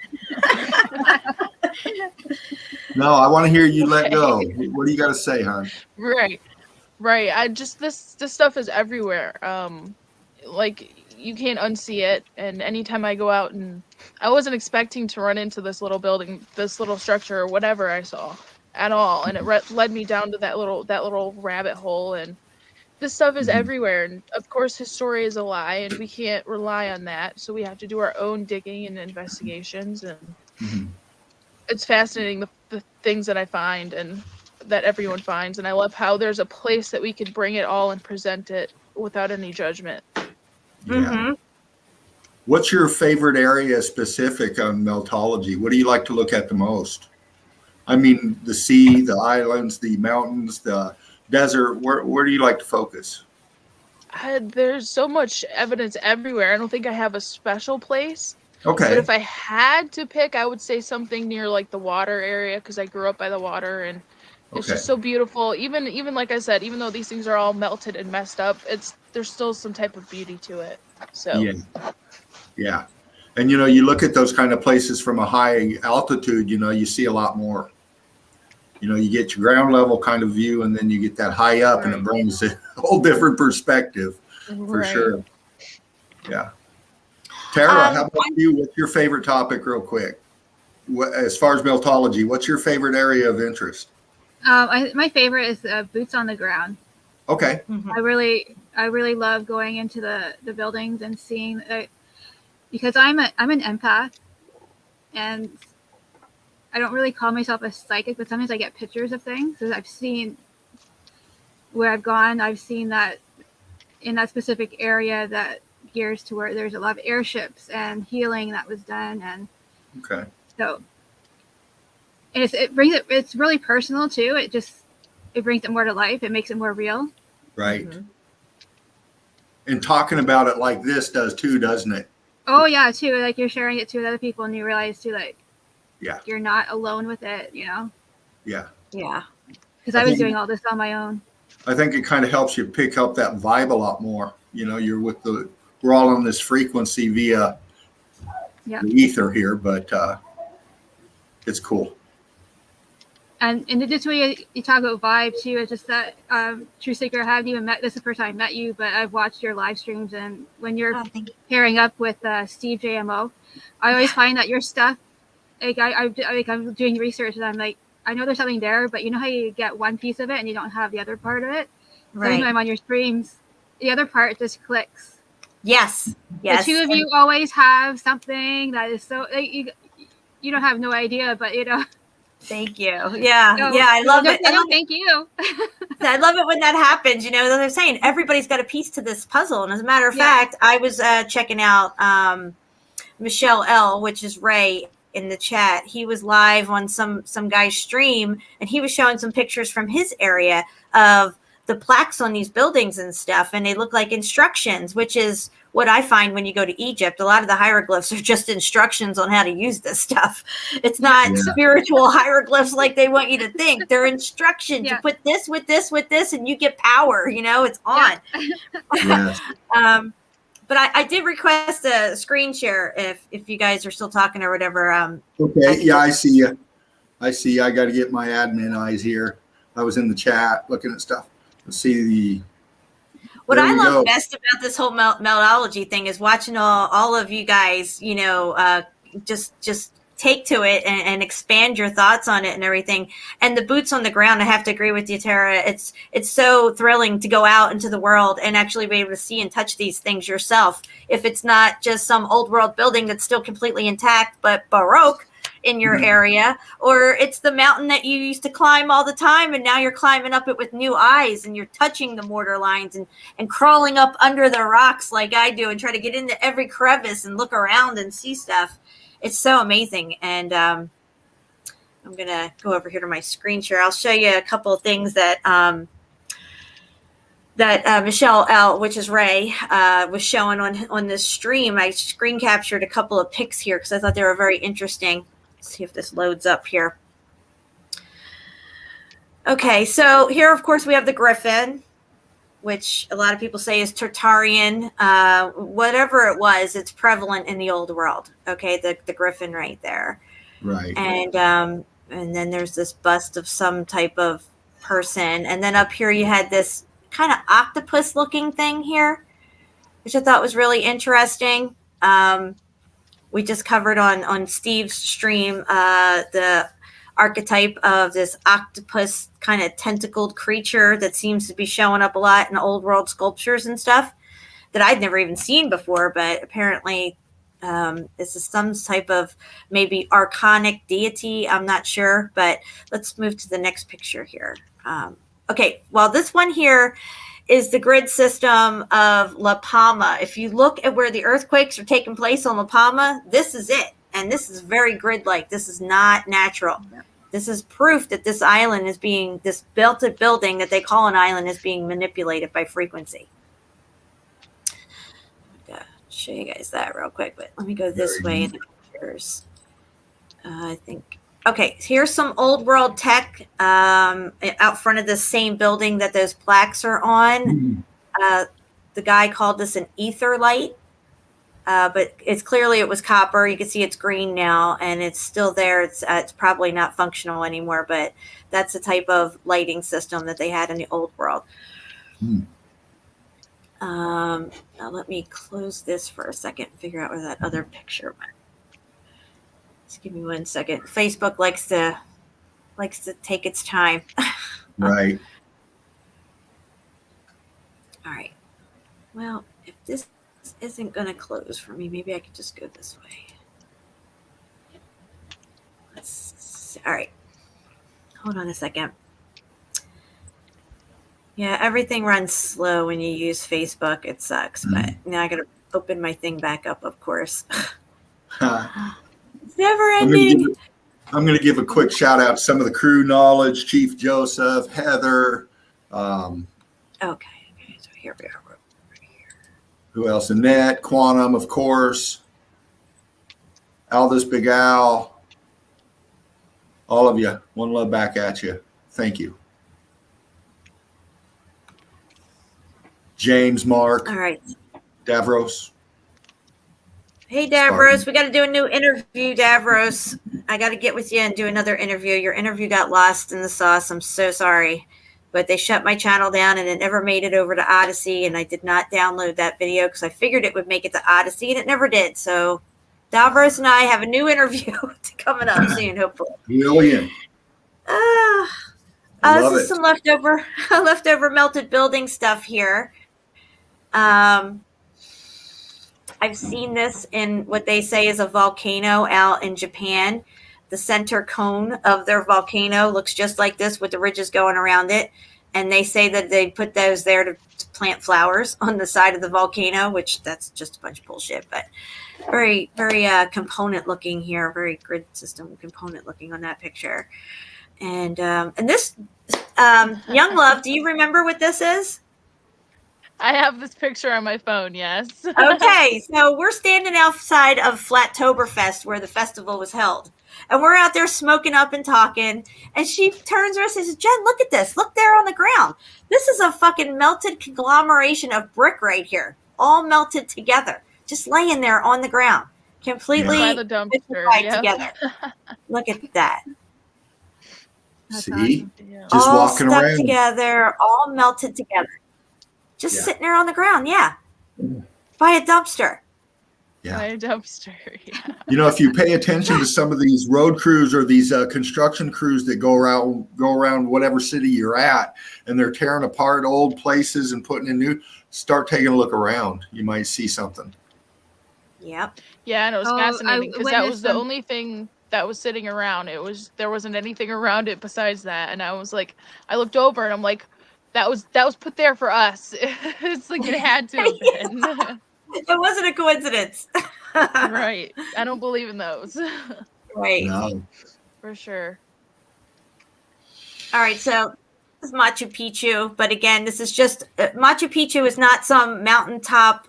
No, I want to hear you let go. What do you got to say, hon? Right. I just this stuff is everywhere. Like you can't unsee it. And anytime I go out, and I wasn't expecting to run into this little building, this little structure, or whatever I saw at all, and it led me down to that little rabbit hole. And this stuff is everywhere, and of course his story is a lie, and we can't rely on that, so we have to do our own digging and investigations. And it's fascinating the things that I find and that everyone finds, and I love how there's a place that we could bring it all and present it without any judgment. Yeah. What's your favorite area specific on meltology? What do you like to look at the most? I mean, the sea, the islands, the mountains, the desert. Where do you like to focus? There's so much evidence everywhere. I don't think I have a special place. Okay. But if I had to pick, I would say something near like the water area, because I grew up by the water, and it's just so beautiful. Even like I said, even though these things are all melted and messed up, there's still some type of beauty to it. So yeah. And, you look at those kind of places from a high altitude, you see a lot more. You get your ground level kind of view, and then you get that high up, and it brings a whole different perspective for sure. Yeah. Tara, how about you? What's your favorite topic, real quick? As far as meltology, what's your favorite area of interest? My favorite is boots on the ground. Okay. I really love going into the buildings and seeing because I'm an empath, and I don't really call myself a psychic, but sometimes I get pictures of things. So I've seen where I've gone. I've seen that in that specific area that gears to where there's a lot of airships and healing that was done, and so and it's really personal too. It brings it more to life. It makes it more real. Right. And talking about it like this does too, doesn't it? Oh yeah, too. Like you're sharing it to other people, and you realize too, like, you're not alone with it. Yeah. Yeah. Because I was doing all this on my own. I think it kind of helps you pick up that vibe a lot more. You're we're all on this frequency via the ether here, but it's cool. And just when you talk about vibe too, it's just that True Seeker, I haven't even met. This is the first time I met you, but I've watched your live streams, and when you're pairing up with Steve JMO, I always find that your stuff. Like I'm doing research, and I'm like, I know there's something there, but you know how you get one piece of it and you don't have the other part of it. Right. So when I'm on your streams, the other part just clicks. Yes. The two of you always have something that is so you don't have no idea, but Thank you. Yeah. I love it. Thank you. I love it when that happens. They're saying everybody's got a piece to this puzzle. And as a matter of fact, I was checking out Michelle L, which is Ray in the chat. He was live on some guy's stream, and he was showing some pictures from his area of the plaques on these buildings and stuff. And they look like instructions, which is what I find when you go to Egypt. A lot of the hieroglyphs are just instructions on how to use this stuff. It's not spiritual hieroglyphs like they want you to think. They're instructions. You put this with this with this, and you get power. It's on. Yes. But I did request a screen share if you guys are still talking or whatever. Okay. I see you. I got to get my admin eyes here. I was in the chat looking at stuff. Let's see What I love best about this whole meltology thing is watching all of you guys, just take to it and expand your thoughts on it and everything. And the boots on the ground, I have to agree with you, Tara. It's so thrilling to go out into the world and actually be able to see and touch these things yourself. If it's not just some old world building that's still completely intact, but Baroque in your area, or it's the mountain that you used to climb all the time, and now you're climbing up it with new eyes, and you're touching the mortar lines and crawling up under the rocks like I do and try to get into every crevice and look around and see stuff. It's so amazing. And I'm going to go over here to my screen share. I'll show you a couple of things that Michelle L, which is Ray, was showing on this stream. I screen captured a couple of pics here because I thought they were very interesting. Let's see if this loads up here. Okay, so here, of course, we have the griffin, which a lot of people say is Tartarian. Whatever it was, it's prevalent in the old world. Okay, the griffin right there. Right. And then there's this bust of some type of person. And then up here you had this kind of octopus-looking thing here, which I thought was really interesting. We just covered on Steve's stream the archetype of this octopus kind of tentacled creature that seems to be showing up a lot in old world sculptures and stuff that I'd never even seen before, but apparently this is some type of maybe archonic deity. I'm not sure, but let's move to the next picture here. Okay, well, this one here is the grid system of La Palma. If you look at where the earthquakes are taking place on La Palma, this is it. And this is very grid-like. This is not natural. This is proof that this island is being, this belted building that they call an island is being manipulated by frequency. I'm gonna show you guys that real quick, but let me go this way in the pictures. I think, okay, here's some old world tech out front of the same building that those plaques are on. The guy called this an ether light. but it's clearly it was copper. You can see it's green now, and it's still there. It's probably not functional anymore, but that's the type of lighting system that they had in the old world. Now let me close this for a second and figure out where that other picture went. Just give me 1 second. Facebook likes to take its time. Right. All right. Well, if this isn't going to close for me, maybe I could just go this way. Let's see. All right. Hold on a second. Yeah, everything runs slow when you use Facebook. It sucks, but now I got to open my thing back up, of course. It's never ending. I'm going to give a quick shout out to some of the crew knowledge, Chief Joseph, Heather. Okay, so here we are. Right here. Who else? Annette, Quantum, of course. Aldous, Big Al. All of you. One love back at you. Thank you. James, Mark. All right. Davros. Hey, Davros, we got to do a new interview, Davros. I got to get with you and do another interview. Your interview got lost in the sauce. I'm so sorry. But they shut my channel down and it never made it over to Odyssey. And I did not download that video because I figured it would make it to Odyssey and it never did. So Davros and I have a new interview coming up soon, hopefully. Brilliant. This is some leftover melted building stuff here. I've seen this in what they say is a volcano out in Japan. The center cone of their volcano looks just like this with the ridges going around it. And they say that they put those there to plant flowers on the side of the volcano, which that's just a bunch of bullshit, but very, very component looking here, very grid system component looking on that picture. And this, Young Love, do you remember what this is? I have this picture on my phone, yes. Okay, so we're standing outside of Flattoberfest where the festival was held. And we're out there smoking up and talking. And she turns around and says, Jen, look at this. Look there on the ground. This is a fucking melted conglomeration of brick right here. All melted together. Just laying there on the ground. Completely by the dumpster, together. Look at that. See? Awesome. Yeah. Just all walking stuck around. together, all melted together. Just sitting there on the ground, by a dumpster. Yeah. By a dumpster, yeah. You know, if you pay attention to some of these road crews or these construction crews that go around whatever city you're at, and they're tearing apart old places and putting in new, start taking a look around. You might see something. Yep. Yeah, and it was fascinating because that was the them. only thing that was sitting around. There wasn't anything around it besides that, and I was like, I looked over and I'm like, that was put there for us. It's like it had to have been. It wasn't a coincidence. Right. I don't believe in those. Right. No. For sure. All right, so this is Machu Picchu, but again, this is just Machu Picchu is not some mountaintop,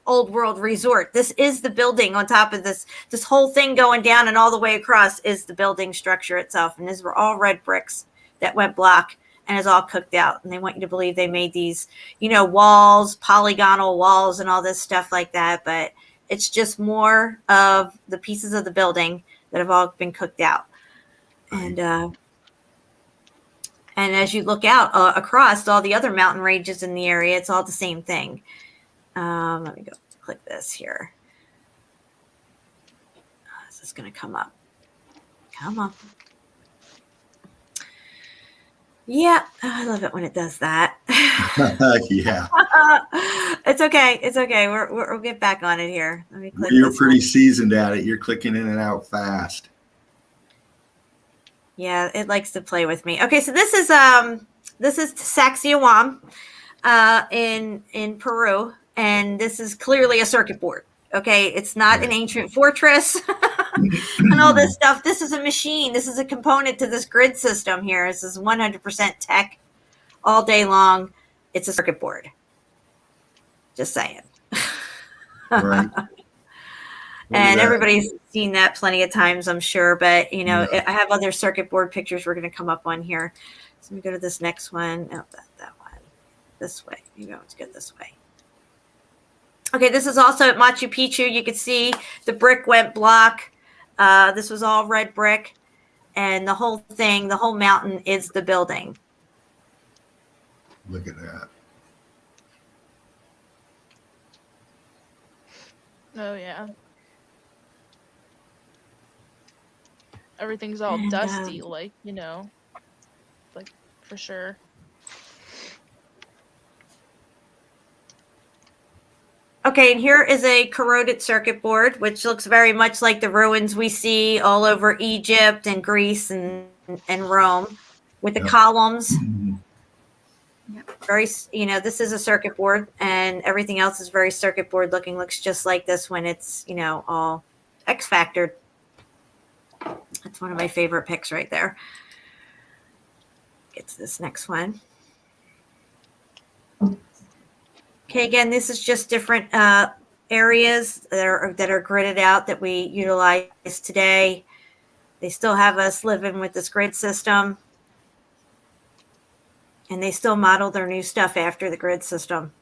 old world resort. This is the building on top of this whole thing going down and all the way across is the building structure itself. And these were all red bricks that went black. And it's all cooked out. And they want you to believe they made these, walls, polygonal walls and all this stuff like that. But it's just more of the pieces of the building that have all been cooked out. And as you look out across all the other mountain ranges in the area, it's all the same thing. Let me go click this here. This is going to come up. Come on. Yeah, I love it when it does that. Yeah. It's okay. It's okay. We'll get back on it here. Let me click. You're pretty seasoned at it. You're clicking in and out fast. Yeah, it likes to play with me. Okay, so this is Sacsayhuam in Peru, and this is clearly a circuit board. Okay, it's not an ancient fortress and all this stuff. This is a machine. This is a component to this grid system here. This is 100% tech all day long. It's a circuit board. Just saying. Right. And everybody's seen that plenty of times, I'm sure. But, I have other circuit board pictures we're going to come up on here. So let me go to this next one. Oh, that one. This way. Maybe I want to go this way. Okay, this is also at Machu Picchu. You can see the brick went block. This was all red brick. And the whole thing, the whole mountain is the building. Look at that. Oh yeah. Everything's all And, dusty, like, you know, like for sure. Okay, and here is a corroded circuit board, which looks very much like the ruins we see all over Egypt and Greece and Rome, with the columns. Very, you know, this is a circuit board, and everything else is very circuit board looking. Looks just like this when it's, you know, all X factored. That's one of my favorite pics right there. Get to this next one. Okay, again, this is just different areas that are gridded out that we utilize today. They still have us living with this grid system. And they still model their new stuff after the grid system.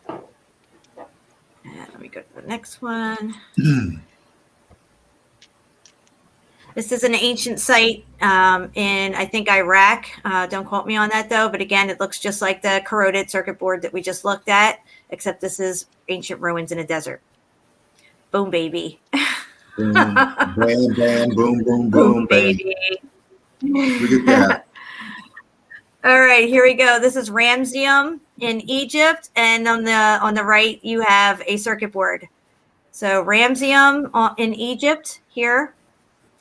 And let me go to the next one. This is an ancient site in, I think, Iraq. Don't quote me on that, though. But again, it looks just like the corroded circuit board that we just looked at, except this is ancient ruins in a desert. Boom, baby. Boom, bam, bam, boom, boom, boom, baby. Look at that. All right, here we go. This is Ramesseum in Egypt, and on the right you have a circuit board. So Ramesseum in Egypt here.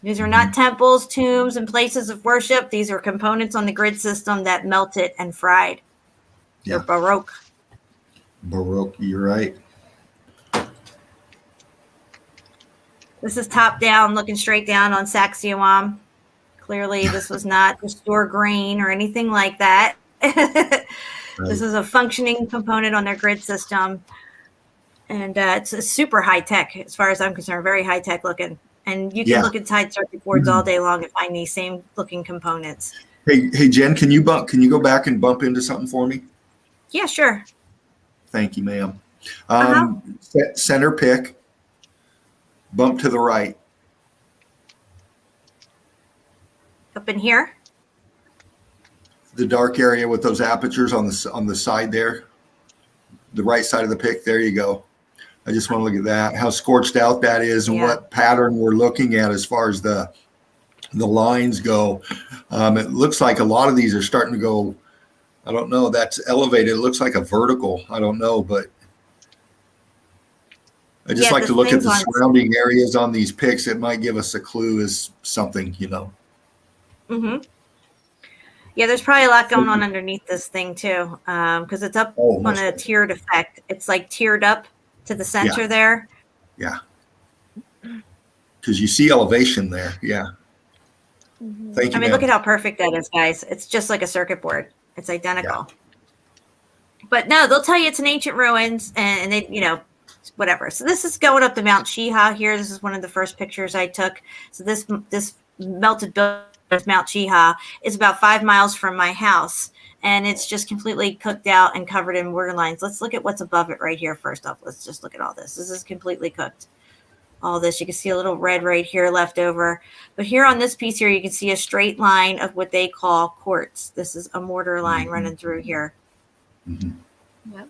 These are not temples, tombs, and places of worship. These are components on the grid system that melted and fried. They're Baroque. Baroque, you're right. This is top down, looking straight down on Sacsayhuam. Clearly, this was not to store grain or anything like that. This is a functioning component on their grid system. And it's a super high tech, as far as I'm concerned, very high tech looking. And you can look inside circuit boards all day long and find these same looking components. Hey, Jen, can you go back and bump into something for me? Yeah, sure. Thank you, ma'am. Center pick. Bump to the right. Up in here? The dark area with those apertures on the side there. The right side of the pick. There you go. I just want to look at that, how scorched out that is, and what pattern we're looking at as far as the lines go. It looks like a lot of these are starting to go, I don't know, that's elevated. It looks like a vertical. I don't know, but I just like to look at the surrounding areas on these pics. It might give us a clue as something, you know. Mm-hmm. Yeah, there's probably a lot going on underneath this thing too, because it's up on a tiered effect. It's like tiered up to the center there. Yeah. Because you see elevation there. Yeah. Mm-hmm. Thank you. I mean, look at how perfect that is, guys. It's just like a circuit board. It's identical. Yeah. But no, they'll tell you it's an ancient ruins, and they, you know, whatever. So this is going up to Mount Chiha here. This is one of the first pictures I took. So this melted building of Mount Chiha is about 5 miles from my house, and it's just completely cooked out and covered in water lines. Let's look at what's above it right here first off. Let's just look at all this. This is completely cooked. All this, you can see a little red right here left over. But here on this piece here, you can see a straight line of what they call quartz. This is a mortar line running through here. Mm-hmm. Yep.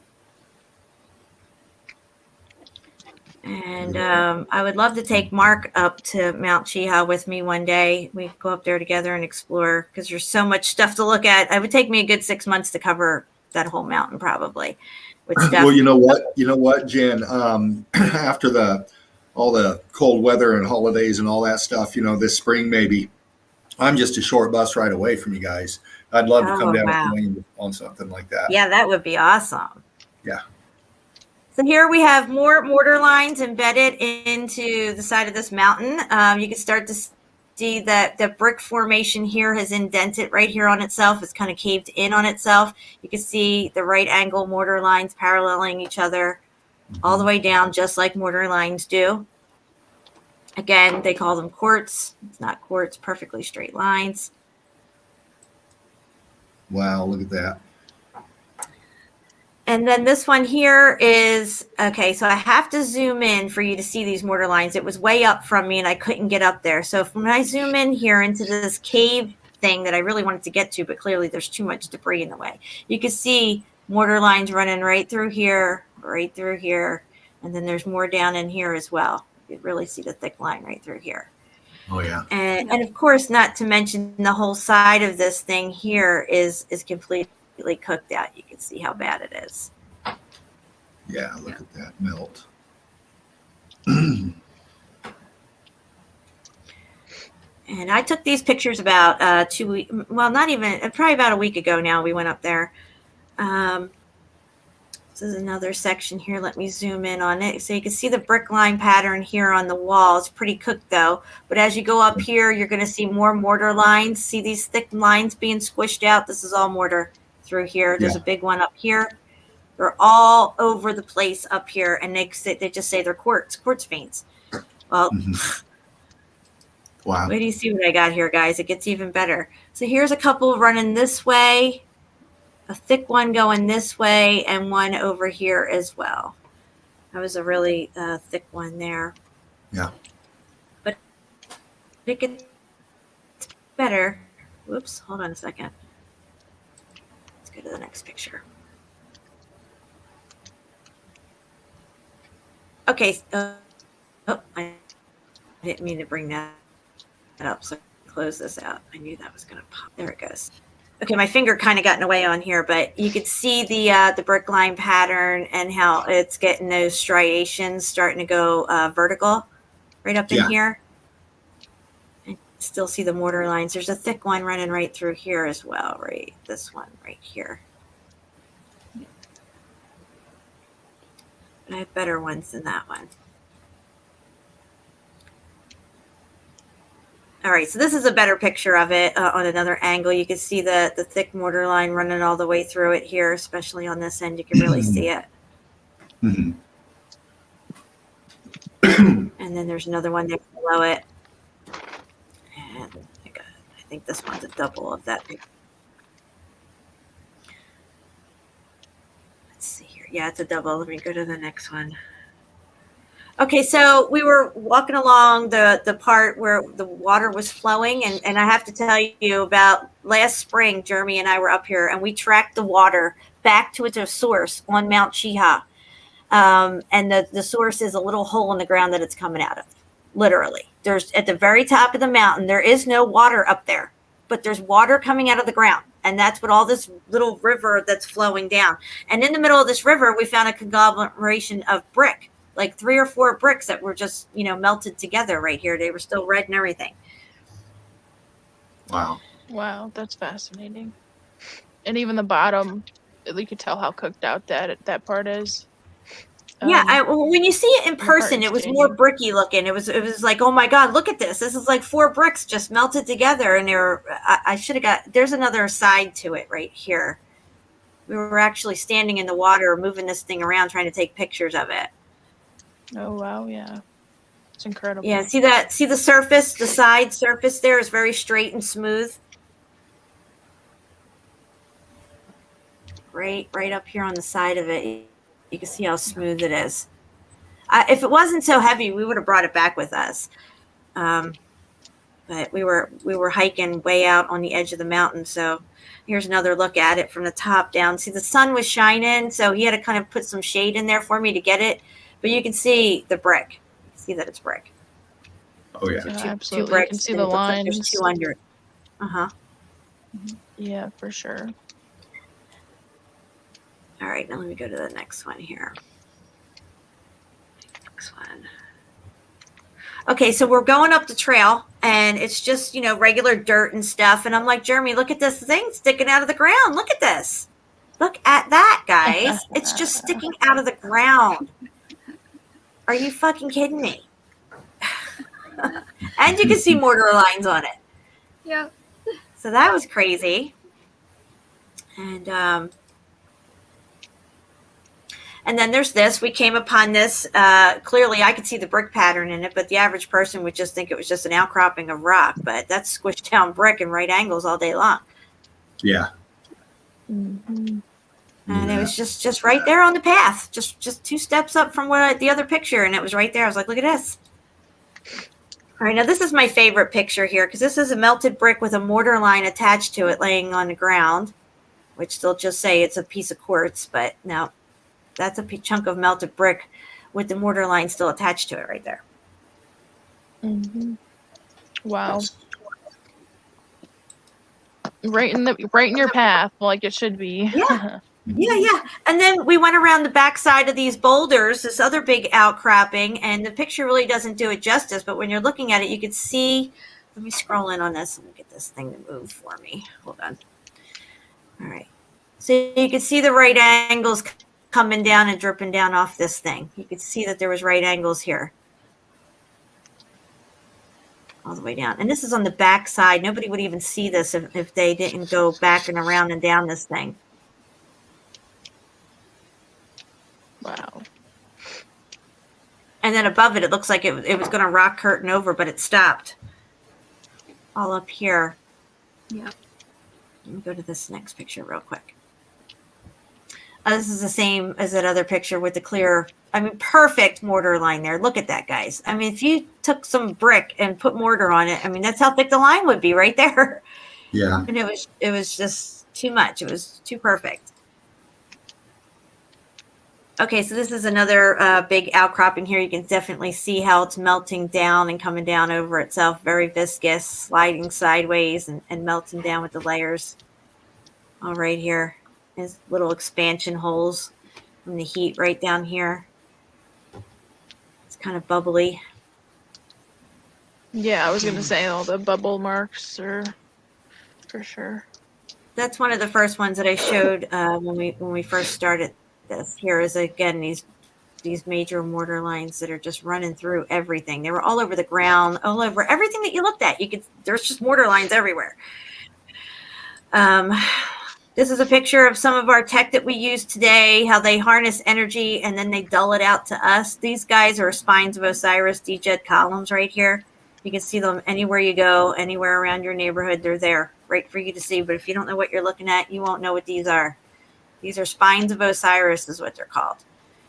And I would love to take Mark up to Mount Chiha with me one day. We go up there together and explore, because there's so much stuff to look at. It would take me a good 6 months to cover that whole mountain probably with stuff. Well, you know what, Jen, after all the cold weather and holidays and all that stuff, you know, this spring maybe, I'm just a short bus ride away from you guys. I'd love to come down on something like that. Yeah, that would be awesome. Yeah. So here we have more mortar lines embedded into the side of this mountain. You can start to see that the brick formation here has indented right here on itself. It's kind of caved in on itself. You can see the right angle mortar lines paralleling each other all the way down, just like mortar lines do. Again, they call them quartz. It's not quartz, perfectly straight lines. Wow, look at that. And then this one here is, okay, so I have to zoom in for you to see these mortar lines. It was way up from me and I couldn't get up there. So when I zoom in here into this cave thing that I really wanted to get to, but clearly there's too much debris in the way, you can see mortar lines running right through here, and then there's more down in here as well. You can really see the thick line right through here. Oh yeah. And of course, not to mention the whole side of this thing here is completely cooked out. You can see how bad it is. Yeah, look at that melt. And I took these pictures about 2 weeks, well, not even, probably about a week ago now. We went up there. This is another section here. Let me zoom in on it. So you can see the brick line pattern here on the wall. It's pretty cooked though. But as you go up here, you're going to see more mortar lines. See these thick lines being squished out? This is all mortar through here. There's a big one up here. They're all over the place up here. And they just say they're quartz veins. Well, wow. Wait do you see what I got here, guys? It gets even better. So here's a couple running this way, a thick one going this way, and one over here as well. That was a really thick one there. Yeah. But it gets better. Whoops, hold on a second. Let's go to the next picture. Okay. Oh, I didn't mean to bring that up, so close this out. I knew that was going to pop. There it goes. Okay, my finger kind of got in the way on here, but you could see the brick line pattern and how it's getting those striations starting to go vertical right up in here. And still see the mortar lines. There's a thick one running right through here as well, right? This one right here. I have better ones than that one. All right, so this is a better picture of it on another angle. You can see the thick mortar line running all the way through it here, especially on this end. You can really see it. Mm-hmm. And then there's another one there below it. And I think this one's a double of that. Let's see here. Yeah, it's a double. Let me go to the next one. Okay, so we were walking along the part where the water was flowing, and I have to tell you about last spring, Jeremy and I were up here, and we tracked the water back to its source on Mount Chiha. And the source is a little hole in the ground that it's coming out of, literally. There's at the very top of the mountain, there is no water up there, but there's water coming out of the ground. And that's what all this little river that's flowing down. And in the middle of this river, we found a conglomeration of brick. Like 3 or 4 bricks that were just, melted together right here. They were still red and everything. Wow. Wow, that's fascinating. And even the bottom, you could tell how cooked out that part is. Yeah, when you see it in person, it was more bricky looking. It was like, oh my God, look at this. This is like 4 bricks just melted together. And I should have there's another side to it right here. We were actually standing in the water, moving this thing around, trying to take pictures of it. Oh wow, yeah, it's incredible. Yeah, see the surface, the side surface there is very straight and smooth. Right up here on the side of it, you can see how smooth it is. If it wasn't so heavy, we would have brought it back with us. But we were hiking way out on the edge of the mountain, so here's another look at it from the top down. See, the sun was shining, so he had to kind of put some shade in there for me to get it. But you can see the brick. You can see that it's brick. Oh yeah, absolutely. Two bricks. You can see the lines. Like there's 2 under it. Yeah, for sure. All right, now let me go to the next one here. Next one. Okay, so we're going up the trail, and it's just, regular dirt and stuff. And I'm like, Jeremy, look at this thing sticking out of the ground. Look at this. Look at that, guys. It's just sticking out of the ground. Are you fucking kidding me? And you can see mortar lines on it. Yeah. So that was crazy. And then there's this. We came upon this. Clearly, I could see the brick pattern in it, but the average person would just think it was just an outcropping of rock. But that's squished down brick in right angles all day long. Yeah. Mm-hmm. And it was just right there on the path, just 2 steps up from the other picture, and it was right there. I was like, look at this. All right, now this is my favorite picture here, because this is a melted brick with a mortar line attached to it laying on the ground, which they'll just say it's a piece of quartz, but no, that's a chunk of melted brick with the mortar line still attached to it right there. Mm-hmm. Wow. Right in your path, like it should be. Yeah. Yeah. And then we went around the backside of these boulders, this other big outcropping, and the picture really doesn't do it justice, but when you're looking at it, you could see, let me scroll in on this and get this thing to move for me. Hold on. All right. So you could see the right angles coming down and dripping down off this thing. You could see that there was right angles here. All the way down. And this is on the back side. Nobody would even see this if they didn't go back and around and down this thing. Wow. And then above it, it looks like it was going to rock curtain over, but it stopped. All up here. Yeah. Let me go to this next picture real quick. This is the same as that other picture with the clear, perfect mortar line there. Look at that, guys. If you took some brick and put mortar on it, that's how thick the line would be right there. Yeah. And it was just too much. It was too perfect. Okay, so this is another big outcropping here. You can definitely see how it's melting down and coming down over itself. Very viscous, sliding sideways and melting down with the layers. All right here is little expansion holes from the heat right down here. It's kind of bubbly. Yeah, I was gonna say all the bubble marks are for sure. That's one of the first ones that I showed when we first started this. Here is again these major mortar lines that are just running through everything. They were all over the ground, all over everything that you looked at. There's just mortar lines everywhere. This is a picture of some of our tech that we use today, how they harness energy and then they dull it out to us. These guys are spines of Osiris DJed columns right here. You can see them anywhere you go, anywhere around your neighborhood. They're there, right for you to see. But if you don't know what you're looking at, you won't know what these are. These are spines of Osiris is what they're called.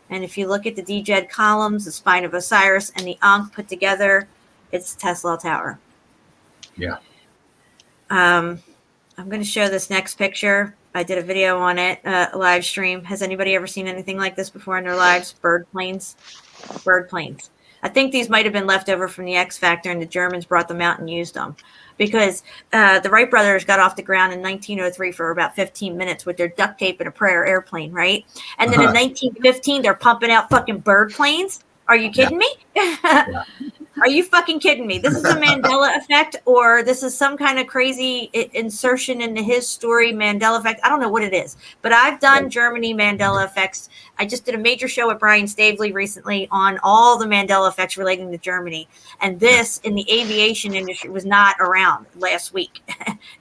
And if you look at the DJed columns, the spine of Osiris and the Ankh put together, it's Tesla Tower. Yeah. I'm going to show this next picture. I did a video on it, live stream. Has anybody ever seen anything like this before in their lives? Bird planes. Bird planes. I think these might have been left over from the X Factor, and the Germans brought them out and used them. Because the Wright brothers got off the ground in 1903 for about 15 minutes with their duct tape and a prayer airplane, right? And then in 1915, they're pumping out fucking bird planes. Are you kidding me? Yeah. Are you fucking kidding me? This is a Mandela effect, or this is some kind of crazy insertion into his story, Mandela effect. I don't know what it is, but I've done Germany Mandela effects. I just did a major show with Brian Stavely recently on all the Mandela effects relating to Germany. And this in the aviation industry was not around last week.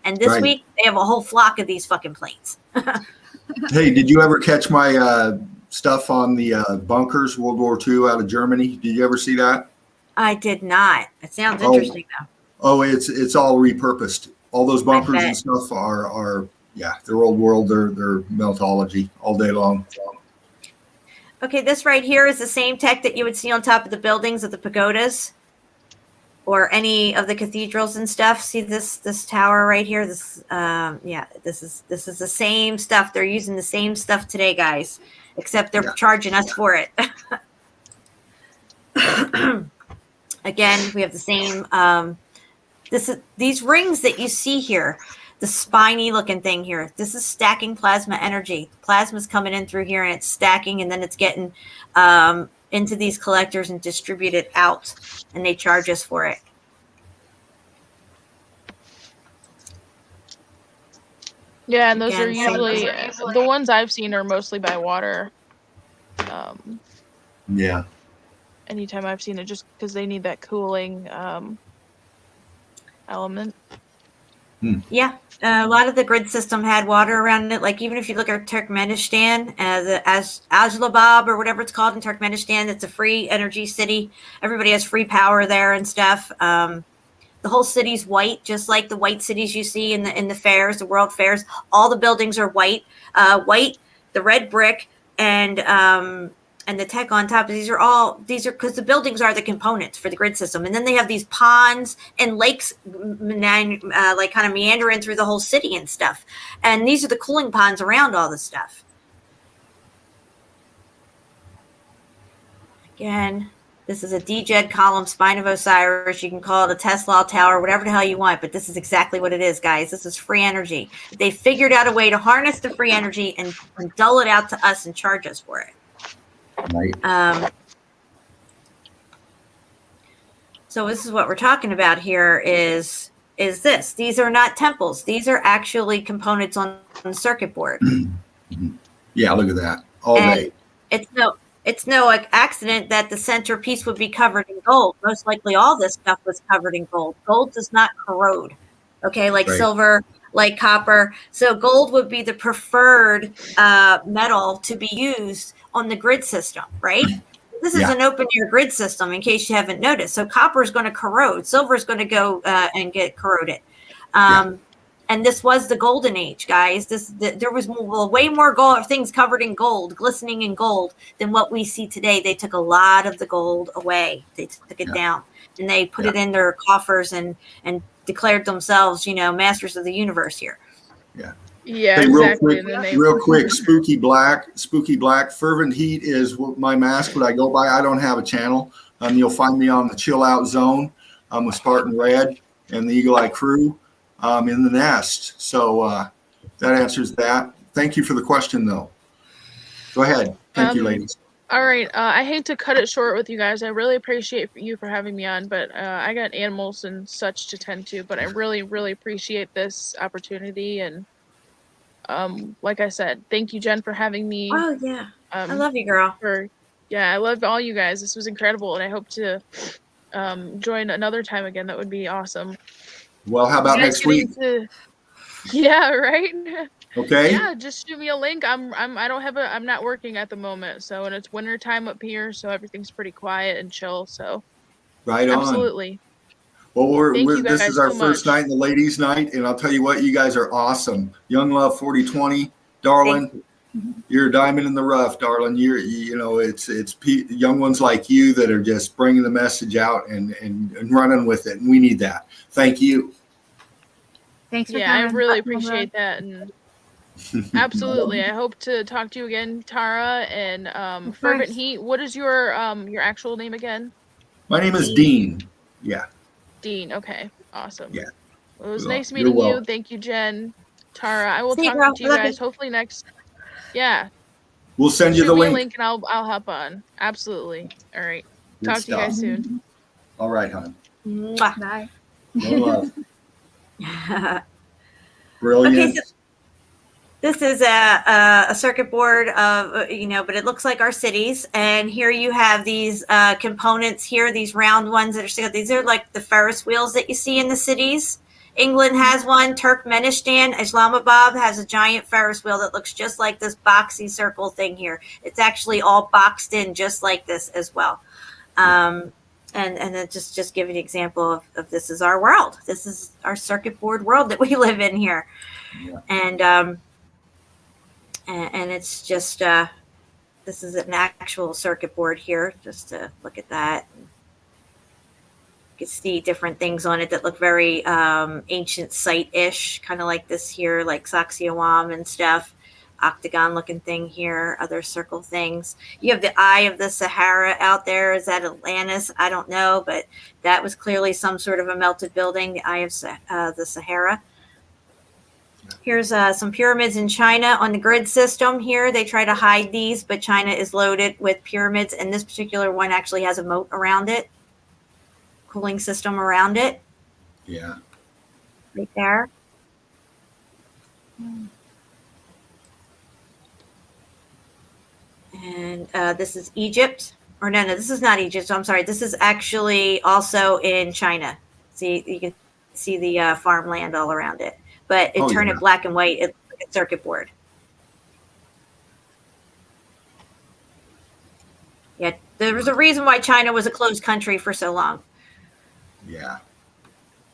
And this week they have a whole flock of these fucking planes. Hey, did you ever catch my stuff on the bunkers, World War II out of Germany? Did you ever see that? I did not. It sounds interesting though. Oh, it's all repurposed. All those bunkers and stuff are they're old world. They're meltology all day long. Okay, this right here is the same tech that you would see on top of the buildings of the pagodas or any of the cathedrals and stuff. See this tower right here? This this is the same stuff. They're using the same stuff today, guys, except they're charging us for it. Again, we have the same these rings that you see here, the spiny looking thing here. This is stacking plasma energy. Plasma's coming in through here and it's stacking, and then it's getting into these collectors and distributed out, and they charge us for it. Yeah, and those are usually the ones I've seen are mostly by water. Yeah. Anytime I've seen it, just because they need that cooling element. Yeah, a lot of the grid system had water around it. Like even if you look at Turkmenistan, as Azlabab or whatever it's called in Turkmenistan, it's a free energy city. Everybody has free power there and stuff. The whole city's white, just like the white cities you see in the fairs, the world fairs. All the buildings are white. White the red brick, and the tech on top. These are because the buildings are the components for the grid system, and then they have these ponds and lakes, like kind of meandering through the whole city and stuff. And these are the cooling ponds around all this stuff. Again, this is a DJED column, spine of Osiris. You can call it a Tesla tower, whatever the hell you want, but this is exactly what it is, guys. This is free energy. They figured out a way to harness the free energy and dull it out to us and charge us for it. Right. So this is what we're talking about here is this. These are not temples. These are actually components on the circuit board. Yeah, look at that. All day. It's no accident that the centerpiece would be covered in gold. Most likely all this stuff was covered in gold. Gold does not corrode, okay, like Right. silver, like copper. So gold would be the preferred metal to be used on the grid system, right? This is an open air grid system, in case you haven't noticed. So copper is going to corrode. Silver is going to go and get corroded. And this was the golden age, guys. There was way more gold, things covered in gold, glistening in gold, than what we see today. They took a lot of the gold away. They took it down, and they put it in their coffers and declared themselves, masters of the universe here. Yeah, Hey, exactly. real quick, Spooky Black. Fervent Heat is my mask, what I go by. I don't have a channel. You'll find me on the Chill Out Zone with Spartan Red and the Eagle Eye Crew in the nest. So that answers that. Thank you for the question, though. Go ahead. Thank you, ladies. All right. I hate to cut it short with you guys. I really appreciate you for having me on, but I got animals and such to tend to. But I really, really appreciate this opportunity. And like I said, thank you, Jen, for having me. Oh, yeah. I love you, girl. I love all you guys. This was incredible. And I hope to join another time again. That would be awesome. Well, how about next week? Yeah, right. Okay. Yeah, just shoot me a link. I'm not working at the moment, so, and it's winter time up here, so everything's pretty quiet and chill. So right on. Absolutely. Well, this is our first night in the ladies' night, and I'll tell you what, you guys are awesome. Young Love 4020, darling, you're a diamond in the rough, darling. It's young ones like you that are just bringing the message out and running with it, and we need that. Thank you. Thanks for coming. I really Buffalo appreciate that, and absolutely. I hope to talk to you again, Tara. And Fervent Heat, what is your actual name again? My name is Dean. Yeah. Dean. Okay. Awesome. Yeah. Well, it was nice meeting you. Thank you, Jen. Tara, I will talk to you guys hopefully next. Yeah. We'll send you the link. And I'll hop on. Absolutely. All right. Talk to you guys soon. All right, hon. Bye. No love. Brilliant. Okay, so this is a circuit board of, but it looks like our cities. And here you have these components here, these round ones that are, these are like the Ferris wheels that you see in the cities. England has one. Turkmenistan, Islamabad has a giant Ferris wheel that looks just like this boxy circle thing here. It's actually all boxed in just like this as well. And then just give you an example of this is our world. This is our circuit board world that we live in here. Yeah. And it's just, this is an actual circuit board here, just to look at that. You can see different things on it that look very ancient site-ish, kind of like this here, like Sacsayhuam and stuff. Octagon looking thing here, other circle things. You have the Eye of the Sahara out there. Is that Atlantis? I don't know, but that was clearly some sort of a melted building, the Eye of the Sahara. Here's some pyramids in China on the grid system here. They try to hide these, but China is loaded with pyramids, and this particular one actually has a moat around it, cooling system around it. Yeah. Right there. And this is Egypt. Or no, this is not Egypt. So I'm sorry. This is actually also in China. See, you can see the farmland all around it. But it turned it black and white. It's like a circuit board. Yeah, there was a reason why China was a closed country for so long. Yeah.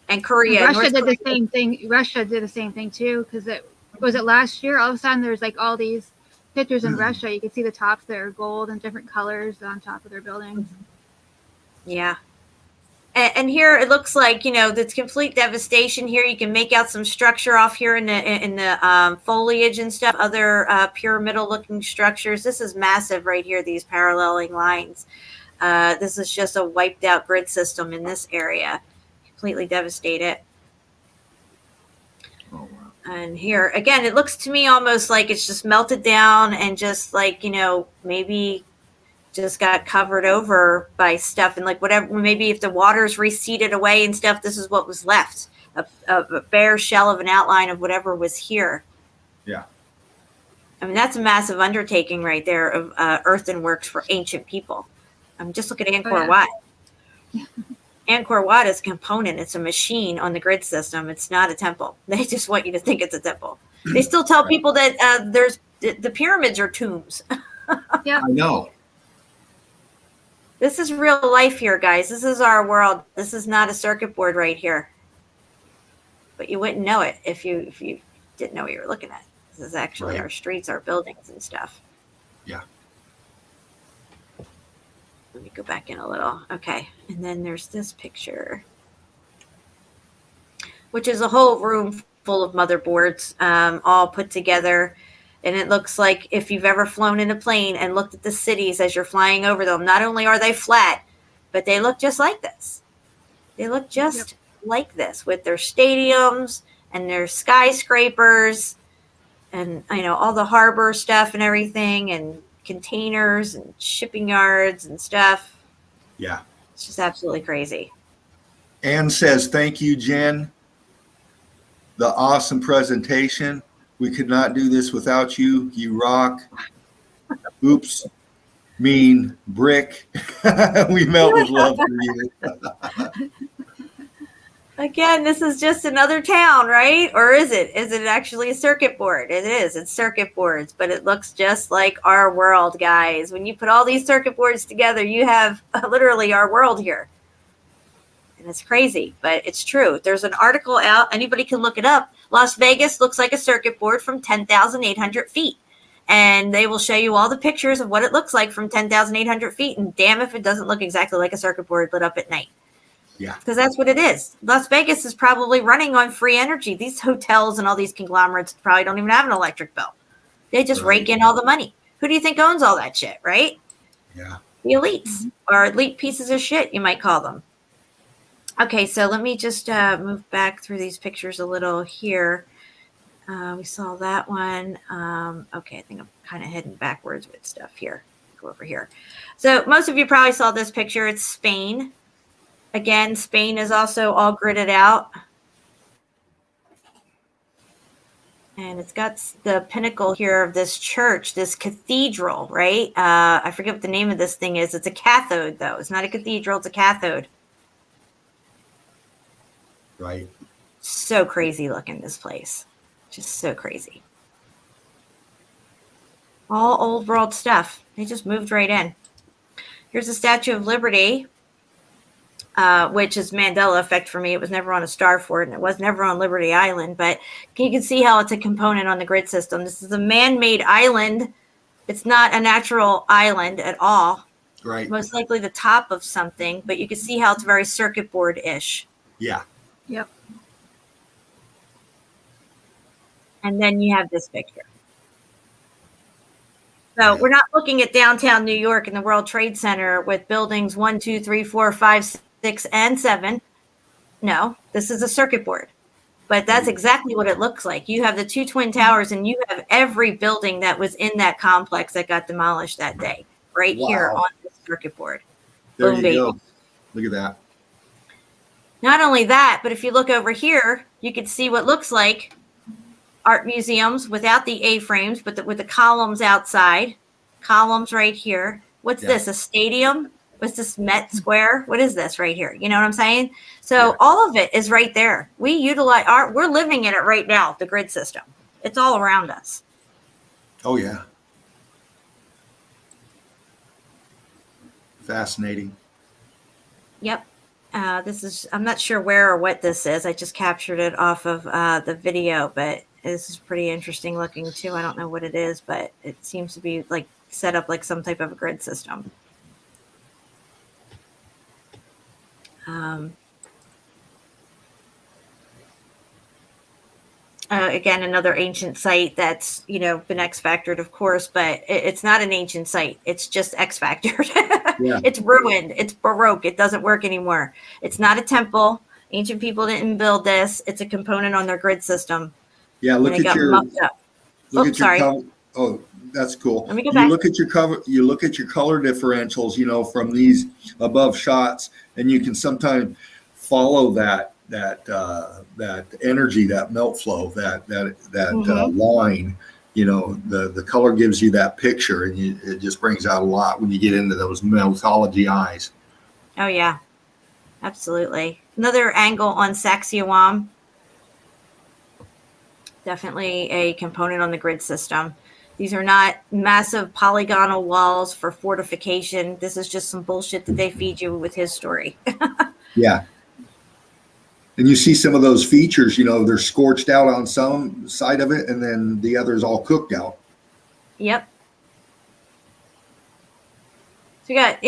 And Korea. Russia did the same thing. Russia did the same thing too, because it was last year. All of a sudden, there's like all these pictures in Russia, you can see the tops that are gold and different colors on top of their buildings. Yeah. And here it looks like, you know, that's complete devastation. Here you can make out some structure off here in the foliage and stuff, other pyramidal looking structures. This is massive right here, these paralleling lines. This is just a wiped out grid system in this area, completely devastated. Oh, wow. And here again, it looks to me almost like it's just melted down and just like, you know, maybe just got covered over by stuff, and like whatever, maybe if the water's receded away and stuff, this is what was left, a bare shell of an outline of whatever was here. Yeah. I mean, that's a massive undertaking right there of earthenworks for ancient people. Just look at Angkor Wat. Angkor Wat is a component. It's a machine on the grid system. It's not a temple. They just want you to think it's a temple. They still tell people that there's the pyramids are tombs. Yeah, I know. This is real life here, guys. This is our world. This is not a circuit board right here. But you wouldn't know it if you didn't know what you were looking at. This is actually our streets, our buildings and stuff. Yeah. Let me go back in a little. Okay. And then there's this picture, which is a whole room full of motherboards, all put together. And it looks like if you've ever flown in a plane and looked at the cities as you're flying over them, not only are they flat, but they look just like this. They look just like this with their stadiums and their skyscrapers and, you know, all the harbor stuff and everything and containers and shipping yards and stuff. Yeah. It's just absolutely crazy. Anne says, thank you, Jen. The awesome presentation. We could not do this without you. You rock. Oops. Mean brick. We melt with love for you. Again, this is just another town, right? Or is it? Is it actually a circuit board? It is. It's circuit boards, but it looks just like our world, guys. When you put all these circuit boards together, you have literally our world here. And it's crazy, but it's true. There's an article out. Anybody can look it up. Las Vegas looks like a circuit board from 10,800 feet. And they will show you all the pictures of what it looks like from 10,800 feet. And damn if it doesn't look exactly like a circuit board lit up at night. Yeah. Because that's what it is. Las Vegas is probably running on free energy. These hotels and all these conglomerates probably don't even have an electric bill. They just rake in all the money. Who do you think owns all that shit, right? Yeah. The elites, or elite pieces of shit, you might call them. Okay, so let me just move back through these pictures a little here. We saw that one. Okay, I think I'm kind of heading backwards with stuff here. Go over here. So most of you probably saw this picture. It's Spain. Again, Spain is also all gridded out. And it's got the pinnacle here of this church, this cathedral, right? I forget what the name of this thing is. It's a cathode, though. It's not a cathedral. It's a cathode. Right. So crazy looking, this place. Just so crazy. All old world stuff. They just moved right in. Here's the Statue of Liberty, which is Mandela effect for me. It was never on a star fort, and it was never on Liberty Island. But you can see how it's a component on the grid system. This is a man-made island. It's not a natural island at all. Right. Most likely the top of something, but you can see how it's very circuit board-ish. Yeah. Yep. And then you have this picture. So we're not looking at downtown New York and the World Trade Center with buildings 1, 2, 3, 4, 5, 6, and 7. No, this is a circuit board. But that's exactly what it looks like. You have the two twin towers, and you have every building that was in that complex that got demolished that day, right here on this circuit board. There Boom, you baby. go. Look at that. Not only that, but if you look over here, you can see what looks like art museums without the A-frames, but with the columns outside. Columns right here. What's this? A stadium? What's this? Met Square? What is this right here? You know what I'm saying? So all of it is right there. We utilize we're living in it right now, the grid system. It's all around us. Oh, yeah. Fascinating. Yep. This is, I'm not sure where or what this is. I just captured it off of the video, but This is pretty interesting looking too. I don't know what it is, but it seems to be like set up like some type of a grid system. Again, another ancient site that's, been X-factored, of course, but it's not an ancient site. It's just X-factored. Yeah. It's ruined. It's Baroque. It doesn't work anymore. It's not a temple. Ancient people didn't build this. It's a component on their grid system. Yeah, look at your mucked up. look at your sorry. color. Oh, that's cool. Let me go You back. look at your cover. You look at your color differentials, from these above shots, and you can sometimes follow that energy, that melt flow, that line. The color gives you that picture, and it just brings out a lot when you get into those meltology eyes. Oh yeah, absolutely. Another angle on Sacsayhuam. Definitely a component on the grid system. These are not massive polygonal walls for fortification. This is just some bullshit that they feed you with his story. Yeah. And you see some of those features, they're scorched out on some side of it, and then the other's all cooked out. Yep. So you got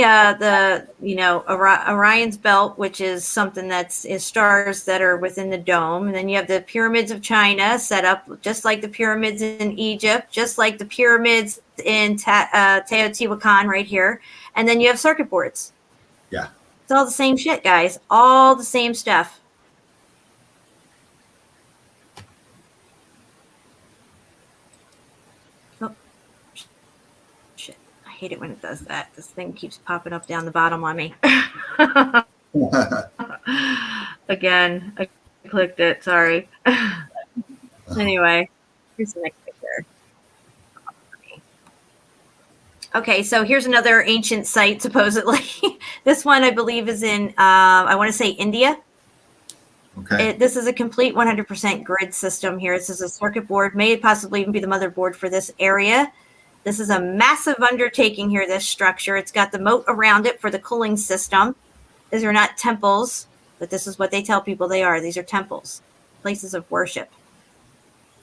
Orion's belt, which is something is stars that are within the dome, and then you have the pyramids of China set up just like the pyramids in Egypt, just like the pyramids in Teotihuacan right here, and then you have circuit boards. Yeah, it's all the same shit, guys. All the same stuff. I hate it when it does that. This thing keeps popping up down the bottom on me. Again, I clicked it. Sorry. Anyway, here's the next picture. Okay, so here's another ancient site, supposedly. This one, I believe, is in, I want to say India. Okay. This is a complete 100% grid system here. This is a circuit board, may possibly even be the motherboard for this area. This is a massive undertaking here, this structure. It's got the moat around it for the cooling system. These are not temples, but this is what they tell people they are. These are temples, places of worship.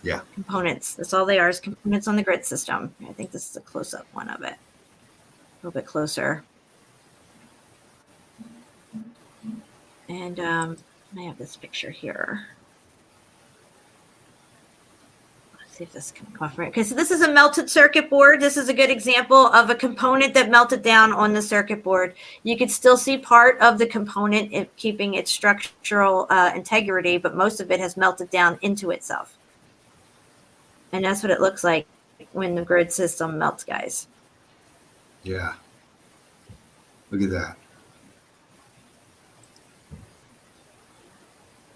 Yeah. Components. That's all they are, is components on the grid system. I think this is a close-up one of it. A little bit closer. And I have this picture here. See if this can come off right. Okay, so this is a melted circuit board. This is a good example of a component that melted down on the circuit board. You can still see part of the component keeping its structural integrity, but most of it has melted down into itself. And that's what it looks like when the grid system melts, guys. Yeah. Look at that.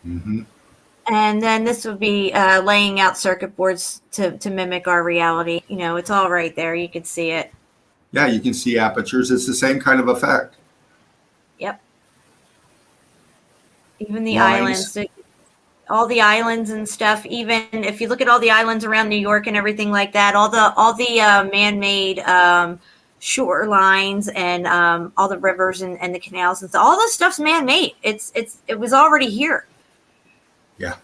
Mm-hmm. And then this would be laying out circuit boards to mimic our reality. It's all right there. You can see it. Yeah, you can see apertures. It's the same kind of effect. Yep. Even the Lines. islands, all the islands and stuff. Even if you look at all the islands around New York and everything like that, all the man-made shorelines and all the rivers and the canals and stuff, all this stuff's man-made. It was already here. Yeah.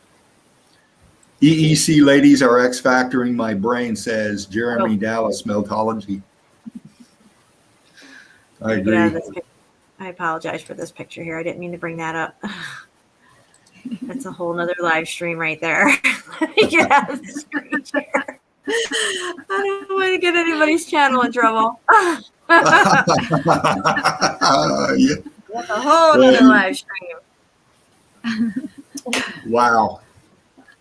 EEC ladies are X-factoring my brain, says Jeremy Dallas, Meltology. I agree. Yeah, I apologize for this picture here. I didn't mean to bring that up. That's a whole nother live stream right there. Get out of the screen share. I don't want to get anybody's channel in trouble. Yeah. That's a whole nother live stream. Wow.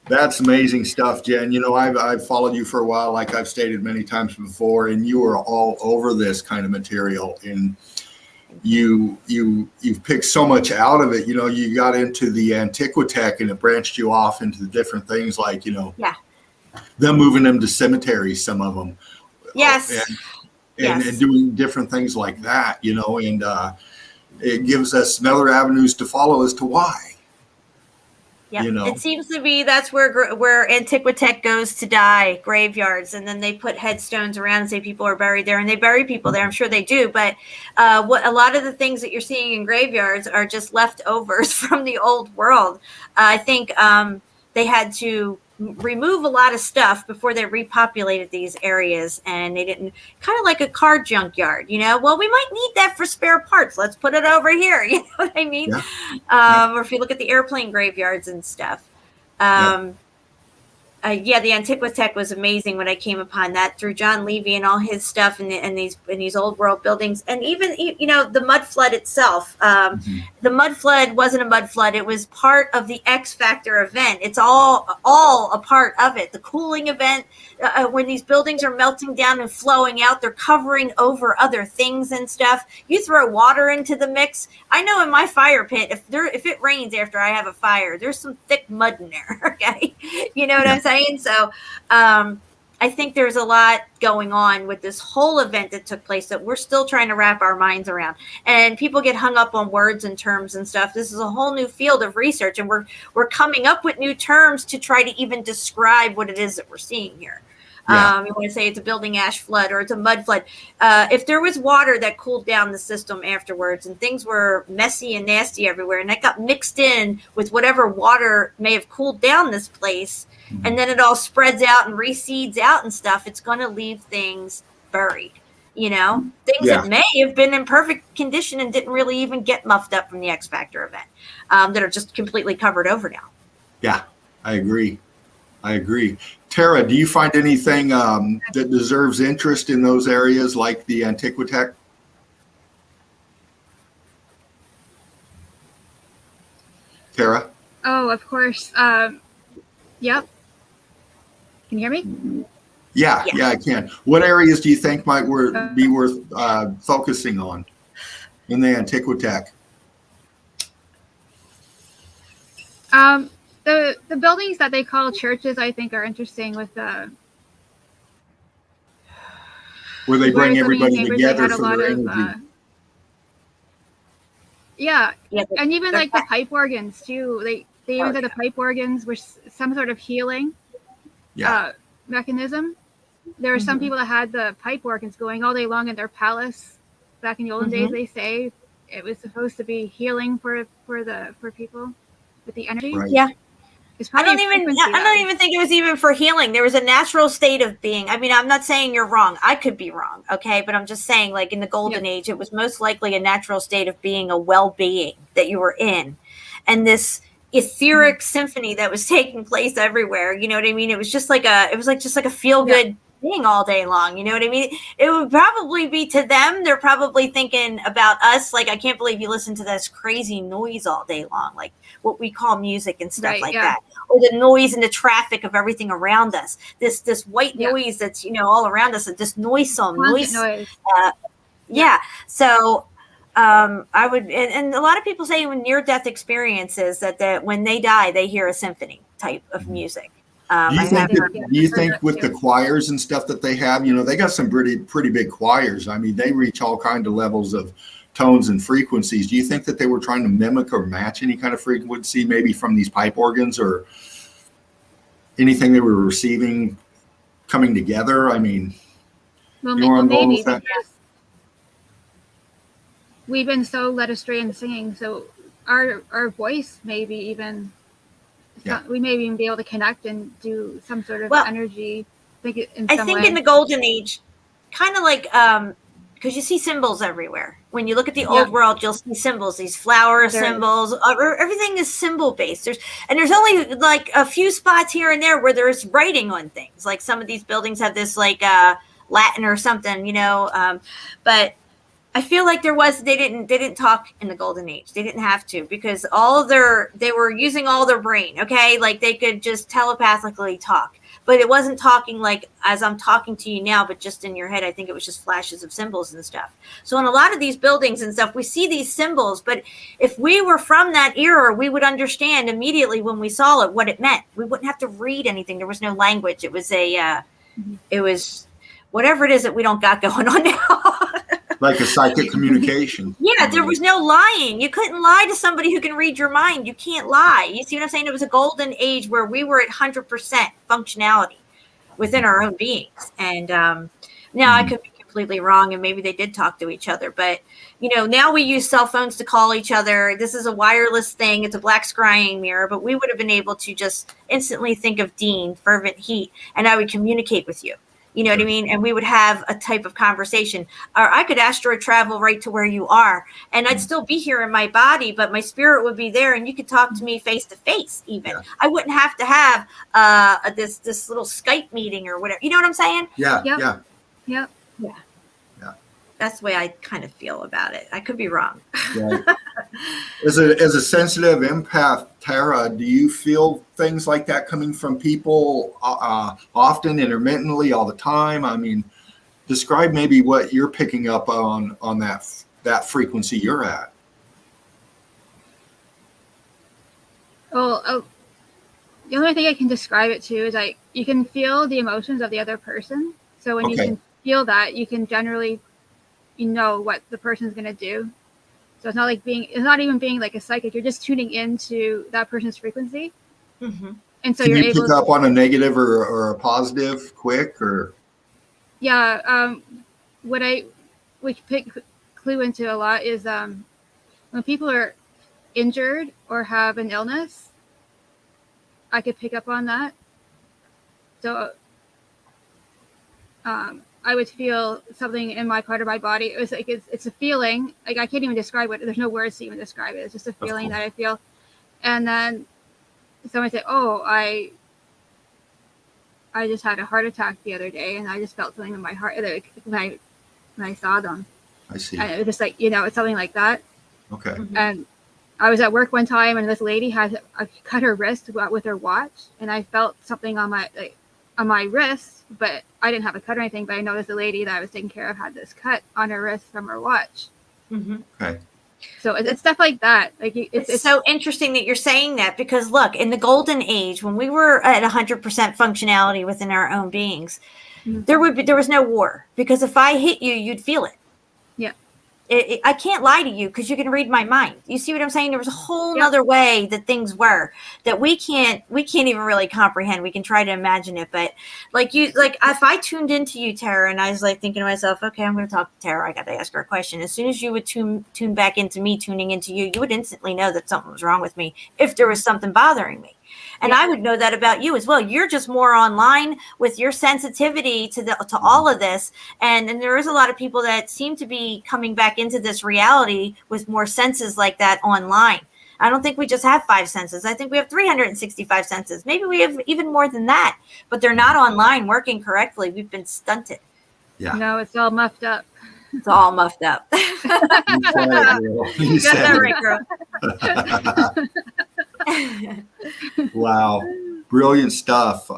That's amazing stuff, Jen. I've followed you for a while, like I've stated many times before, and you are all over this kind of material. And you've picked so much out of it. You got into the Antiquitech, and it branched you off into the different things like, yeah, them moving them to cemeteries, some of them. Yes. And doing different things like that, and it gives us another avenues to follow as to why. Yeah, it seems to be that's where Antiquitech goes to die, graveyards, and then they put headstones around and say people are buried there, and they bury people there. I'm sure they do, but what a lot of the things that you're seeing in graveyards are just leftovers from the old world. I think they had to remove a lot of stuff before they repopulated these areas, and they didn't, kind of like a car junkyard, well, we might need that for spare parts, let's put it over here. You know what I mean? Or if you look at the airplane graveyards and stuff. The Antiquitech was amazing when I came upon that through John Levy and all his stuff and these old world buildings, and even the mud flood itself. The mud flood wasn't a mud flood; it was part of the X Factor event. It's all a part of it. The cooling event, when these buildings are melting down and flowing out, they're covering over other things and stuff. You throw water into the mix. I know in my fire pit, if it rains after I have a fire, there's some thick mud in there. Okay, you know what I'm saying? So I think there's a lot going on with this whole event that took place that we're still trying to wrap our minds around. And people get hung up on words and terms and stuff. This is a whole new field of research, and we're coming up with new terms to try to even describe what it is that we're seeing here. You want to say it's a building ash flood or it's a mud flood. If there was water that cooled down the system afterwards and things were messy and nasty everywhere, and that got mixed in with whatever water may have cooled down this place, and then it all spreads out and reseeds out and stuff, it's going to leave things buried. Things that may have been in perfect condition and didn't really even get muffed up from the X Factor event, that are just completely covered over now. Yeah, I agree. Tara, do you find anything that deserves interest in those areas like the Antiquitech? Tara? Oh, of course. Yep. Can you hear me? Yeah, I can. What areas do you think might be worth focusing on in the Antiquitech? The buildings that they call churches, I think, are interesting with where they bring everybody together for their energy. And even like the pipe organs too. They even said the pipe organs were some sort of healing mechanism. There were some people that had the pipe organs going all day long in their palace back in the olden days. They say it was supposed to be healing for people with the energy. Right. Yeah. I don't even think it was even for healing. There was a natural state of being. I mean, I'm not saying you're wrong. I could be wrong. Okay. But I'm just saying, like in the golden age, it was most likely a natural state of being, a well-being that you were in. And this etheric symphony that was taking place everywhere. You know what I mean? It was just like a feel-good thing all day long. You know what I mean? It would probably be to them. They're probably thinking about us. Like, I can't believe you listen to this crazy noise all day long. Like what we call music and stuff that. Or the noise and the traffic of everything around us. This white noise that's, all around us. This noisome noise. So I would, and a lot of people say when near-death experiences that when they die, they hear a symphony type of music. Do you think with the choirs and stuff that they have, they got some pretty big choirs. I mean, they reach all kinds of levels of tones and frequencies. Do you think that they were trying to mimic or match any kind of frequency, maybe from these pipe organs or anything they were receiving coming together? I mean, maybe because we've been so led astray in singing, so our voice maybe even. We may even be able to connect and do some sort of energy. I think in the golden age, kind of like, because you see symbols everywhere. When you look at the old world, you'll see symbols, these flower symbols. Everything is symbol based. There's only like a few spots here and there where there's writing on things. Like some of these buildings have this like Latin or something, but I feel like they didn't talk in the golden age. They didn't have to, because they were using all their brain. Okay. Like they could just telepathically talk, but it wasn't talking like as I'm talking to you now, but just in your head. I think it was just flashes of symbols and stuff. So in a lot of these buildings and stuff, we see these symbols, but if we were from that era, we would understand immediately when we saw it, what it meant. We wouldn't have to read anything. There was no language. It was it was whatever it is that we don't got going on now. Like a psychic communication. Yeah, there was no lying. You couldn't lie to somebody who can read your mind. You can't lie. You see what I'm saying? It was a golden age where we were at 100% functionality within our own beings. And now I could be completely wrong, and maybe they did talk to each other. But, now we use cell phones to call each other. This is a wireless thing. It's a black scrying mirror, but we would have been able to just instantly think of Dean, fervent heat, and I would communicate with you. You know what I mean? And we would have a type of conversation. Or I could astro travel right to where you are, and I'd still be here in my body, but my spirit would be there, and you could talk to me face to face. Even I wouldn't have to have this little Skype meeting or whatever. You know what I'm saying? Yeah. Yep. Yeah. Yep. Yeah. That's the way I kind of feel about it. I could be wrong. Right. As a sensitive empath, Tara, do you feel things like that coming from people often, intermittently, all the time? I mean, describe maybe what you're picking up on that frequency you're at. Well, the only thing I can describe it to is like you can feel the emotions of the other person. So when you can feel that, you can generally, what the person's going to do. So it's not even being like a psychic. You're just tuning into that person's frequency. Mm-hmm. And so Can you're you able pick up on a negative or a positive quick or? Yeah. What I pick clue into a lot is when people are injured or have an illness, I could pick up on that. So I would feel something in my part of my body. It was like it's a feeling. Like I can't even describe it. There's no words to even describe it. It's just a feeling that I feel. And then someone said, "Oh, I just had a heart attack the other day, and I just felt something in my heart when I saw them." I see. And it was just like it's something like that. Okay. Mm-hmm. And I was at work one time, and this lady had cut her wrist with her watch, and I felt something on my wrist, but I didn't have a cut or anything. But I noticed the lady that I was taking care of had this cut on her wrist from her watch. Mm-hmm. Okay. So it's stuff like that. Like it's so interesting that you're saying that, because look, in the golden age, when we were at 100% functionality within our own beings, there was no war, because if I hit you, you'd feel it. Yeah. I can't lie to you because you can read my mind. You see what I'm saying? There was a whole nother way that things were that we can't even really comprehend. We can try to imagine it, but if I tuned into you, Tara, and I was like thinking to myself, okay, I'm going to talk to Tara. I got to ask her a question. As soon as you would tune back into me, tuning into you, you would instantly know that something was wrong with me if there was something bothering me. And I would know that about you as well. You're just more online with your sensitivity to all of this. And there is a lot of people that seem to be coming back into this reality with more senses like that online. I don't think we just have 5 senses. I think we have 365 senses. Maybe we have even more than that, but they're not online working correctly. We've been stunted. Yeah. No, it's all muffed up. It's all muffed up. You said Got it, that right, girl. Wow. Brilliant stuff.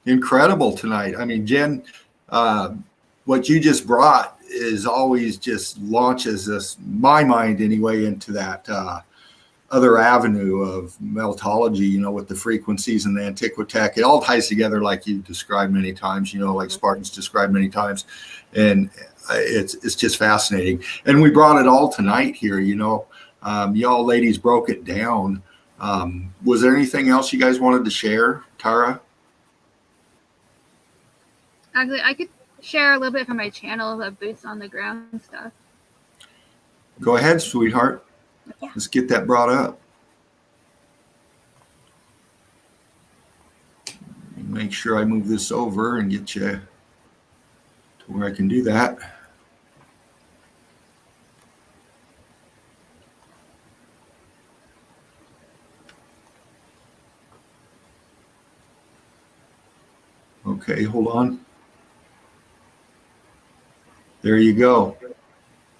Incredible tonight. I mean, Jen, what you just brought is always just launches my mind anyway, into that other avenue of meltology, with the frequencies and the antiquitech. It all ties together like you described many times, like Spartan's described many times. And it's just fascinating. And we brought it all tonight here, y'all ladies broke it down. Was there anything else you guys wanted to share, Tara? Actually, I could share a little bit from my channel of boots on the ground stuff. Go ahead, sweetheart. Yeah. Let's get that brought up. Make sure I move this over and get you to where I can do that. Okay, hold on. There you go.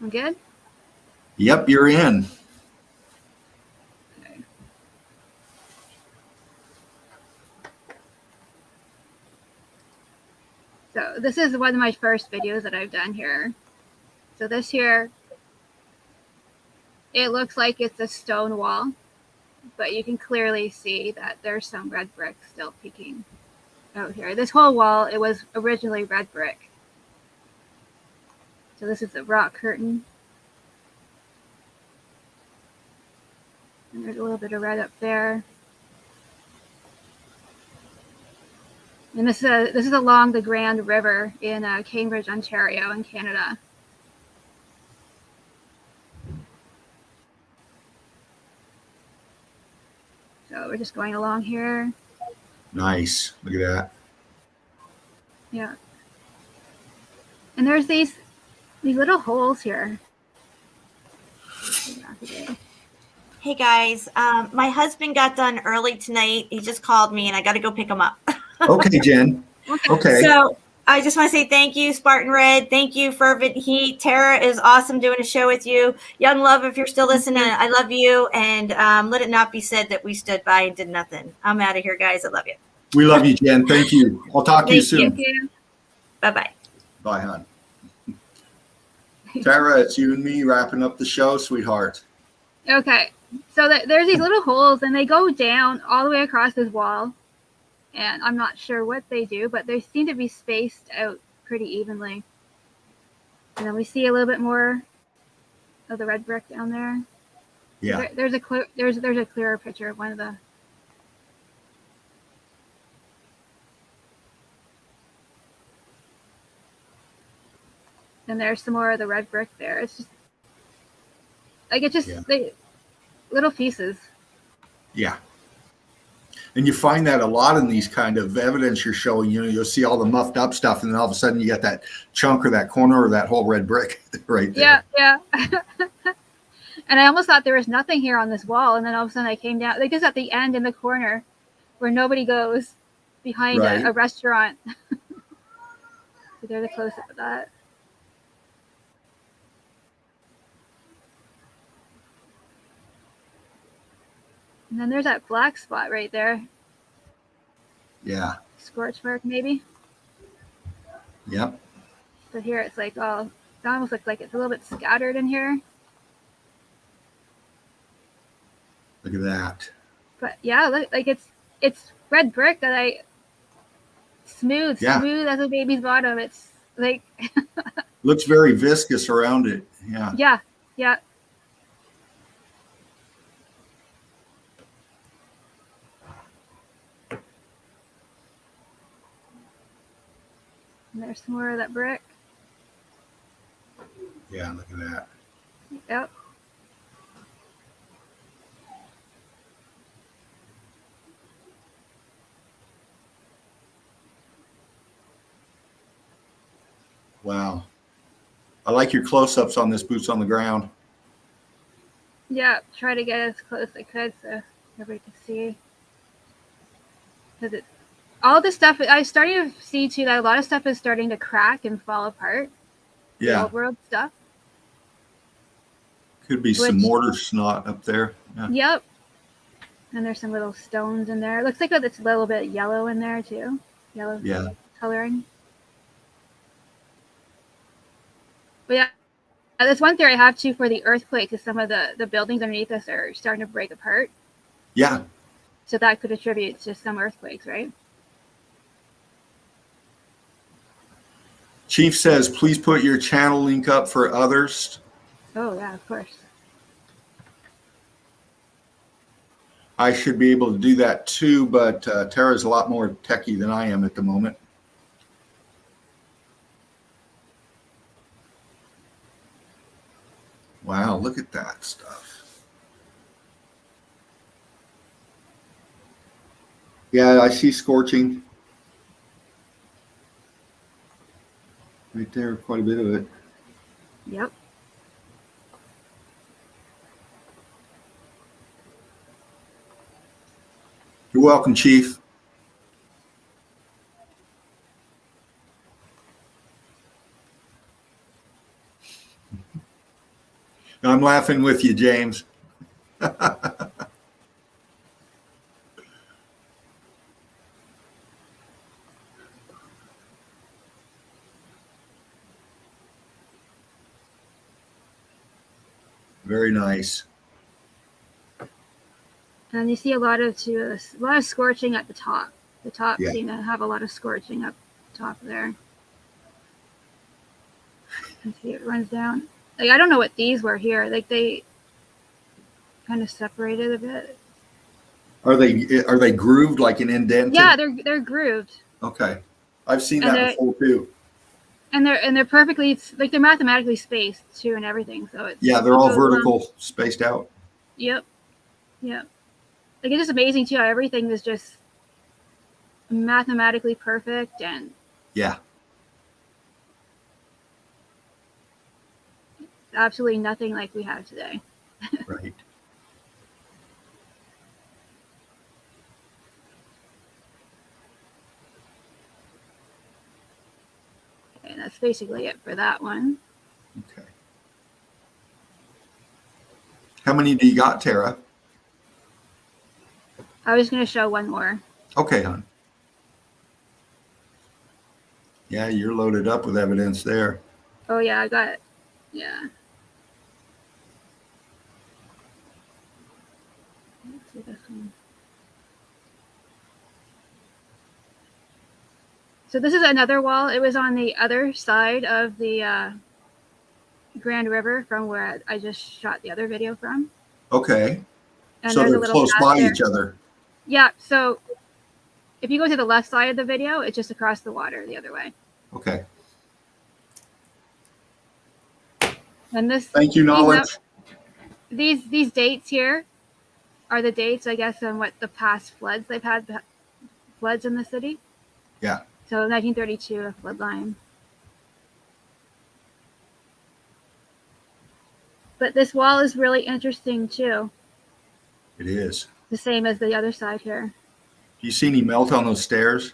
I'm good? Yep, you're in. Okay. So this is one of my first videos that I've done here. So this here, it looks like it's a stone wall, but you can clearly see that there's some red brick still peeking out here. This whole wall, it was originally red brick. So this is the rock curtain. And there's a little bit of red up there. And this is along the Grand River in Cambridge, Ontario, in Canada. So we're just going along here. Nice. Look at that. Yeah. And there's these little holes here. Hey guys, my husband got done early tonight. He just called me and I got to go pick him up. Okay, Jen. Okay. So I just want to say thank you, Spartan Red. Thank you, Fervent Heat. Tara is awesome doing a show with you. Young Love, if you're still listening, I love you. And let it not be said that we stood by and did nothing. I'm out of here, guys. I love you. We love you, Jen. Thank you. I'll talk to you soon. Thank you. Bye-bye. Bye, hon. Tara, it's you and me wrapping up the show, sweetheart. Okay. So there's these little holes, and they go down all the way across this wall. And I'm not sure what they do, but they seem to be spaced out pretty evenly. And then we see a little bit more of the red brick down there. Yeah. There's a clearer picture of one of the. And there's some more of the red brick there. It's just like little pieces. Yeah. And you find that a lot in these kind of evidence you're showing. You'll see all the muffed up stuff, and then all of a sudden you get that chunk or that corner or that whole red brick right there. Yeah. And I almost thought there was nothing here on this wall, and then all of a sudden I came down, like just at the end in the corner where nobody goes, behind a restaurant. So there's a close up of that. And then there's that black spot right there. Yeah. Scorch mark, maybe. Yep. But here it's like, oh, it almost looks like it's a little bit scattered in here. Look at that. But yeah, look, like it's red brick that I smooth as a baby's bottom. It's like looks very viscous around it. Yeah. Yeah. And there's some more of that brick. Yeah, look at that. Yep. Wow. I like your close-ups on this boots on the ground. Yeah, try to get as close as I could so everybody can see. Because all this stuff, I'm starting to see too that a lot of stuff is starting to crack and fall apart. Yeah. The old world stuff. Could be some mortar snot up there. Yeah. Yep. And there's some little stones in there. It looks like it's a little bit yellow in there too. Yellow coloring. But yeah, that's one theory I have too for the earthquake is some of the buildings underneath us are starting to break apart. Yeah. So that could attribute to some earthquakes, right? Chief says, please put your channel link up for others. Oh, yeah, of course. I should be able to do that too, but Tara's a lot more techie than I am at the moment. Wow, look at that stuff. Yeah, I see scorching. Right there, quite a bit of it. Yep. You're welcome, Chief. I'm laughing with you, James. Very nice. And you see a lot of scorching at the top. The top seem to have a lot of scorching up top there. You can see it runs down. Like I don't know what these were here. Like they kind of separated a bit. Are they grooved like an indented? Yeah, they're grooved. Okay. I've seen And that before too. And they're perfectly, like, they're mathematically spaced too and everything. So it's, Yeah, they're all vertical, spaced out. Yep. Yep. Like, it's just amazing too how everything is just mathematically perfect, and Yeah. absolutely nothing like we have today. Right. And that's basically it for that one. Okay. How many do you got, Tara? I was going to show one more. Okay, hon. Yeah, you're loaded up with evidence there. Oh yeah, I got it. Yeah. Let's see this one. So this is another wall. It was on the other side of the Grand River from where I just shot the other video from. Okay. And So there's a they're little close path by there. each other. Yeah, so if you go to the left side of the video, it's just across the water the other way. Okay. And this, Thank you, knowledge. these dates here are the dates, I guess, on what the past floods they've had, floods in the city. Yeah. So 1932, a flood line. But this wall is really interesting too. It is. The same as the other side here. Do you see any melt on those stairs?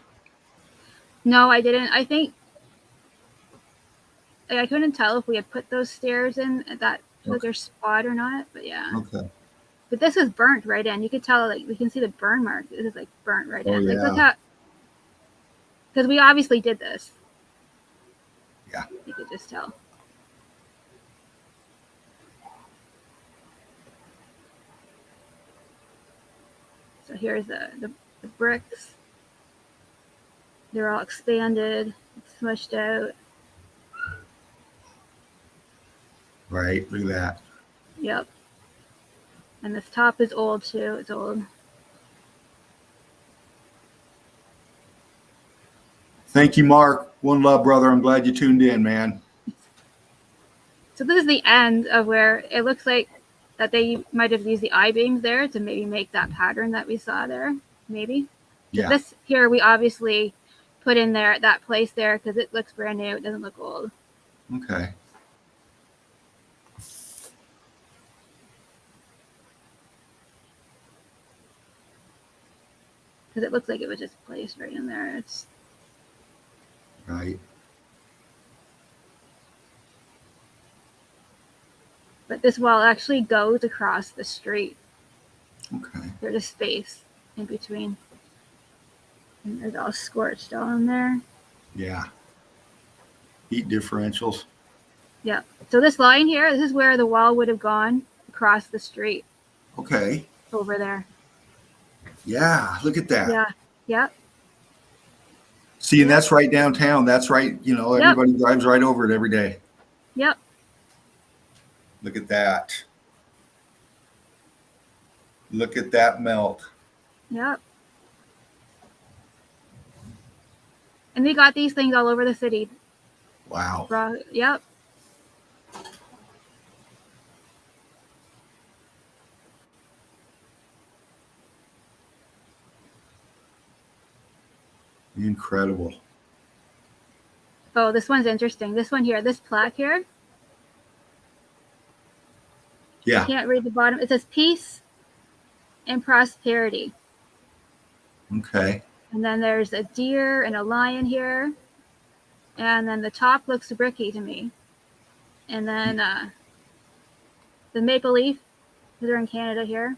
No, I didn't. I think I couldn't tell if we had put those stairs in at that particular spot or not. But yeah. Okay. But this was burnt right in. You could tell, like, we can see the burn mark. This is like burnt right in. Oh, Like, yeah. look how, because we obviously did this. Yeah. You could just tell. So here's the bricks. They're all expanded, smushed out. Right. Look at that. Yep. And this top is old too. It's old. Thank you, Mark. One love, brother. I'm glad you tuned in, man. So this is the end of where it looks like that they might have used the I-beams there to maybe make that pattern that we saw there. Maybe. Yeah. This here we obviously put in there, that place there, because it looks brand new. It doesn't look old. Okay. Because it looks like it was just placed right in there. It's Right. But this wall actually goes across the street. Okay. There's a space in between. And it's all scorched on there. Yeah. Heat differentials. Yeah. So this line here, this is where the wall would have gone across the street. Okay. Over there. Yeah. Look at that. Yeah. Yep. See, and that's right downtown. That's right. You know, everybody drives right over it every day. Yep. Look at that. Look at that melt. Yep. And we got these things all over the city. Wow. Yep. Incredible. Oh, this one's interesting. This one here, this plaque here. Yeah. Can't read the bottom. It says peace and prosperity. Okay. And then there's a deer and a lion here. And then the top looks bricky to me. And then the maple leaf, because they're in Canada here.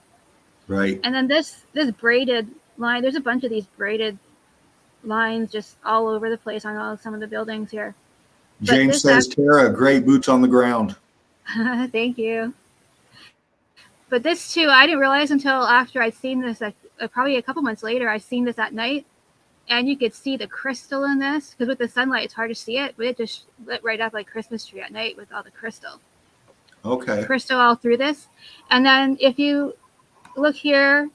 Right. And then this braided line, there's a bunch of these braided lines just all over the place on some of the buildings here. James says, Tara, great boots on the ground. Thank you. But this too, I didn't realize until after I'd seen this, probably a couple months later, I seen this at night. And you could see the crystal in this, because with the sunlight, it's hard to see it, but it just lit right up like Christmas tree at night with all the crystal. Okay. Crystal all through this. And then if you look here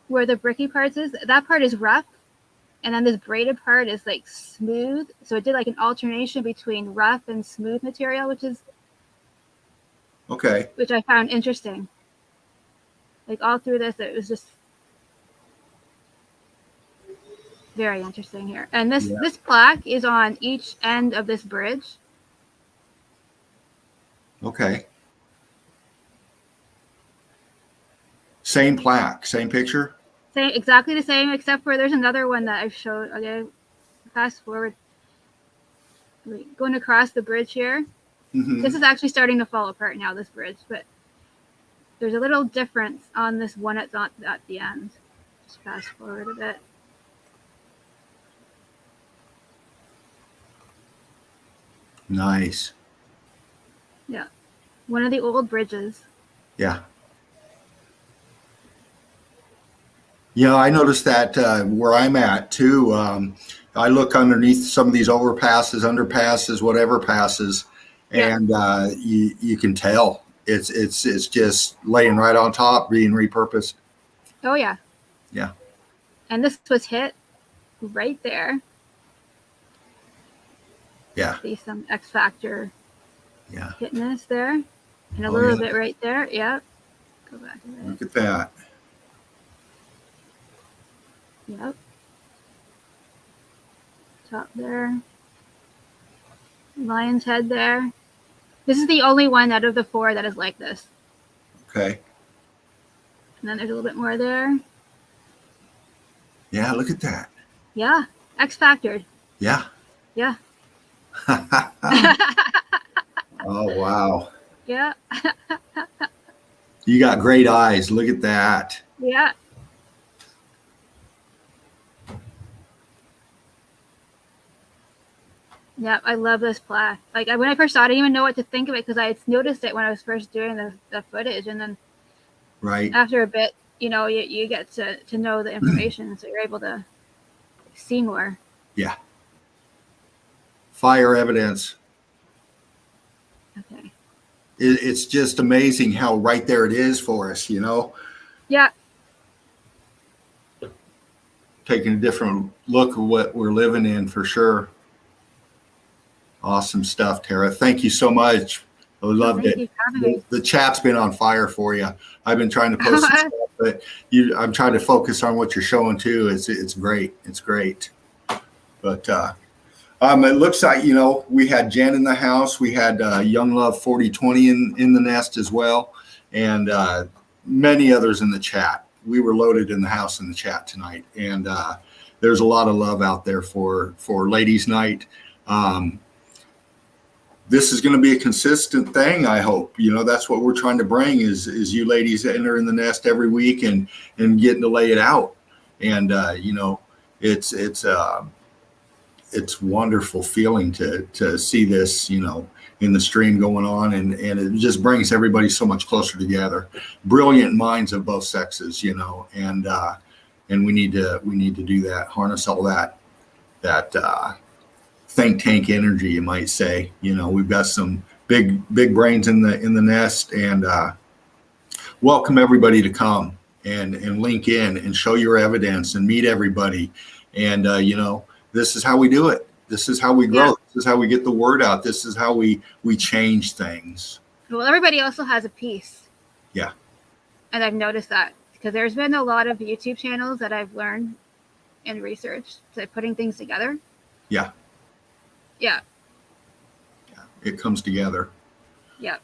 where the bricky parts is, that part is rough. and then this braided part is like smooth. So it did like an alternation between rough and smooth material, which I found interesting. Like all through this, it was just very interesting here. And this plaque is on each end of this bridge. Okay. Same plaque, same picture? Same, exactly the same, except for there's another one that I've showed. Okay, fast forward. Going across the bridge here. Mm-hmm. This is actually starting to fall apart now, this bridge, but there's a little difference on this one at the end. Just fast forward a bit. Nice. Yeah. One of the old bridges. Yeah. Yeah, I noticed that where I'm at too. I look underneath some of these overpasses, underpasses, whatever passes, and you can tell it's just laying right on top, being repurposed. Oh yeah. Yeah. And this was hit right there. Yeah. See some X factor. Yeah. Hitting this there, and a little bit right there. Yep. Go back a bit. Look at that. Yep. Top there. Lion's head there. This is the only one out of the 4 that is like this. Okay. And then there's a little bit more there. Yeah, look at that. Yeah. X factored. Yeah. Yeah. Oh, wow. Yeah. You got great eyes. Look at that. Yeah. Yeah, I love this plaque. Like when I first saw it, I didn't even know what to think of it because I had noticed it when I was first doing the footage, and then after a bit, you get to know the information, so you're able to see more. Yeah. Fire evidence. Okay. It's just amazing how right there it is for us, Yeah. Taking a different look at what we're living in for sure. Awesome stuff, Tara. Thank you so much. I loved it. The chat's been on fire for you. I've been trying to post some stuff, but I'm trying to focus on what you're showing too. It's great. It's great. But it looks like, we had Jen in the house. We had Young Love 4020 in the nest as well, and many others in the chat. We were loaded in the house in the chat tonight, and there's a lot of love out there for Ladies' Night. This is going to be a consistent thing, I hope. That's what we're trying to bring is you ladies enter in the nest every week and getting to lay it out. And, it's wonderful feeling to see this, in the stream going on. And it just brings everybody so much closer together. Brilliant minds of both sexes, and we need to do that, harness all that think tank energy, you might say. We've got some big brains in the nest, and welcome everybody to come and link in and show your evidence and meet everybody. And this is how we do it. This is how we grow. Yeah. This is how we get the word out. This is how we change things. Well, everybody also has a piece. Yeah. And I've noticed that because there's been a lot of YouTube channels that I've learned and researched to putting things together. Yeah. Yeah. It comes together. Yeah.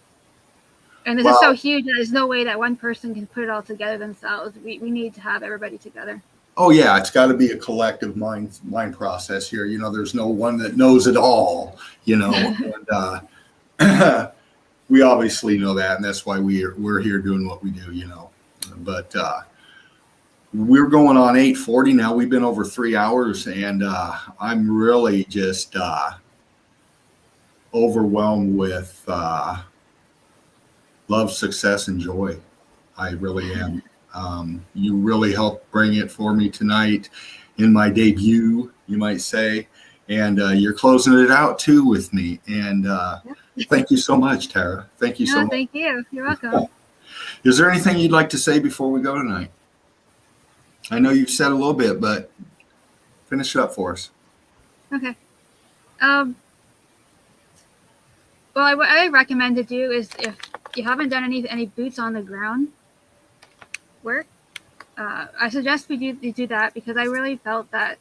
And this is so huge that there's no way that one person can put it all together themselves. We need to have everybody together. Oh yeah, it's got to be a collective mind process here. There's no one that knows it all, and we obviously know that, and that's why we're here doing what we do, But we're going on 8:40 now. We've been over 3 hours, and I'm really just overwhelmed with love, success, and joy. I really am. You really helped bring it for me tonight in my debut, you might say. And you're closing it out too with me. And thank you so much, Tara. Thank you so much. Thank you. You're welcome. Is there anything you'd like to say before we go tonight? I know you've said a little bit, but Finish it up for us. Okay. Well, what I recommend to do is if you haven't done any boots on the ground work, I suggest you do that, because I really felt that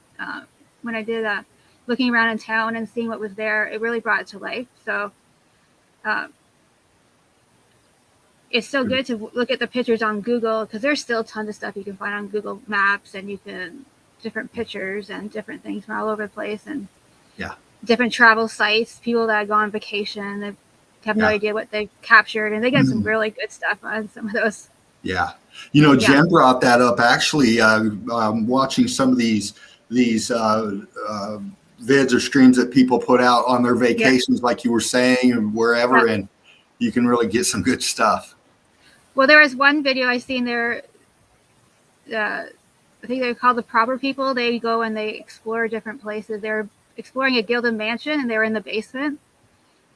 when I did looking around in town and seeing what was there, it really brought it to life. So it's still good to look at the pictures on Google, because there's still tons of stuff you can find on Google Maps, and you can different pictures and different things from all over the place, and different travel sites, people that go on vacation, they have no idea what they captured, and they get some really good stuff on some of those. Yeah. You know, Jen brought that up. Actually, watching some of these vids or streams that people put out on their vacations, like you were saying, and wherever, and you can really get some good stuff. Well, there was one video I seen there, I think they're called the Proper People. They go and they explore different places. They're exploring a gilded mansion, and they were in the basement,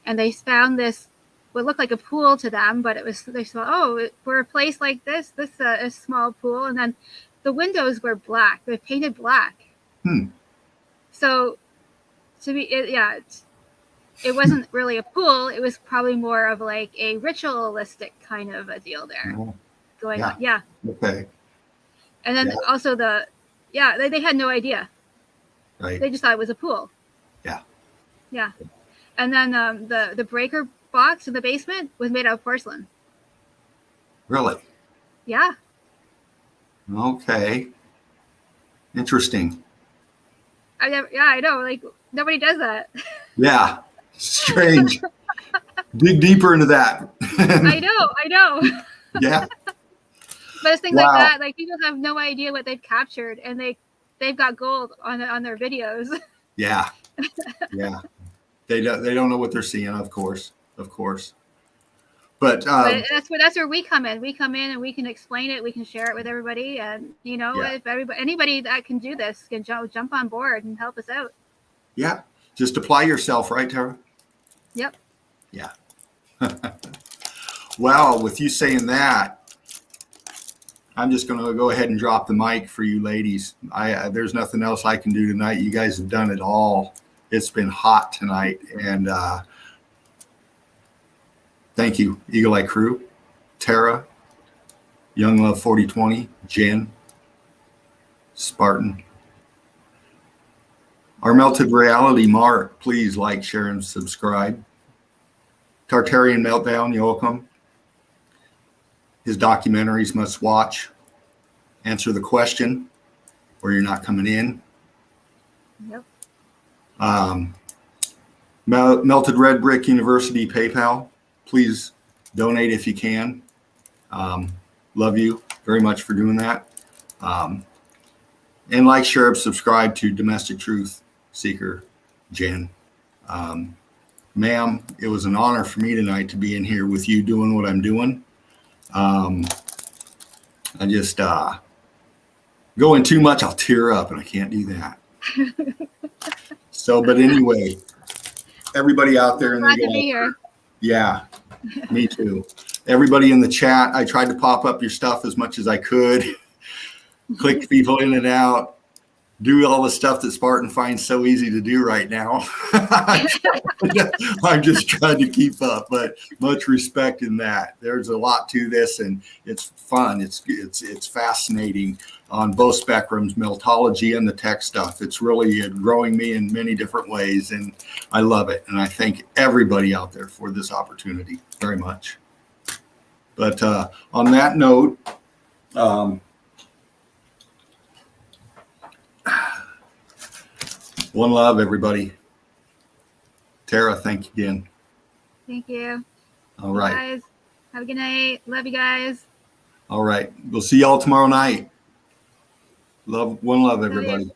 and they found this what looked like a pool to them, but it was, they saw, for a place like this a small pool, and then the windows were black. They're painted black. So to me, it wasn't really a pool. It was probably more of like a ritualistic kind of a deal there going on. Yeah. Okay. And then also they had no idea. Right. They just thought it was a pool. Yeah. Yeah. And then the breaker box in the basement was made out of porcelain. Really? Yeah. Okay. Interesting. I know. Like, nobody does that. Yeah. Strange. Dig deeper into that. I know. Yeah. But it's things like that. Like, people have no idea what they've captured, and they've got gold on their videos. Yeah. Yeah. They don't know what they're seeing, of course. But that's where we come in. We come in and we can explain it. We can share it with everybody, and if anybody that can do this can jump on board and help us out. Yeah, just apply yourself, right, Tara? Yep. Yeah. Well, with you saying that, I'm just going to go ahead and drop the mic for you ladies. There's nothing else I can do tonight. You guys have done it all. It's been hot tonight, and thank you, Eagle Eye Crew, Tara, Young Love 4020, Jen, Spartan. Our Melted Reality Mark, please like, share, and subscribe. Tartarian Meltdown, Yoakum. His documentaries must watch. Answer the question, or you're not coming in. Yep. Melted Red Brick University PayPal. Please donate if you can. Love you very much for doing that. And like, share, subscribe to Domestic Truth Seeker, Jen. Ma'am, it was an honor for me tonight to be in here with you doing what I'm doing. I just going too much, I'll tear up, and I can't do that. So, but anyway, everybody out there in Glad to be here. Yeah, me too. Everybody in the chat, I tried to pop up your stuff as much as I could. Click people in and out. Do all the stuff that Spartan finds so easy to do right now. I'm just trying to keep up, but much respect in that. There's a lot to this, and it's fun. It's fascinating on both spectrums, meltology and the tech stuff. It's really growing me in many different ways, and I love it. And I thank everybody out there for this opportunity very much. But on that note, one love, everybody. Tara, thank you again. Thank you. All right. Guys, have a good night. Love you guys. All right. We'll see y'all tomorrow night. One love, everybody.